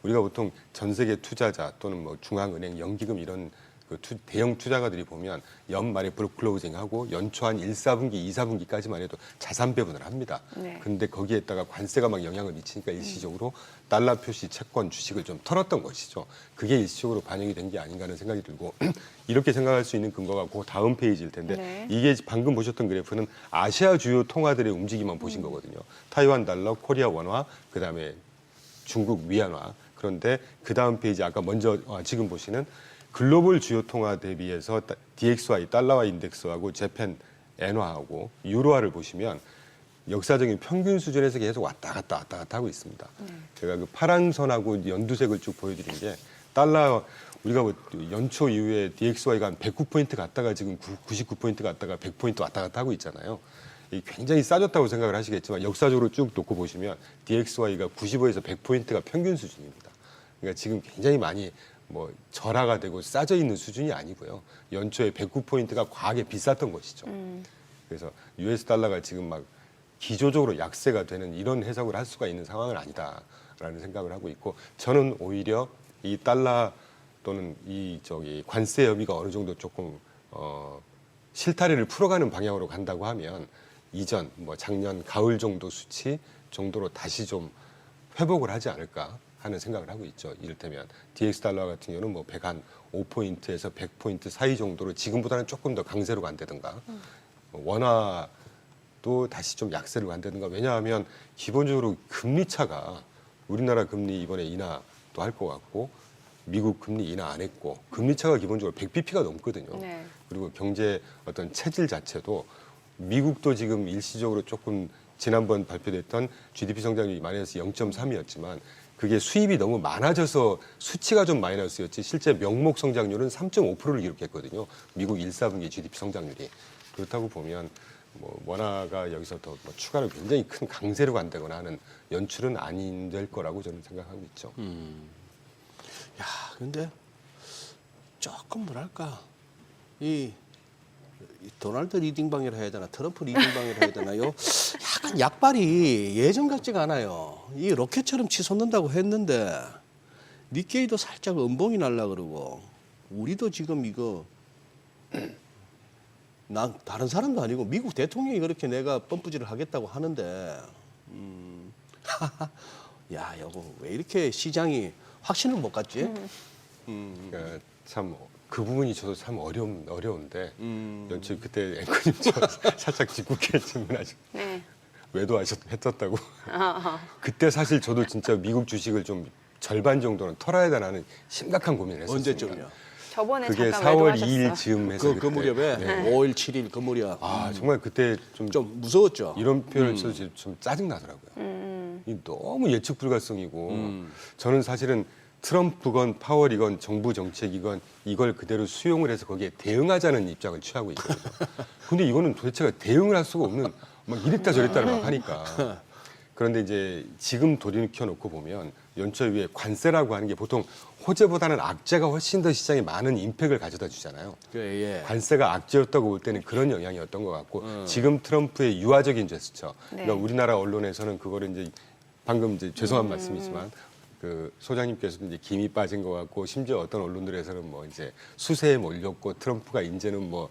[SPEAKER 8] 우리가 보통 전 세계 투자자 또는 뭐 중앙은행, 연기금 이런 그 대형 투자가들이 보면 연말에 브로클로징하고 연초 한 1, 4분기, 2, 4분기까지만 해도 자산 배분을 합니다.
[SPEAKER 1] 네.
[SPEAKER 8] 근데 거기에다가 관세가 막 영향을 미치니까 일시적으로 달러 표시 채권 주식을 좀 털었던 것이죠. 그게 일시적으로 반영이 된 게 아닌가 하는 생각이 들고 이렇게 생각할 수 있는 근거가 그 다음 페이지일 텐데
[SPEAKER 1] 네.
[SPEAKER 8] 이게 방금 보셨던 그래프는 아시아 주요 통화들의 움직임만 보신 거거든요. 타이완 달러, 코리아 원화, 그다음에 중국 위안화. 그런데 그 다음 페이지 아까 먼저 지금 보시는 글로벌 주요 통화 대비해서 DXY 달러화 인덱스하고 재팬 엔화하고 유로화를 보시면 역사적인 평균 수준에서 계속 왔다 갔다 하고 있습니다. 제가 그 파란 선하고 연두색을 쭉 보여드린 게 달러 우리가 뭐 연초 이후에 DXY가 한 109포인트 갔다가 지금 99포인트 갔다가 100포인트 왔다 갔다 하고 있잖아요. 굉장히 싸졌다고 생각을 하시겠지만 역사적으로 쭉 놓고 보시면 DXY가 95에서 100포인트가 평균 수준입니다. 그러니까 지금 굉장히 많이 뭐 절하가 되고 싸져 있는 수준이 아니고요. 연초에 109포인트가 과하게 비쌌던 것이죠. 그래서 US 달러가 지금 막 기조적으로 약세가 되는 이런 해석을 할 수가 있는 상황은 아니다라는 생각을 하고 있고 저는 오히려 이 달러 또는 이 관세 협의가 어느 정도 조금 실타래를 풀어가는 방향으로 간다고 하면 이전 뭐 작년 가을 정도 수치 정도로 다시 좀 회복을 하지 않을까 하는 생각을 하고 있죠. 이를테면 DX 달러 같은 경우는 뭐 105포인트에서 100포인트 사이 정도로 지금보다는 조금 더 강세로 간다든가 원화도 다시 좀 약세로 간다든가 왜냐하면 기본적으로 금리 차가 우리나라 금리 이번에 인하도 할 것 같고 미국 금리 인하 안 했고 금리 차가 기본적으로 100bp가 넘거든요.
[SPEAKER 1] 네.
[SPEAKER 8] 그리고 경제 어떤 체질 자체도 미국도 지금 일시적으로 조금 지난번 발표됐던 GDP 성장률이 마이너스 0.3이었지만 그게 수입이 너무 많아져서 수치가 좀 마이너스였지 실제 명목 성장률은 3.5%를 기록했거든요. 미국 1, 4분기 GDP 성장률이. 그렇다고 보면 뭐 원화가 여기서 더 뭐 추가로 굉장히 큰 강세로 간다거나 하는 연출은 아닌 될 거라고 저는 생각하고 있죠.
[SPEAKER 2] 야, 근데 조금 뭐랄까 이 도널드 리딩방이라 해야 되나 트럼프 리딩방이라 해야 되나요? 약간 약발이 예전 같지가 않아요. 이 로켓처럼 치솟는다고 했는데 니케이도 살짝 음봉이 날라 그러고 우리도 지금 이거 난 다른 사람도 아니고 미국 대통령이 그렇게 내가 펌프질을 하겠다고 하는데 야, 여보 왜 이렇게 시장이 확신을 못 갖지?
[SPEAKER 8] 그러니까 참 그 부분이 저도 참 어려운데 연출 그때 앵커님 저 살짝 짓궂게 질문하시고
[SPEAKER 1] 네.
[SPEAKER 8] 외도했었다고 그때 사실 저도 진짜 미국 주식을 좀 절반 정도는 털어야 되나는 심각한 고민을 했었습니다.
[SPEAKER 2] 언제쯤요?
[SPEAKER 1] 저번에
[SPEAKER 8] 그게
[SPEAKER 1] 잠깐
[SPEAKER 8] 4월
[SPEAKER 1] 외도하셨어.
[SPEAKER 8] 2일 즈음 해서
[SPEAKER 2] 그 무렵에
[SPEAKER 8] 네.
[SPEAKER 2] 5일, 7일 그 무렵
[SPEAKER 8] 정말 그때
[SPEAKER 2] 좀 무서웠죠.
[SPEAKER 8] 이런 표현을 써서 좀 짜증 나더라고요. 이 너무 예측 불가성이고 저는 사실은 트럼프건 파월이건 정부 정책이건 이걸 그대로 수용을 해서 거기에 대응하자는 입장을 취하고 있거든요. 근데 이거는 도대체가 대응을 할 수가 없는 막 이랬다 저랬다를 막 하니까. 그런데 이제 지금 돌이켜놓고 보면 연초 이후에 관세라고 하는 게 보통 호재보다는 악재가 훨씬 더 시장에 많은 임팩을 가져다 주잖아요.
[SPEAKER 2] 그래, 예.
[SPEAKER 8] 관세가 악재였다고 볼 때는 그런 영향이었던 것 같고 지금 트럼프의 유화적인 제스처. 그러니까 우리나라 언론에서는 그거를 이제 방금 이제 죄송한 말씀이지만 그 소장님께서도 이제 김이 빠진 것 같고 심지어 어떤 언론들에서는 뭐 이제 수세에 몰렸고 트럼프가 이제는 뭐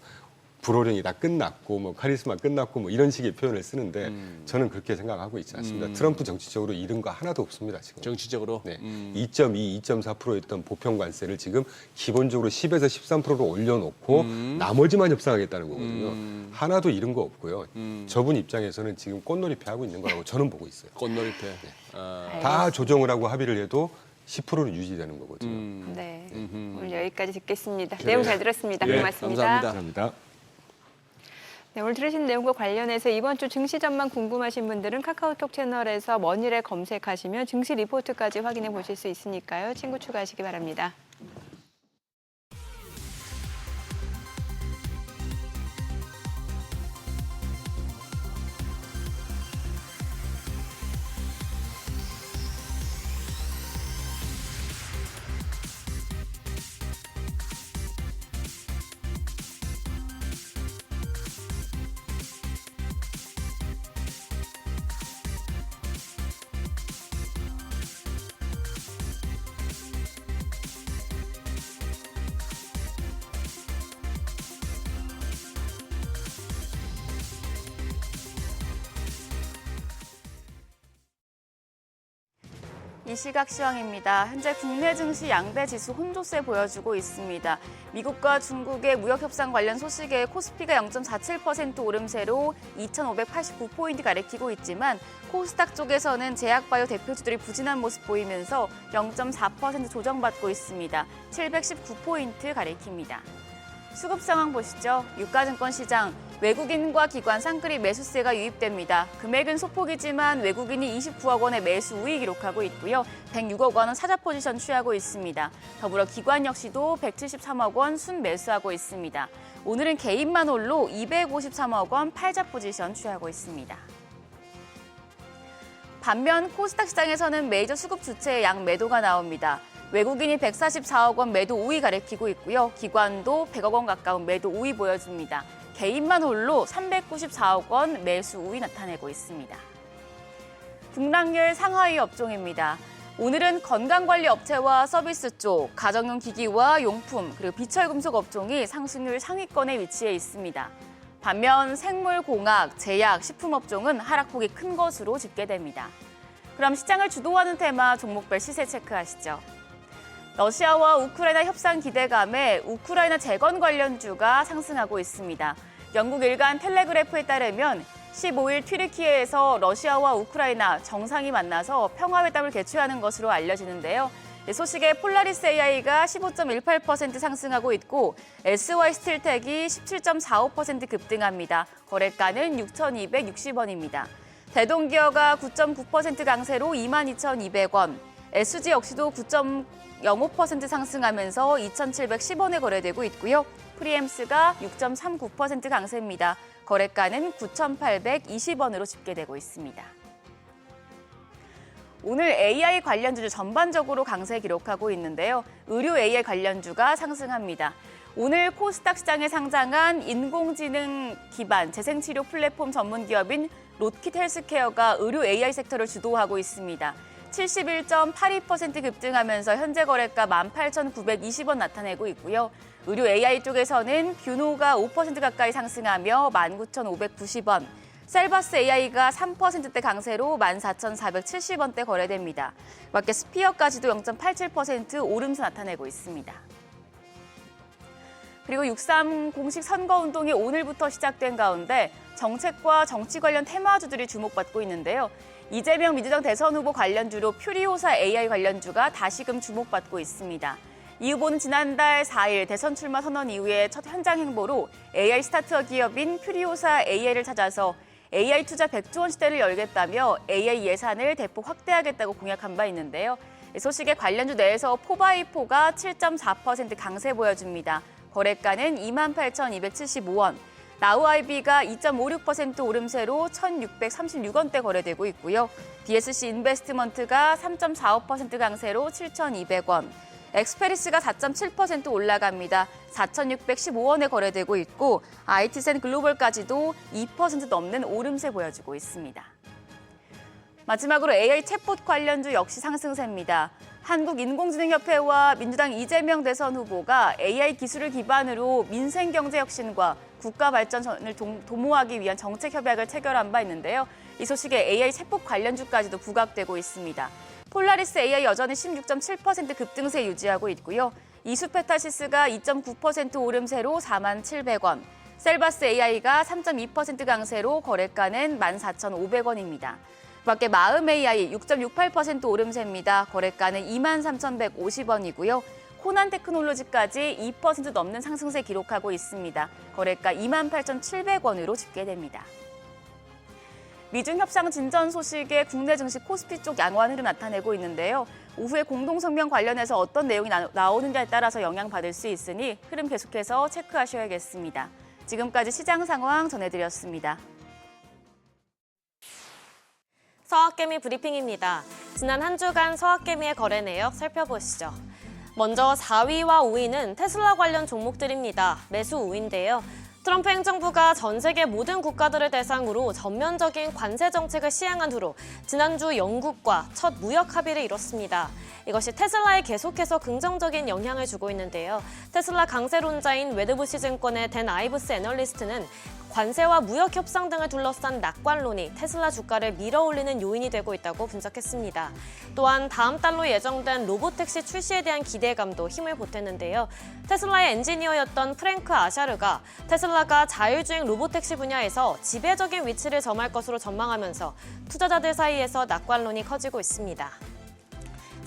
[SPEAKER 8] 불호령이 다 끝났고 뭐 카리스마 끝났고 뭐 이런 식의 표현을 쓰는데 저는 그렇게 생각하고 있지 않습니다. 트럼프 정치적으로 잃은 거 하나도 없습니다 지금.
[SPEAKER 2] 정치적으로.
[SPEAKER 8] 네, 2.2, 2.4%였던 보편 관세를 지금 기본적으로 10에서 13%로 올려놓고 나머지만 협상하겠다는 거거든요. 하나도 잃은 거 없고요. 저분 입장에서는 지금 꽃놀이패 하고 있는 거라고 저는 보고 있어요.
[SPEAKER 2] 꽃놀이패.
[SPEAKER 8] 다 조정을 하고 합의를 해도 10%는 유지되는 거거든요.
[SPEAKER 1] 네. 오늘 여기까지 듣겠습니다. 내용 잘 들었습니다.
[SPEAKER 2] 예,
[SPEAKER 1] 고맙습니다.
[SPEAKER 2] 감사합니다.
[SPEAKER 8] 감사합니다.
[SPEAKER 1] 네, 오늘 들으신 내용과 관련해서 이번 주 증시 전망 궁금하신 분들은 카카오톡 채널에서 먼일에 검색하시면 증시 리포트까지 확인해 보실 수 있으니까요. 친구 추가하시기 바랍니다.
[SPEAKER 6] 이 시각 시황입니다. 현재 국내 증시 양대 지수 혼조세 보여주고 있습니다. 미국과 중국의 무역 협상 관련 소식에 코스피가 0.47% 오름세로 2,589포인트 가리키고 있지만 코스닥 쪽에서는 제약바이오 대표주들이 부진한 모습 보이면서 0.4% 조정받고 있습니다. 719포인트 가리킵니다. 수급 상황 보시죠. 유가증권 시장, 외국인과 기관 쌍끌이 매수세가 유입됩니다. 금액은 소폭이지만 외국인이 29억 원의 매수 우위 기록하고 있고요. 106억 원은 사자 포지션 취하고 있습니다. 더불어 기관 역시도 173억 원 순매수하고 있습니다. 오늘은 개인만 홀로 253억 원 팔자 포지션 취하고 있습니다. 반면 코스닥 시장에서는 메이저 수급 주체의 양 매도가 나옵니다. 외국인이 144억 원 매도 우위 가리키고 있고요. 기관도 100억 원 가까운 매도 우위 보여줍니다. 개인만 홀로 394억 원 매수 우위 나타내고 있습니다. 북락열 상하이 업종입니다. 오늘은 건강관리 업체와 서비스 쪽, 가정용 기기와 용품, 그리고 비철금속 업종이 상승률 상위권에 위치해 있습니다. 반면 생물, 공학, 제약, 식품 업종은 하락폭이 큰 것으로 집계됩니다. 그럼 시장을 주도하는 테마 종목별 시세 체크하시죠. 러시아와 우크라이나 협상 기대감에 우크라이나 재건 관련주가 상승하고 있습니다. 영국 일간 텔레그래프에 따르면 15일 튀르키예에서 러시아와 우크라이나 정상이 만나서 평화회담을 개최하는 것으로 알려지는데요. 소식에 폴라리스 AI가 15.18% 상승하고 있고 SY스틸텍이 17.45% 급등합니다. 거래가는 6,260원입니다. 대동기어가 9.9% 강세로 22,200원, SG 역시도 9.05% 상승하면서 2,710원에 거래되고 있고요. 프리엠스가 6.39% 강세입니다. 거래가는 9,820원으로 집계되고 있습니다. 오늘 AI 관련주들 전반적으로 강세 기록하고 있는데요. 의료 AI 관련주가 상승합니다. 오늘 코스닥 시장에 상장한 인공지능 기반 재생치료 플랫폼 전문 기업인 롯킷 헬스케어가 의료 AI 섹터를 주도하고 있습니다. 71.82% 급등하면서 현재 거래가 18,920원 나타내고 있고요. 의료 AI 쪽에서는 뷰노가 5% 가까이 상승하며 19,590원, 셀바스 AI가 3%대 강세로 14,470원대 거래됩니다. 밖에 스피어까지도 0.87% 오름세 나타내고 있습니다. 그리고 6.3 공식 선거운동이 오늘부터 시작된 가운데 정책과 정치 관련 테마주들이 주목받고 있는데요. 이재명 민주당 대선 후보 관련주로 퓨리오사 AI 관련주가 다시금 주목받고 있습니다. 이 후보는 지난달 4일 대선 출마 선언 이후에 첫 현장 행보로 AI 스타트업 기업인 퓨리오사 AI를 찾아서 AI 투자 100조 원 시대를 열겠다며 AI 예산을 대폭 확대하겠다고 공약한 바 있는데요. 소식에 관련주 내에서 포바이포가 7.4% 강세 보여줍니다. 거래가는 28,275원, 나우아이비가 2.56% 오름세로 1,636원대 거래되고 있고요. BSC 인베스트먼트가 3.45% 강세로 7,200원, 엑스페리스가 4.7% 올라갑니다. 4,615원에 거래되고 있고 IT센 글로벌까지도 2% 넘는 오름세 보여주고 있습니다. 마지막으로 AI 챗봇 관련주 역시 상승세입니다. 한국인공지능협회와 민주당 이재명 대선 후보가 AI 기술을 기반으로 민생경제 혁신과 국가 발전을 도모하기 위한 정책 협약을 체결한 바 있는데요. 이 소식에 AI 챗봇 관련주까지도 부각되고 있습니다. 폴라리스 AI 여전히 16.7% 급등세 유지하고 있고요. 이수페타시스가 2.9% 오름세로 47,000원, 셀바스 AI가 3.2% 강세로 거래가는 14,500원입니다. 밖에 마음 AI 6.68% 오름세입니다. 거래가는 23,150원이고요. 코난 테크놀로지까지 2% 넘는 상승세 기록하고 있습니다. 거래가 28,700원으로 집계됩니다. 미중 협상 진전 소식에 국내 증시 코스피 쪽 양호한 흐름 나타내고 있는데요. 오후에 공동성명 관련해서 어떤 내용이 나오느냐에 따라서 영향받을 수 있으니 흐름 계속해서 체크하셔야겠습니다. 지금까지 시장 상황 전해드렸습니다.
[SPEAKER 5] 서학개미 브리핑입니다. 지난 한 주간 서학개미의 거래 내역 살펴보시죠. 먼저 4위와 5위는 테슬라 관련 종목들입니다. 매수 우위인데요. 트럼프 행정부가 전 세계 모든 국가들을 대상으로 전면적인 관세 정책을 시행한 후로 지난주 영국과 첫 무역 합의를 이뤘습니다. 이것이 테슬라에 계속해서 긍정적인 영향을 주고 있는데요. 테슬라 강세론자인 웨드부시 증권의 댄 아이브스 애널리스트는 관세와 무역 협상 등을 둘러싼 낙관론이 테슬라 주가를 밀어올리는 요인이 되고 있다고 분석했습니다. 또한 다음 달로 예정된 로보택시 출시에 대한 기대감도 힘을 보탰는데요. 테슬라의 엔지니어였던 프랭크 아샤르가 테슬라가 자율주행 로보택시 분야에서 지배적인 위치를 점할 것으로 전망하면서 투자자들 사이에서 낙관론이 커지고 있습니다.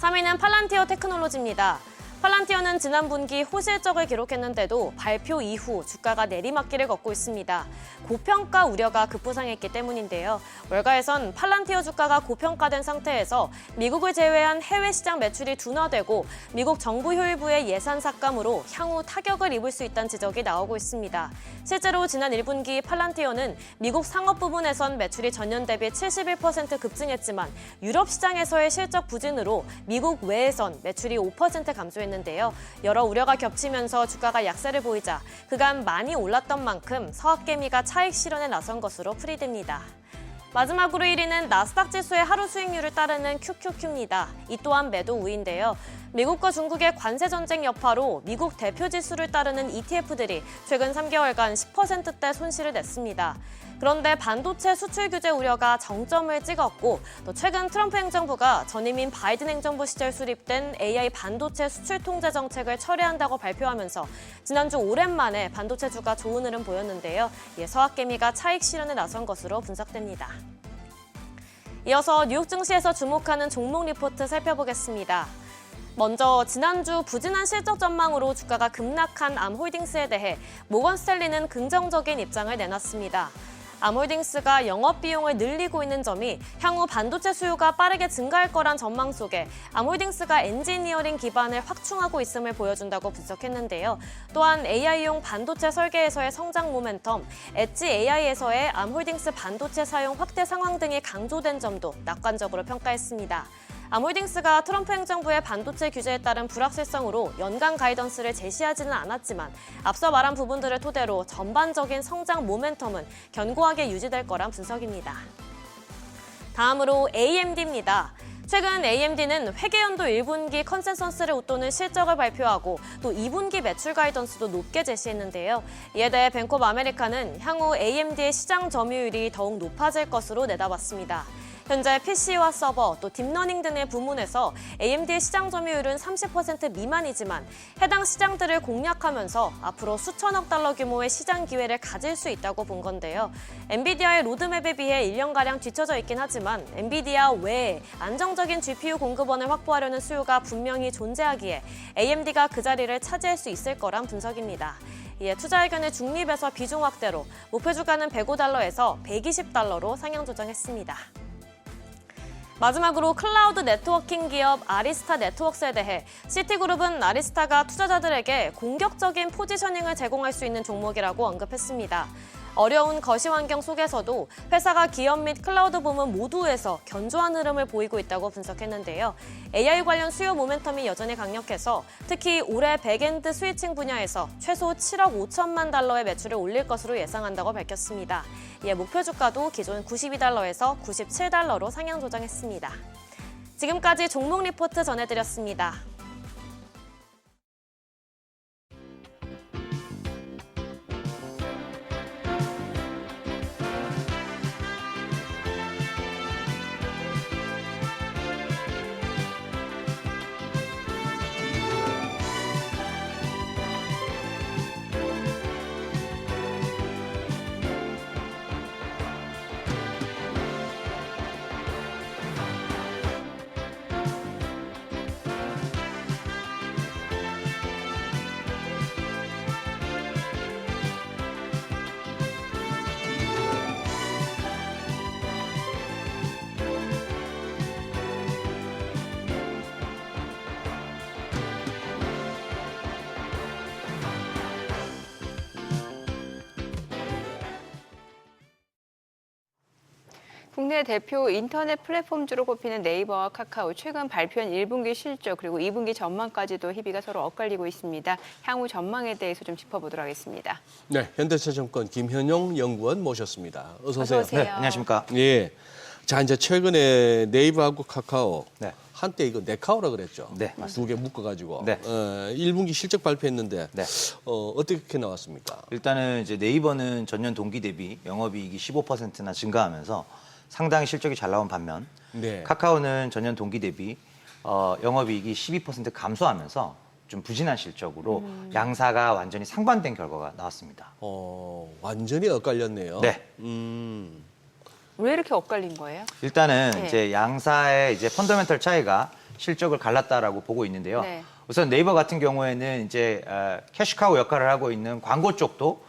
[SPEAKER 5] 3위는 팔란티어 테크놀로지입니다. 팔란티어는 지난 분기 호실적을 기록했는데도 발표 이후 주가가 내리막길을 걷고 있습니다. 고평가 우려가 급부상했기 때문인데요. 월가에선 팔란티어 주가가 고평가된 상태에서 미국을 제외한 해외 시장 매출이 둔화되고 미국 정부 효율부의 예산 삭감으로 향후 타격을 입을 수 있다는 지적이 나오고 있습니다. 실제로 지난 1분기 팔란티어는 미국 상업 부분에선 매출이 전년 대비 71% 급증했지만 유럽 시장에서의 실적 부진으로 미국 외에선 매출이 5% 감소했는데요. 여러 우려가 겹치면서 주가가 약세를 보이자 그간 많이 올랐던 만큼 서학개미가 차익 실현에 나선 것으로 풀이됩니다. 마지막으로 1위는 나스닥 지수의 하루 수익률을 따르는 QQQ입니다. 이 또한 매도 우위인데요. 미국과 중국의 관세 전쟁 여파로 미국 대표 지수를 따르는 ETF들이 최근 3개월간 10%대 손실을 냈습니다. 그런데 반도체 수출 규제 우려가 정점을 찍었고 또 최근 트럼프 행정부가 전임인 바이든 행정부 시절 수립된 AI 반도체 수출 통제 정책을 철회한다고 발표하면서 지난주 오랜만에 반도체주가 좋은 흐름 보였는데요. 이에 서학개미가 차익 실현에 나선 것으로 분석됩니다. 이어서 뉴욕 증시에서 주목하는 종목 리포트 살펴보겠습니다. 먼저 지난주 부진한 실적 전망으로 주가가 급락한 암홀딩스에 대해 모건 스탠리는 긍정적인 입장을 내놨습니다. 암홀딩스가 영업비용을 늘리고 있는 점이 향후 반도체 수요가 빠르게 증가할 거란 전망 속에 암홀딩스가 엔지니어링 기반을 확충하고 있음을 보여준다고 분석했는데요. 또한 AI용 반도체 설계에서의 성장 모멘텀, 엣지 AI에서의 암홀딩스 반도체 사용 확대 상황 등이 강조된 점도 낙관적으로 평가했습니다. 암홀딩스가 트럼프 행정부의 반도체 규제에 따른 불확실성으로 연간 가이던스를 제시하지는 않았지만 앞서 말한 부분들을 토대로 전반적인 성장 모멘텀은 견고하게 유지될 거란 분석입니다. 다음으로 AMD입니다. 최근 AMD는 회계연도 1분기 컨센서스를 웃도는 실적을 발표하고 또 2분기 매출 가이던스도 높게 제시했는데요. 이에 대해 뱅크 오브 아메리카는 향후 AMD의 시장 점유율이 더욱 높아질 것으로 내다봤습니다. 현재 PC와 서버, 또 딥러닝 등의 부문에서 AMD의 시장 점유율은 30% 미만이지만 해당 시장들을 공략하면서 앞으로 수천억 달러 규모의 시장 기회를 가질 수 있다고 본 건데요. 엔비디아의 로드맵에 비해 1년가량 뒤처져 있긴 하지만 엔비디아 외에 안정적인 GPU 공급원을 확보하려는 수요가 분명히 존재하기에 AMD가 그 자리를 차지할 수 있을 거란 분석입니다. 이에 투자 의견을 중립에서 비중 확대로 목표 주가는 105달러에서 120달러로 상향 조정했습니다. 마지막으로 클라우드 네트워킹 기업 아리스타 네트워크스에 대해 시티그룹은 아리스타가 투자자들에게 공격적인 포지셔닝을 제공할 수 있는 종목이라고 언급했습니다. 어려운 거시 환경 속에서도 회사가 기업 및 클라우드 부문 모두에서 견조한 흐름을 보이고 있다고 분석했는데요. AI 관련 수요 모멘텀이 여전히 강력해서 특히 올해 백엔드 스위칭 분야에서 최소 7억 5천만 달러의 매출을 올릴 것으로 예상한다고 밝혔습니다. 이에 목표 주가도 기존 92달러에서 97달러로 상향 조정했습니다. 지금까지 종목 리포트 전해드렸습니다.
[SPEAKER 1] 국내 대표 인터넷 플랫폼주로 꼽히는 네이버와 카카오 최근 발표한 1분기 실적 그리고 2분기 전망까지도 희비가 서로 엇갈리고 있습니다. 향후 전망에 대해서 좀 짚어보도록 하겠습니다.
[SPEAKER 2] 네, 현대차증권 김현용 연구원 모셨습니다. 어서 오세요.
[SPEAKER 1] 어서 오세요.
[SPEAKER 9] 네, 안녕하십니까.
[SPEAKER 2] 예. 자, 이제 최근에 네이버하고 카카오
[SPEAKER 9] 네.
[SPEAKER 2] 한때 이거 네카오라 그랬죠.
[SPEAKER 9] 네,
[SPEAKER 2] 두 개 묶어가지고.
[SPEAKER 9] 네.
[SPEAKER 2] 1분기 실적 발표했는데
[SPEAKER 9] 네.
[SPEAKER 2] 어떻게 나왔습니까?
[SPEAKER 9] 일단은 이제 네이버는 전년 동기 대비 영업이익이 15%나 증가하면서 상당히 실적이 잘 나온 반면
[SPEAKER 2] 네.
[SPEAKER 9] 카카오는 전년 동기 대비 영업이익이 12% 감소하면서 좀 부진한 실적으로 양사가 완전히 상반된 결과가 나왔습니다.
[SPEAKER 2] 완전히 엇갈렸네요.
[SPEAKER 9] 네.
[SPEAKER 1] 왜 이렇게 엇갈린 거예요?
[SPEAKER 9] 일단은
[SPEAKER 1] 네.
[SPEAKER 9] 이제 양사의 이제 펀더멘털 차이가 실적을 갈랐다라고 보고 있는데요.
[SPEAKER 1] 네.
[SPEAKER 9] 우선 네이버 같은 경우에는 이제 캐시카우 역할을 하고 있는 광고 쪽도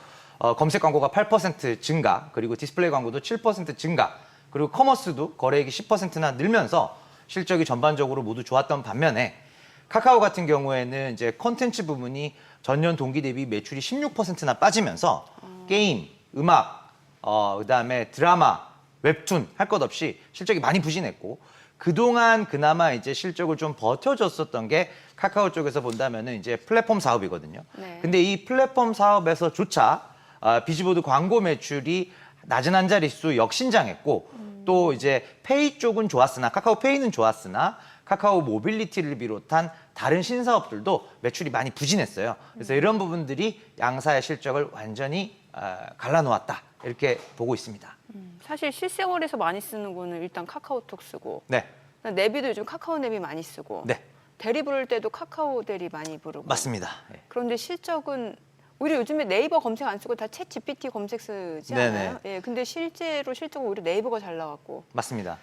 [SPEAKER 9] 검색 광고가 8% 증가, 그리고 디스플레이 광고도 7% 증가, 그리고 커머스도 거래액이 10%나 늘면서 실적이 전반적으로 모두 좋았던 반면에 카카오 같은 경우에는 이제 콘텐츠 부분이 전년 동기 대비 매출이 16%나 빠지면서 게임, 음악, 그다음에 드라마, 웹툰 할 것 없이 실적이 많이 부진했고 그동안 그나마 이제 실적을 좀 버텨줬었던 게 카카오 쪽에서 본다면은 이제 플랫폼 사업이거든요.
[SPEAKER 1] 네.
[SPEAKER 9] 근데 이 플랫폼 사업에서조차 비즈보드 광고 매출이 낮은 한 자릿수 역신장했고 또 이제 페이 쪽은 좋았으나 카카오 페이는 좋았으나 카카오 모빌리티를 비롯한 다른 신사업들도 매출이 많이 부진했어요. 그래서 이런 부분들이 양사의 실적을 완전히 갈라놓았다 이렇게 보고 있습니다.
[SPEAKER 1] 사실 실생활에서 많이 쓰는 거는 일단 카카오톡 쓰고
[SPEAKER 9] 네,
[SPEAKER 1] 내비도 요즘 카카오 내비 많이 쓰고
[SPEAKER 9] 네,
[SPEAKER 1] 대리 부를 때도 카카오 대리 많이 부르고
[SPEAKER 9] 맞습니다. 네.
[SPEAKER 1] 그런데 실적은 오히려 요즘에 네이버 검색 안 쓰고 다 챗 GPT 검색 쓰지 않아요? 예, 근데 실제로 실적은 오히려 네이버가 잘 나왔고
[SPEAKER 9] 맞습니다.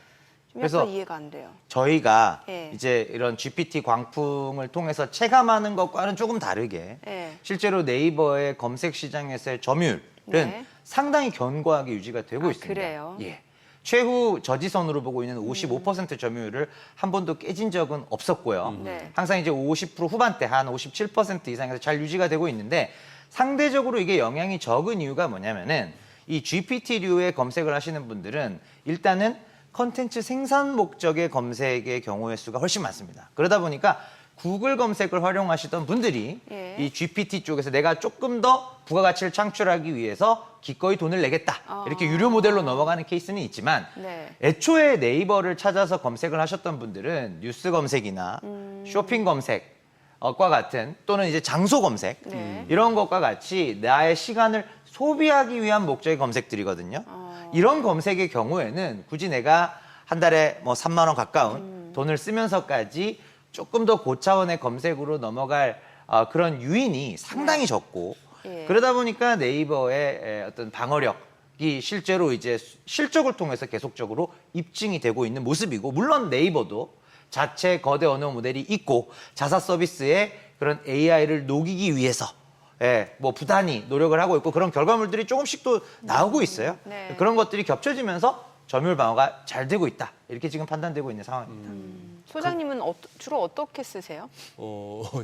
[SPEAKER 1] 좀
[SPEAKER 9] 그래서
[SPEAKER 1] 약간 이해가 안 돼요.
[SPEAKER 9] 저희가
[SPEAKER 1] 예.
[SPEAKER 9] 이제 이런 GPT 광풍을 통해서 체감하는 것과는 조금 다르게
[SPEAKER 1] 예.
[SPEAKER 9] 실제로 네이버의 검색 시장에서의 점유율은
[SPEAKER 1] 네.
[SPEAKER 9] 상당히 견고하게 유지가 되고
[SPEAKER 1] 아,
[SPEAKER 9] 있습니다.
[SPEAKER 1] 그래요?
[SPEAKER 9] 예. 최후 저지선으로 보고 있는 55% 점유율을 한 번도 깨진 적은 없었고요.
[SPEAKER 1] 네.
[SPEAKER 9] 항상 이제 50% 후반대 한 57% 이상에서 잘 유지가 되고 있는데 상대적으로 이게 영향이 적은 이유가 뭐냐면은 이 GPT류의 검색을 하시는 분들은 일단은 컨텐츠 생산 목적의 검색의 경우의 수가 훨씬 많습니다. 그러다 보니까 구글 검색을 활용하시던 분들이
[SPEAKER 1] 예.
[SPEAKER 9] 이 GPT 쪽에서 내가 조금 더 부가가치를 창출하기 위해서 기꺼이 돈을 내겠다. 이렇게 유료 모델로 넘어가는 케이스는 있지만
[SPEAKER 1] 네.
[SPEAKER 9] 애초에 네이버를 찾아서 검색을 하셨던 분들은 뉴스 검색이나 쇼핑 검색과 같은 또는 이제 장소 검색
[SPEAKER 1] 네.
[SPEAKER 9] 이런 것과 같이 나의 시간을 소비하기 위한 목적의 검색들이거든요. 이런 검색의 경우에는 굳이 내가 한 달에 뭐 3만 원 가까운 돈을 쓰면서까지 조금 더 고차원의 검색으로 넘어갈 그런 유인이 상당히 적고
[SPEAKER 1] 예.
[SPEAKER 9] 그러다 보니까 네이버의 어떤 방어력이 실제로 이제 실적을 통해서 계속적으로 입증이 되고 있는 모습이고 물론 네이버도 자체 거대 언어 모델이 있고 자사 서비스에 그런 AI를 녹이기 위해서 뭐 부단히 노력을 하고 있고 그런 결과물들이 조금씩 또 나오고 있어요.
[SPEAKER 1] 네.
[SPEAKER 9] 그런 것들이 겹쳐지면서 점유율 방어가 잘 되고 있다. 이렇게 지금 판단되고 있는 상황입니다.
[SPEAKER 1] 소장님은 주로 어떻게 쓰세요?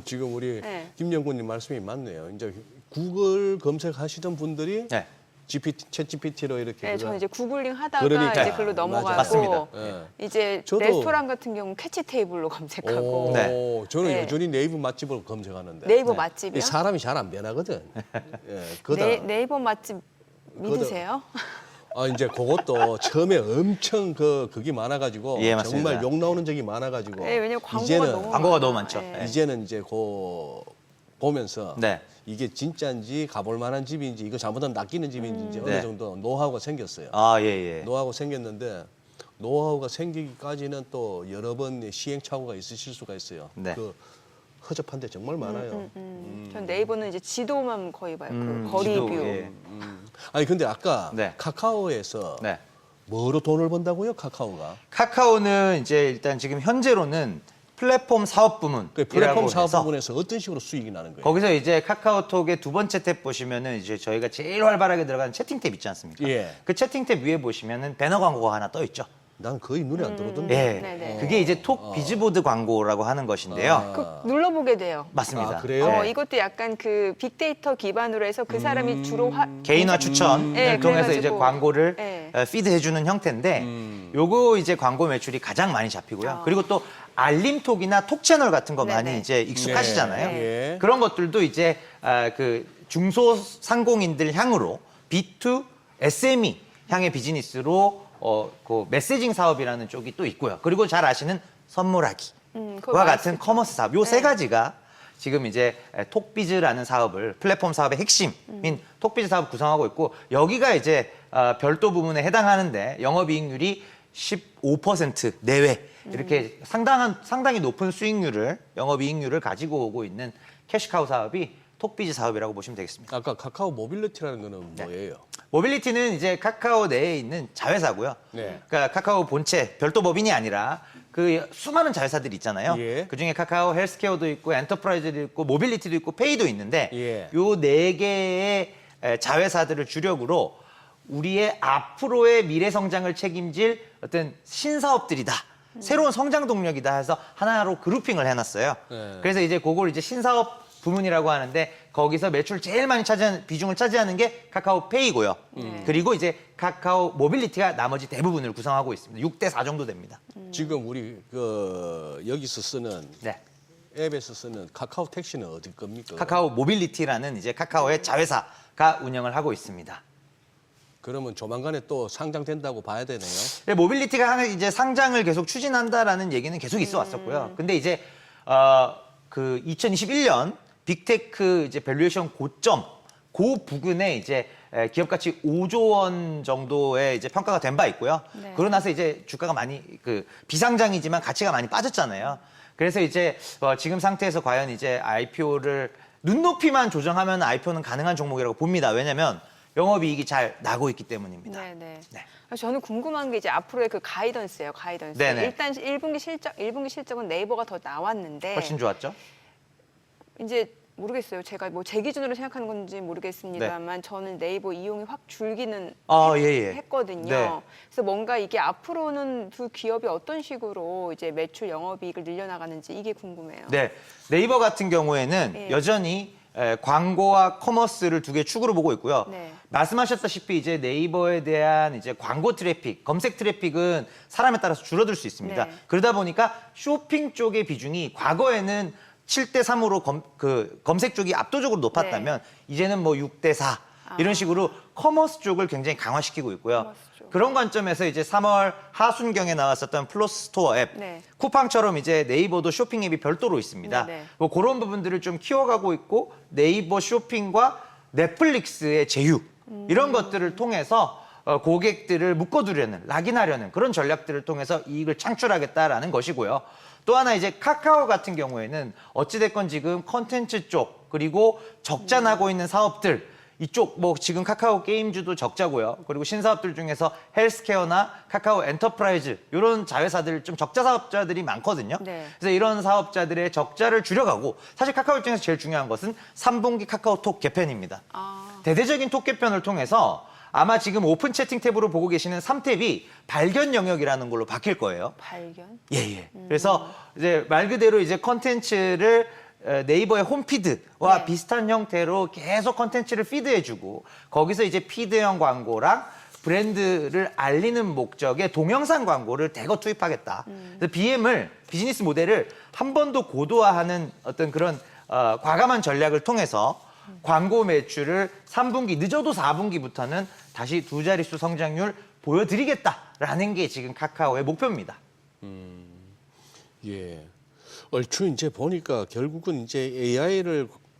[SPEAKER 2] 지금 우리
[SPEAKER 1] 네.
[SPEAKER 2] 김영군님 말씀이 맞네요. 이제 구글 검색하시던 분들이
[SPEAKER 9] 네.
[SPEAKER 2] 챗 GPT로 이렇게
[SPEAKER 1] 네, 저는 이제 구글링 하다가
[SPEAKER 2] 그러니까.
[SPEAKER 1] 이제 글로 넘어가고
[SPEAKER 9] 맞습니다.
[SPEAKER 2] 예.
[SPEAKER 1] 이제
[SPEAKER 2] 저도-
[SPEAKER 1] 레스토랑 같은 경우 캐치 테이블로 검색하고
[SPEAKER 9] 네.
[SPEAKER 2] 저는
[SPEAKER 1] 네.
[SPEAKER 2] 여전히 네이버 맛집을 검색하는데
[SPEAKER 1] 네이버
[SPEAKER 9] 네.
[SPEAKER 1] 맛집이요?
[SPEAKER 2] 이 사람이 잘 안 변하거든. 예,
[SPEAKER 1] 네이버 맛집 믿으세요?
[SPEAKER 2] 이제 그것도 처음에 엄청 그게 많아가지고
[SPEAKER 9] 예, 맞습니다.
[SPEAKER 2] 정말 욕 나오는 적이 많아가지고
[SPEAKER 1] 네, 왜냐면 광고가
[SPEAKER 2] 이제는
[SPEAKER 1] 너무
[SPEAKER 9] 광고가 너무
[SPEAKER 1] 많아요.
[SPEAKER 9] 많죠.
[SPEAKER 1] 네.
[SPEAKER 2] 이제는 이제 보면서
[SPEAKER 9] 네.
[SPEAKER 2] 이게 진짜인지 가볼 만한 집인지 이거 잘못하면 낚이는 집인지 어느
[SPEAKER 9] 네.
[SPEAKER 2] 정도 노하우가 생겼어요.
[SPEAKER 9] 아, 예.
[SPEAKER 2] 노하우가 생겼는데 노하우가 생기기까지는 또 여러 번 시행착오가 있으실 수가 있어요.
[SPEAKER 9] 네.
[SPEAKER 2] 그 허접한데 정말 많아요.
[SPEAKER 1] 전 네이버는 이제 지도만 거의 봐요. 그 거리
[SPEAKER 9] 지도,
[SPEAKER 1] 뷰.
[SPEAKER 9] 예.
[SPEAKER 2] 아니 근데 아까
[SPEAKER 9] 네.
[SPEAKER 2] 카카오에서
[SPEAKER 9] 네.
[SPEAKER 2] 뭐로 돈을 번다고요? 카카오가?
[SPEAKER 9] 카카오는 이제 일단 지금 현재로는 플랫폼 사업 부문.
[SPEAKER 2] 그 플랫폼 사업 부분에서 어떤 식으로 수익이 나는 거예요?
[SPEAKER 9] 거기서 이제 카카오톡의 두 번째 탭 보시면은 이제 저희가 제일 활발하게 들어가는 채팅 탭 있지 않습니까?
[SPEAKER 2] 예.
[SPEAKER 9] 그 채팅 탭 위에 보시면은 배너 광고가 하나 떠 있죠.
[SPEAKER 2] 난 거의 눈에 안 들어오던데.
[SPEAKER 9] 예.
[SPEAKER 1] 네네.
[SPEAKER 9] 그게 이제 톡 비즈보드 광고라고 하는 것인데요.
[SPEAKER 1] 그 눌러보게 돼요.
[SPEAKER 9] 맞습니다.
[SPEAKER 2] 아, 그래요?
[SPEAKER 9] 예.
[SPEAKER 1] 이것도 약간 그 빅데이터 기반으로 해서 그 사람이 주로
[SPEAKER 9] 개인화 추천을
[SPEAKER 1] 네,
[SPEAKER 9] 통해서
[SPEAKER 1] 그래가지고-
[SPEAKER 9] 이제 광고를
[SPEAKER 1] 네.
[SPEAKER 9] 피드해주는 형태인데 요거 이제 광고 매출이 가장 많이 잡히고요. 그리고 또 알림톡이나 톡 채널 같은 거 많이
[SPEAKER 1] 네네.
[SPEAKER 9] 이제 익숙하시잖아요.
[SPEAKER 2] 네.
[SPEAKER 9] 그런 것들도 이제 그 중소상공인들 향으로 B2 SME 향의 비즈니스로 그 메시징 사업이라는 쪽이 또 있고요. 그리고 잘 아시는 선물하기.
[SPEAKER 1] 그거
[SPEAKER 9] 와
[SPEAKER 1] 많이
[SPEAKER 9] 같은
[SPEAKER 1] 쓰죠.
[SPEAKER 9] 커머스 사업, 요 세 가지가 지금 이제 톡비즈라는 사업을 플랫폼 사업의 핵심인 톡비즈 사업 구성하고 있고 여기가 이제 별도 부문에 해당하는데 영업이익률이 15% 내외 이렇게 상당히 높은 수익률을 영업이익률을 가지고 오고 있는 캐시카우 사업이 톡비즈 사업이라고 보시면 되겠습니다.
[SPEAKER 2] 아까 카카오 모빌리티라는 거는 뭐예요?
[SPEAKER 9] 모빌리티는 이제 카카오 내에 있는 자회사고요.
[SPEAKER 2] 네.
[SPEAKER 9] 그러니까 카카오 본체 별도 법인이 아니라 그 수많은 자회사들이 있잖아요.
[SPEAKER 2] 예.
[SPEAKER 9] 그중에 카카오 헬스케어도 있고 엔터프라이즈도 있고 모빌리티도 있고 페이도 있는데
[SPEAKER 2] 예.
[SPEAKER 9] 요 네 개의 자회사들을 주력으로 우리의 앞으로의 미래 성장을 책임질 어떤 신사업들이다. 새로운 성장 동력이다 해서 하나로 그룹핑을 해놨어요.
[SPEAKER 2] 네.
[SPEAKER 9] 그래서 이제 그걸 이제 신사업 부문이라고 하는데 거기서 매출 제일 많이 비중을 차지하는 게 카카오페이고요. 그리고 이제 카카오 모빌리티가 나머지 대부분을 구성하고 있습니다. 6대4 정도 됩니다.
[SPEAKER 2] 지금 우리 여기서 쓰는
[SPEAKER 9] 네.
[SPEAKER 2] 앱에서 쓰는 카카오 택시는 어디 겁니까?
[SPEAKER 9] 카카오 모빌리티라는 이제 카카오의 자회사가 운영을 하고 있습니다.
[SPEAKER 2] 그러면 조만간에 또 상장된다고 봐야 되네요.
[SPEAKER 9] 네, 모빌리티가 이제 상장을 계속 추진한다라는 얘기는 계속 있어 왔었고요. 근데 이제 그 2021년 빅테크 이제 밸류에이션 고점 그 부근에 이제 기업 가치 5조 원 정도의 이제 평가가 된 바 있고요.
[SPEAKER 1] 네.
[SPEAKER 9] 그러고 나서 이제 주가가 많이 그 비상장이지만 가치가 많이 빠졌잖아요. 그래서 이제 지금 상태에서 과연 이제 IPO를 눈높이만 조정하면 IPO는 가능한 종목이라고 봅니다. 왜냐하면 영업이익이 잘 나고 있기 때문입니다.
[SPEAKER 1] 네네.
[SPEAKER 9] 네.
[SPEAKER 1] 저는 궁금한 게 이제 앞으로의 그 가이던스예요. 가이던스.
[SPEAKER 9] 네네.
[SPEAKER 1] 일단 1분기 실적은 네이버가 더 나왔는데
[SPEAKER 9] 훨씬 좋았죠?
[SPEAKER 1] 이제 모르겠어요. 제가 뭐 제 기준으로 생각하는 건지 모르겠습니다만 저는 네이버 이용이 확 줄기는
[SPEAKER 9] 예.
[SPEAKER 1] 했거든요.
[SPEAKER 9] 네.
[SPEAKER 1] 그래서 뭔가 이게 앞으로는 두 기업이 어떤 식으로 이제 매출 영업이익을 늘려나가는지 이게 궁금해요.
[SPEAKER 9] 네, 네이버 같은 경우에는
[SPEAKER 1] 네.
[SPEAKER 9] 여전히 광고와 커머스를 두 개 축으로 보고 있고요.
[SPEAKER 1] 네.
[SPEAKER 9] 말씀하셨다시피 이제 네이버에 대한 이제 광고 트래픽, 검색 트래픽은 사람에 따라서 줄어들 수 있습니다.
[SPEAKER 1] 네.
[SPEAKER 9] 그러다 보니까 쇼핑 쪽의 비중이 과거에는 7대3으로 검색 쪽이 압도적으로 높았다면
[SPEAKER 1] 네.
[SPEAKER 9] 이제는 뭐 6대4 이런 식으로 커머스 쪽을 굉장히 강화시키고 있고요.
[SPEAKER 1] 커머스 쪽.
[SPEAKER 9] 그런 관점에서 이제 3월 하순경에 나왔었던 플러스 스토어 앱,
[SPEAKER 1] 네.
[SPEAKER 9] 쿠팡처럼 이제 네이버도 쇼핑 앱이 별도로 있습니다.
[SPEAKER 1] 네.
[SPEAKER 9] 뭐 그런 부분들을 좀 키워가고 있고 네이버 쇼핑과 넷플릭스의 제휴 이런 것들을 통해서 고객들을 묶어두려는 락인하려는 그런 전략들을 통해서 이익을 창출하겠다라는 것이고요. 또 하나 이제 카카오 같은 경우에는 어찌됐건 지금 컨텐츠 쪽 그리고 적자 나고 있는 사업들 이쪽 뭐 지금 카카오 게임주도 적자고요. 그리고 신사업들 중에서 헬스케어나 카카오 엔터프라이즈 이런 자회사들 좀 적자 사업자들이 많거든요.
[SPEAKER 1] 네.
[SPEAKER 9] 그래서 이런 사업자들의 적자를 줄여가고 사실 카카오 입장에서 제일 중요한 것은 3분기 카카오톡 개편입니다. 대대적인 톡 개편을 통해서 아마 지금 오픈 채팅 탭으로 보고 계시는 3탭이 발견 영역이라는 걸로 바뀔 거예요.
[SPEAKER 1] 발견?
[SPEAKER 9] 예. 그래서 이제 말 그대로 이제 컨텐츠를 네이버의 홈피드와
[SPEAKER 1] 네.
[SPEAKER 9] 비슷한 형태로 계속 컨텐츠를 피드해주고 거기서 이제 피드형 광고랑 브랜드를 알리는 목적의 동영상 광고를 대거 투입하겠다. 그래서 비즈니스 모델을 한 번 더 고도화하는 어떤 그런 과감한 전략을 통해서 광고 매출을 3분기 늦어도 4분기부터는 다시 두 자릿수 성장률 보여드리겠다라는 게 지금 카카오의 목표입니다.
[SPEAKER 2] 예. 얼추 이제 보니까 결국은 이제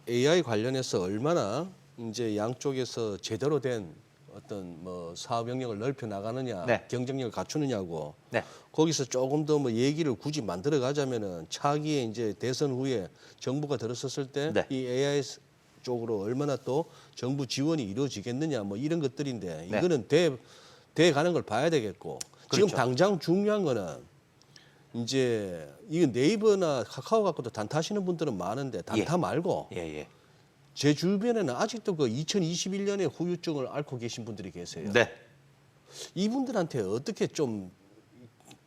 [SPEAKER 2] AI 관련해서 얼마나 이제 양쪽에서 제대로 된 어떤 뭐 사업 영역을 넓혀 나가느냐,
[SPEAKER 9] 네.
[SPEAKER 2] 경쟁력을 갖추느냐고.
[SPEAKER 9] 네.
[SPEAKER 2] 거기서 조금 더 뭐 얘기를 굳이 만들어 가자면은 차기에 이제 대선 후에 정부가 들어섰을 때
[SPEAKER 9] 네.
[SPEAKER 2] 이 AI 쪽으로 얼마나 또 정부 지원이 이루어지겠느냐 뭐 이런 것들인데
[SPEAKER 9] 네.
[SPEAKER 2] 이거는 돼 가는 걸 봐야 되겠고 지금
[SPEAKER 9] 그렇죠.
[SPEAKER 2] 당장 중요한 거는 이제 이거 네이버나 카카오 갖고도 단타하시는 분들은 많은데 단타 말고
[SPEAKER 9] 예.
[SPEAKER 2] 제 주변에는 아직도 그 2021년의 후유증을 앓고 계신 분들이 계세요.
[SPEAKER 9] 네.
[SPEAKER 2] 이분들한테 어떻게 좀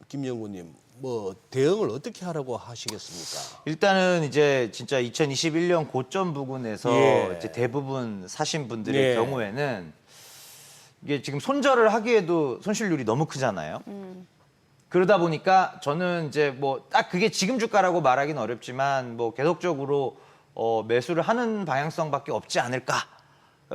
[SPEAKER 2] 김영구님 뭐 대응을 어떻게 하라고 하시겠습니까?
[SPEAKER 9] 일단은 이제 진짜 2021년 고점 부근에서
[SPEAKER 2] 예.
[SPEAKER 9] 이제 대부분 사신 분들의
[SPEAKER 2] 예.
[SPEAKER 9] 경우에는 이게 지금 손절을 하기에도 손실률이 너무 크잖아요. 그러다 보니까 저는 이제 뭐 딱 그게 지금 주가라고 말하기는 어렵지만 뭐 계속적으로 매수를 하는 방향성밖에 없지 않을까.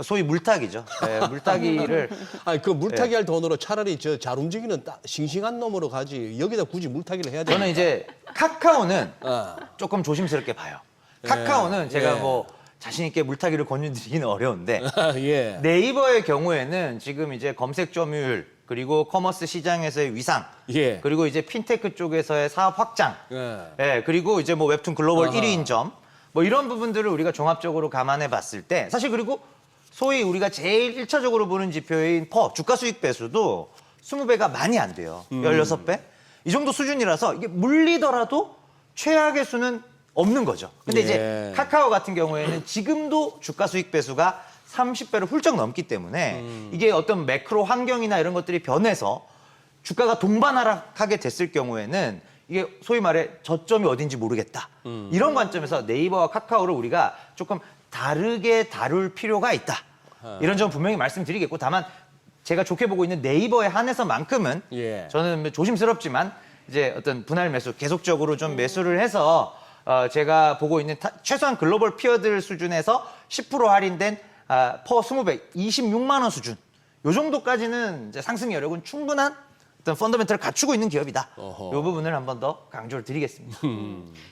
[SPEAKER 9] 소위 물타기죠. 예, 물타기를
[SPEAKER 2] 아니 그 물타기 할 돈으로 차라리 저 잘 움직이는 싱싱한 놈으로 가지 여기다 굳이 물타기를 해야 돼.
[SPEAKER 9] 저는 이제 카카오는
[SPEAKER 2] 어.
[SPEAKER 9] 조금 조심스럽게 봐요. 카카오는 제가
[SPEAKER 2] 예.
[SPEAKER 9] 뭐 자신 있게 물타기를 권유드리기는 어려운데
[SPEAKER 2] 예.
[SPEAKER 9] 네이버의 경우에는 지금 이제 검색 점유율 그리고 커머스 시장에서의 위상
[SPEAKER 2] 예.
[SPEAKER 9] 그리고 이제 핀테크 쪽에서의 사업 확장
[SPEAKER 2] 예.
[SPEAKER 9] 예, 그리고 이제 뭐 웹툰 글로벌
[SPEAKER 2] 아하.
[SPEAKER 9] 1위인 점 뭐 이런 부분들을 우리가 종합적으로 감안해 봤을 때 사실 그리고 소위 우리가 제일 1차적으로 보는 지표인 퍼 주가 수익 배수도 20배가 많이 안 돼요. 16배? 이 정도 수준이라서 이게 물리더라도 최악의 수는 없는 거죠. 근데
[SPEAKER 2] 예.
[SPEAKER 9] 이제 카카오 같은 경우에는 지금도 주가 수익 배수가 30배를 훌쩍 넘기 때문에 이게 어떤 매크로 환경이나 이런 것들이 변해서 주가가 동반하락하게 됐을 경우에는 이게 소위 말해 저점이 어딘지 모르겠다. 이런 관점에서 네이버와 카카오를 우리가 조금 다르게 다룰 필요가 있다. 이런 점 분명히 말씀드리겠고 다만 제가 좋게 보고 있는 네이버에 한해서만큼은
[SPEAKER 2] 예.
[SPEAKER 9] 저는 조심스럽지만 이제 어떤 분할 매수 계속적으로 좀 매수를 해서 제가 보고 있는 최소한 글로벌 피어들 수준에서 10% 할인된 퍼 20배 26만 원 수준 요 정도까지는 이제 상승 여력은 충분한 어떤 펀더멘털을 갖추고 있는 기업이다.
[SPEAKER 2] 어허.
[SPEAKER 9] 요 부분을 한 번 더 강조를 드리겠습니다.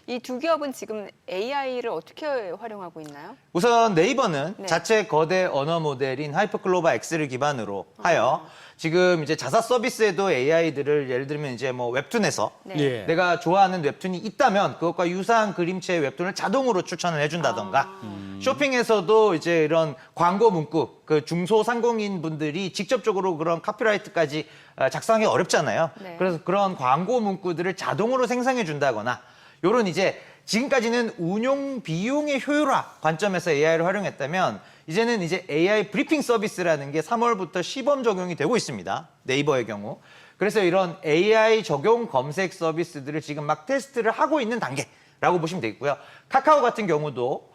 [SPEAKER 1] 이 두 기업은 지금 AI를 어떻게 활용하고 있나요?
[SPEAKER 9] 우선 네이버는
[SPEAKER 1] 네.
[SPEAKER 9] 자체 거대 언어 모델인 하이퍼클로바 X를 기반으로 하여 지금 이제 자사 서비스에도 AI들을 예를 들면 이제 뭐 웹툰에서
[SPEAKER 1] 네.
[SPEAKER 2] 예.
[SPEAKER 9] 내가 좋아하는 웹툰이 있다면 그것과 유사한 그림체의 웹툰을 자동으로 추천을 해준다던가 쇼핑에서도 이제 이런 광고 문구 그 중소상공인 분들이 직접적으로 그런 카피라이트까지 작성하기 어렵잖아요.
[SPEAKER 1] 네.
[SPEAKER 9] 그래서 그런 광고 문구들을 자동으로 생성해 준다거나 요런 이제 지금까지는 운용 비용의 효율화 관점에서 AI를 활용했다면 이제는 이제 AI 브리핑 서비스라는 게 3월부터 시범 적용이 되고 있습니다. 네이버의 경우. 그래서 이런 AI 적용 검색 서비스들을 지금 막 테스트를 하고 있는 단계라고 보시면 되겠고요. 카카오 같은 경우도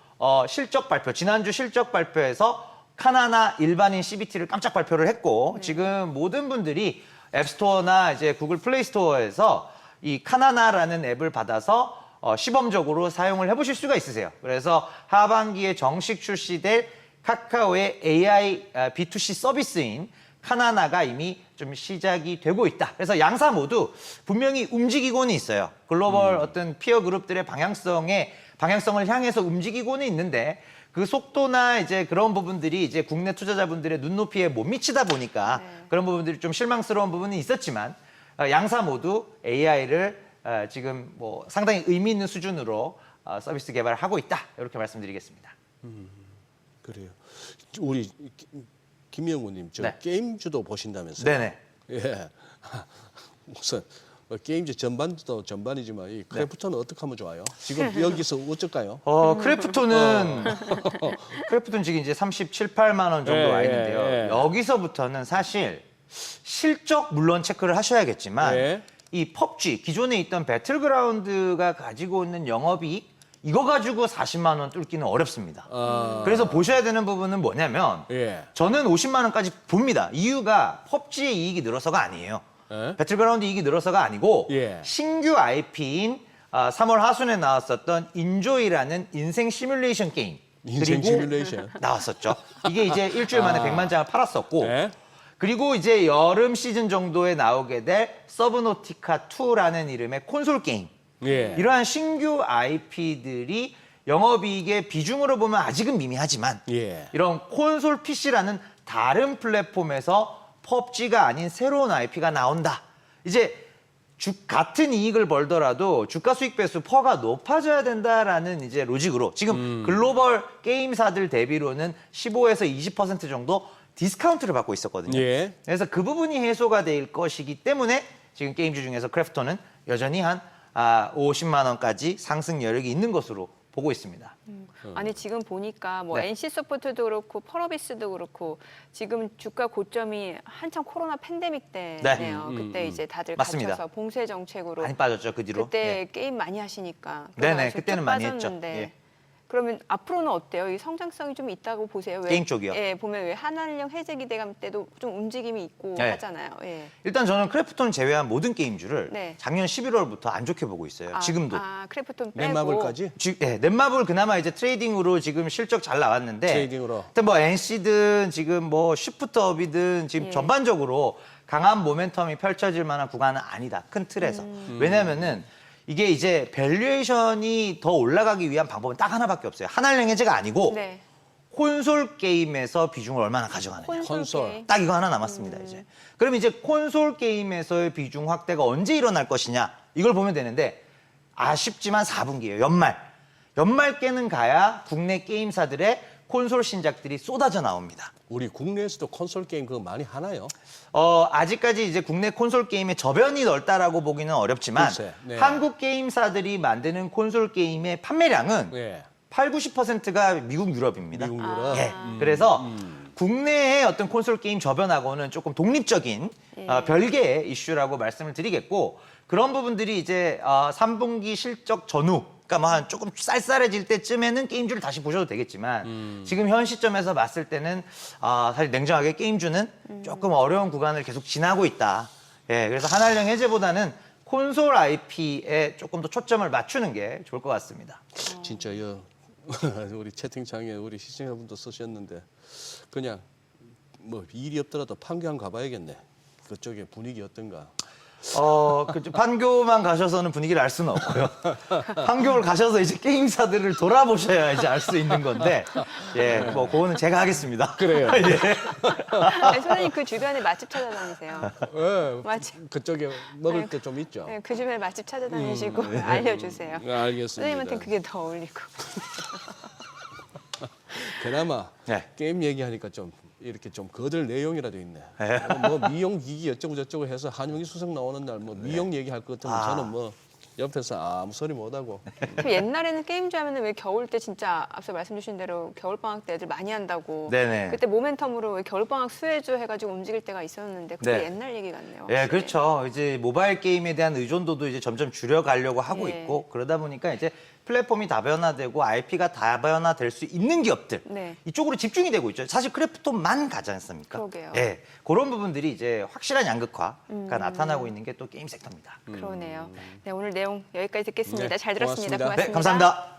[SPEAKER 9] 실적 발표, 지난주 실적 발표에서 카나나 일반인 CBT를 깜짝 발표를 했고 지금 모든 분들이 앱스토어나 이제 구글 플레이 스토어에서 이 카나나라는 앱을 받아서 시범적으로 사용을 해보실 수가 있으세요. 그래서 하반기에 정식 출시될 카카오의 AI B2C 서비스인 카나나가 이미 좀 시작이 되고 있다. 그래서 양사 모두 분명히 움직이고는 있어요. 글로벌 어떤 피어 그룹들의 방향성을 향해서 움직이고는 있는데 그 속도나 이제 그런 부분들이 이제 국내 투자자분들의 눈높이에 못 미치다 보니까 그런 부분들이 좀 실망스러운 부분이 있었지만 양사 모두 AI를 지금 뭐 상당히 의미 있는 수준으로 서비스 개발을 하고 있다. 이렇게 말씀드리겠습니다.
[SPEAKER 2] 그래요. 우리 김영우님 저
[SPEAKER 9] 네.
[SPEAKER 2] 게임주도 보신다면서요?
[SPEAKER 9] 네네.
[SPEAKER 2] 예. 우선 게임주 전반도 전반이지만 이 크래프톤은 어떻게 하면 좋아요? 지금 여기서 어쩔까요?
[SPEAKER 9] 크래프톤은 크래프톤 지금 이제 37, 8만 원 정도
[SPEAKER 2] 예,
[SPEAKER 9] 와 있는데요.
[SPEAKER 2] 예.
[SPEAKER 9] 여기서부터는 사실 실적 물론 체크를 하셔야겠지만
[SPEAKER 2] 예.
[SPEAKER 9] 이 펍지 기존에 있던 배틀그라운드가 가지고 있는 영업이익 이거 가지고 40만 원 뚫기는 어렵습니다. 그래서 보셔야 되는 부분은 뭐냐면
[SPEAKER 2] 예.
[SPEAKER 9] 저는 50만 원까지 봅니다. 이유가 펍지의 이익이 늘어서가 아니에요.
[SPEAKER 2] 예?
[SPEAKER 9] 배틀그라운드 이익이 늘어서가 아니고
[SPEAKER 2] 예.
[SPEAKER 9] 신규 IP인 3월 하순에 나왔었던 인조이라는 인생 시뮬레이션 게임
[SPEAKER 2] 인생
[SPEAKER 9] 그리고
[SPEAKER 2] 시뮬레이션.
[SPEAKER 9] 나왔었죠. 이게 이제 일주일 만에 100만 장을 팔았었고
[SPEAKER 2] 예?
[SPEAKER 9] 그리고 이제 여름 시즌 정도에 나오게 될 서브노티카 2라는 이름의 콘솔 게임
[SPEAKER 2] 예.
[SPEAKER 9] 이러한 신규 IP들이 영업이익의 비중으로 보면 아직은 미미하지만
[SPEAKER 2] 예.
[SPEAKER 9] 이런 콘솔 PC라는 다른 플랫폼에서 펍지가 아닌 새로운 IP가 나온다. 이제 같은 이익을 벌더라도 주가 수익 배수 퍼가 높아져야 된다라는 이제 로직으로 지금 글로벌 게임사들 대비로는 15에서 20% 정도 디스카운트를 받고 있었거든요.
[SPEAKER 2] 예.
[SPEAKER 9] 그래서 그 부분이 해소가 될 것이기 때문에 지금 게임주 중에서 크래프톤은 여전히 한 50만 원까지 상승 여력이 있는 것으로 보고 있습니다.
[SPEAKER 1] 아니 지금 보니까 뭐
[SPEAKER 9] 네.
[SPEAKER 1] NC소프트도 그렇고 펄어비스도 그렇고 지금 주가 고점이 한참 코로나 팬데믹 때네요. 그때 이제 다들
[SPEAKER 9] 맞습니다.
[SPEAKER 1] 갇혀서 봉쇄 정책으로
[SPEAKER 9] 많이 빠졌죠, 그 뒤로.
[SPEAKER 1] 그때
[SPEAKER 9] 예.
[SPEAKER 1] 게임 많이 하시니까
[SPEAKER 9] 네네,
[SPEAKER 1] 쭉쭉
[SPEAKER 9] 그때는 많이 했죠.
[SPEAKER 1] 빠졌는데
[SPEAKER 9] 예.
[SPEAKER 1] 그러면 앞으로는 어때요? 이 성장성이 좀 있다고 보세요? 왜,
[SPEAKER 9] 게임 쪽이요?
[SPEAKER 1] 예, 보면 왜 한한령 해제 기대감 때도 좀 움직임이 있고
[SPEAKER 9] 네.
[SPEAKER 1] 하잖아요. 예.
[SPEAKER 9] 일단 저는 크래프톤 제외한 모든 게임주를
[SPEAKER 1] 네.
[SPEAKER 9] 작년 11월부터 안 좋게 보고 있어요. 지금도.
[SPEAKER 1] 크래프톤 빼고.
[SPEAKER 2] 넷마블까지
[SPEAKER 9] 넷마블 그나마 이제 트레이딩으로 지금 실적 잘 나왔는데
[SPEAKER 2] 트레이딩으로.
[SPEAKER 9] 하여튼 뭐 NC든 지금 뭐 쉬프트업이든 지금
[SPEAKER 1] 예.
[SPEAKER 9] 전반적으로 강한 모멘텀이 펼쳐질 만한 구간은 아니다. 큰 틀에서. 왜냐면은 이게 이제 밸류에이션이 더 올라가기 위한 방법은 딱 하나밖에 없어요. 한한령 해제가 아니고
[SPEAKER 1] 네.
[SPEAKER 9] 콘솔 게임에서 비중을 얼마나 가져가느냐.
[SPEAKER 2] 콘솔.
[SPEAKER 1] 게임.
[SPEAKER 9] 딱 이거 하나 남았습니다, 이제. 그럼 이제 콘솔 게임에서의 비중 확대가 언제 일어날 것이냐, 이걸 보면 되는데, 아쉽지만 4분기예요, 연말. 연말께는 가야 국내 게임사들의 콘솔 신작들이 쏟아져 나옵니다.
[SPEAKER 2] 우리 국내에서도 콘솔 게임 그거 많이 하나요?
[SPEAKER 9] 아직까지 이제 국내 콘솔 게임의 저변이 넓다라고 보기는 어렵지만,
[SPEAKER 2] 글쎄, 네.
[SPEAKER 9] 한국 게임사들이 만드는 콘솔 게임의 판매량은
[SPEAKER 2] 예.
[SPEAKER 9] 80-90%가 미국, 유럽입니다.
[SPEAKER 2] 미국 유럽.
[SPEAKER 9] 예. 그래서 국내의 어떤 콘솔 게임 저변하고는 조금 독립적인 별개의 이슈라고 말씀을 드리겠고, 그런 부분들이 이제 3분기 실적 전후, 그러니까 뭐 한 조금 쌀쌀해질 때쯤에는 게임주를 다시 보셔도 되겠지만 지금 현 시점에서 봤을 때는 사실 냉정하게 게임주는 조금 어려운 구간을 계속 지나고 있다. 예, 그래서 한한령 해제보다는 콘솔 IP에 조금 더 초점을 맞추는 게 좋을 것 같습니다.
[SPEAKER 2] 진짜 우리 채팅창에 우리 시청자분도 쓰셨는데 그냥 뭐 일이 없더라도 판교 한번 가봐야겠네. 그쪽에 분위기 어떤가.
[SPEAKER 9] 판교만 가셔서는 분위기를 알 수는 없고요. 판교를 가셔서 이제 게임사들을 돌아보셔야 이제 알 수 있는 건데, 예, 뭐 그거는 제가 하겠습니다.
[SPEAKER 2] 그래요.
[SPEAKER 1] 아니, 선생님 그 주변에 맛집 찾아다니세요.
[SPEAKER 2] 예,
[SPEAKER 1] 맛집.
[SPEAKER 2] 그쪽에 먹을 때 좀 있죠.
[SPEAKER 1] 네, 그 주변에 맛집 찾아다니시고 알려주세요.
[SPEAKER 2] 알겠습니다.
[SPEAKER 1] 선생님한테는 그게 더 어울리고.
[SPEAKER 2] 그나마
[SPEAKER 9] 네.
[SPEAKER 2] 게임 얘기하니까 좀 이렇게 좀 거들 내용이라도 있네. 뭐 미용 기기 어쩌고 저쩌고 해서 한용희 수석 나오는 날 뭐 미용 얘기할 것 같으면 저는 뭐 옆에서 아무 소리 못 하고.
[SPEAKER 1] 그 옛날에는 게임주 하면은 왜 겨울 때 진짜 앞서 말씀 주신 대로 겨울 방학 때 애들 많이 한다고.
[SPEAKER 9] 네네.
[SPEAKER 1] 그때 모멘텀으로 왜 겨울 방학 수혜주 해가지고 움직일 때가 있었는데 그게
[SPEAKER 9] 네.
[SPEAKER 1] 옛날 얘기 같네요.
[SPEAKER 9] 예,
[SPEAKER 1] 확실히.
[SPEAKER 9] 그렇죠. 이제 모바일 게임에 대한 의존도도 이제 점점 줄여가려고 하고
[SPEAKER 1] 예.
[SPEAKER 9] 있고, 그러다 보니까 이제 플랫폼이 다변화되고 IP가 다변화될 수 있는 기업들,
[SPEAKER 1] 네.
[SPEAKER 9] 이쪽으로 집중이 되고 있죠. 사실 크래프톤만 가지 않습니까?
[SPEAKER 1] 그러게요.
[SPEAKER 9] 예, 그런 부분들이 이제 확실한 양극화가 나타나고 있는 게 또 게임 섹터입니다.
[SPEAKER 1] 그러네요. 네, 오늘 내용 여기까지 듣겠습니다.
[SPEAKER 2] 네,
[SPEAKER 1] 잘 들었습니다.
[SPEAKER 2] 고맙습니다.
[SPEAKER 9] 네, 감사합니다.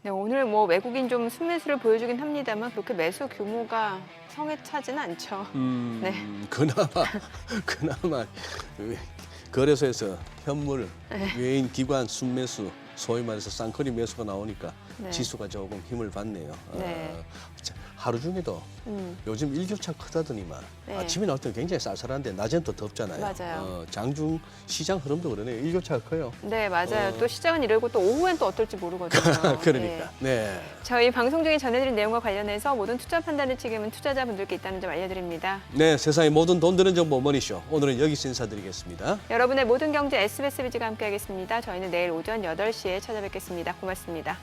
[SPEAKER 1] 네, 오늘 뭐 외국인 좀 순매수를 보여주긴 합니다만 그렇게 매수 규모가 성에 차지는 않죠. 네.
[SPEAKER 2] 그나마 거래소에서 현물,
[SPEAKER 1] 네.
[SPEAKER 2] 외인 기관 순매수, 소위 말해서 쌍커리 매수가 나오니까
[SPEAKER 1] 네.
[SPEAKER 2] 지수가 조금 힘을 받네요.
[SPEAKER 1] 네.
[SPEAKER 2] 하루 중에도 요즘 일교차 크다더니만
[SPEAKER 1] 네.
[SPEAKER 2] 아침에 나올 때는 굉장히 쌀쌀한데 낮엔 또 덥잖아요.
[SPEAKER 1] 맞아요.
[SPEAKER 2] 장중 시장 흐름도 그러네요. 일교차가 커요.
[SPEAKER 1] 네, 맞아요. 또 시장은 이러고 또 오후엔 또 어떨지 모르거든요.
[SPEAKER 2] 그러니까. 네.
[SPEAKER 1] 저희 방송 중에 전해드린 내용과 관련해서 모든 투자 판단의 책임은 투자자분들께 있다는 점 알려드립니다.
[SPEAKER 2] 네, 세상의 모든 돈 드는 정보 머니쇼. 오늘은 여기서 인사드리겠습니다.
[SPEAKER 1] 여러분의 모든 경제 SBS 비즈가 함께하겠습니다. 저희는 내일 오전 8시에 찾아뵙겠습니다. 고맙습니다.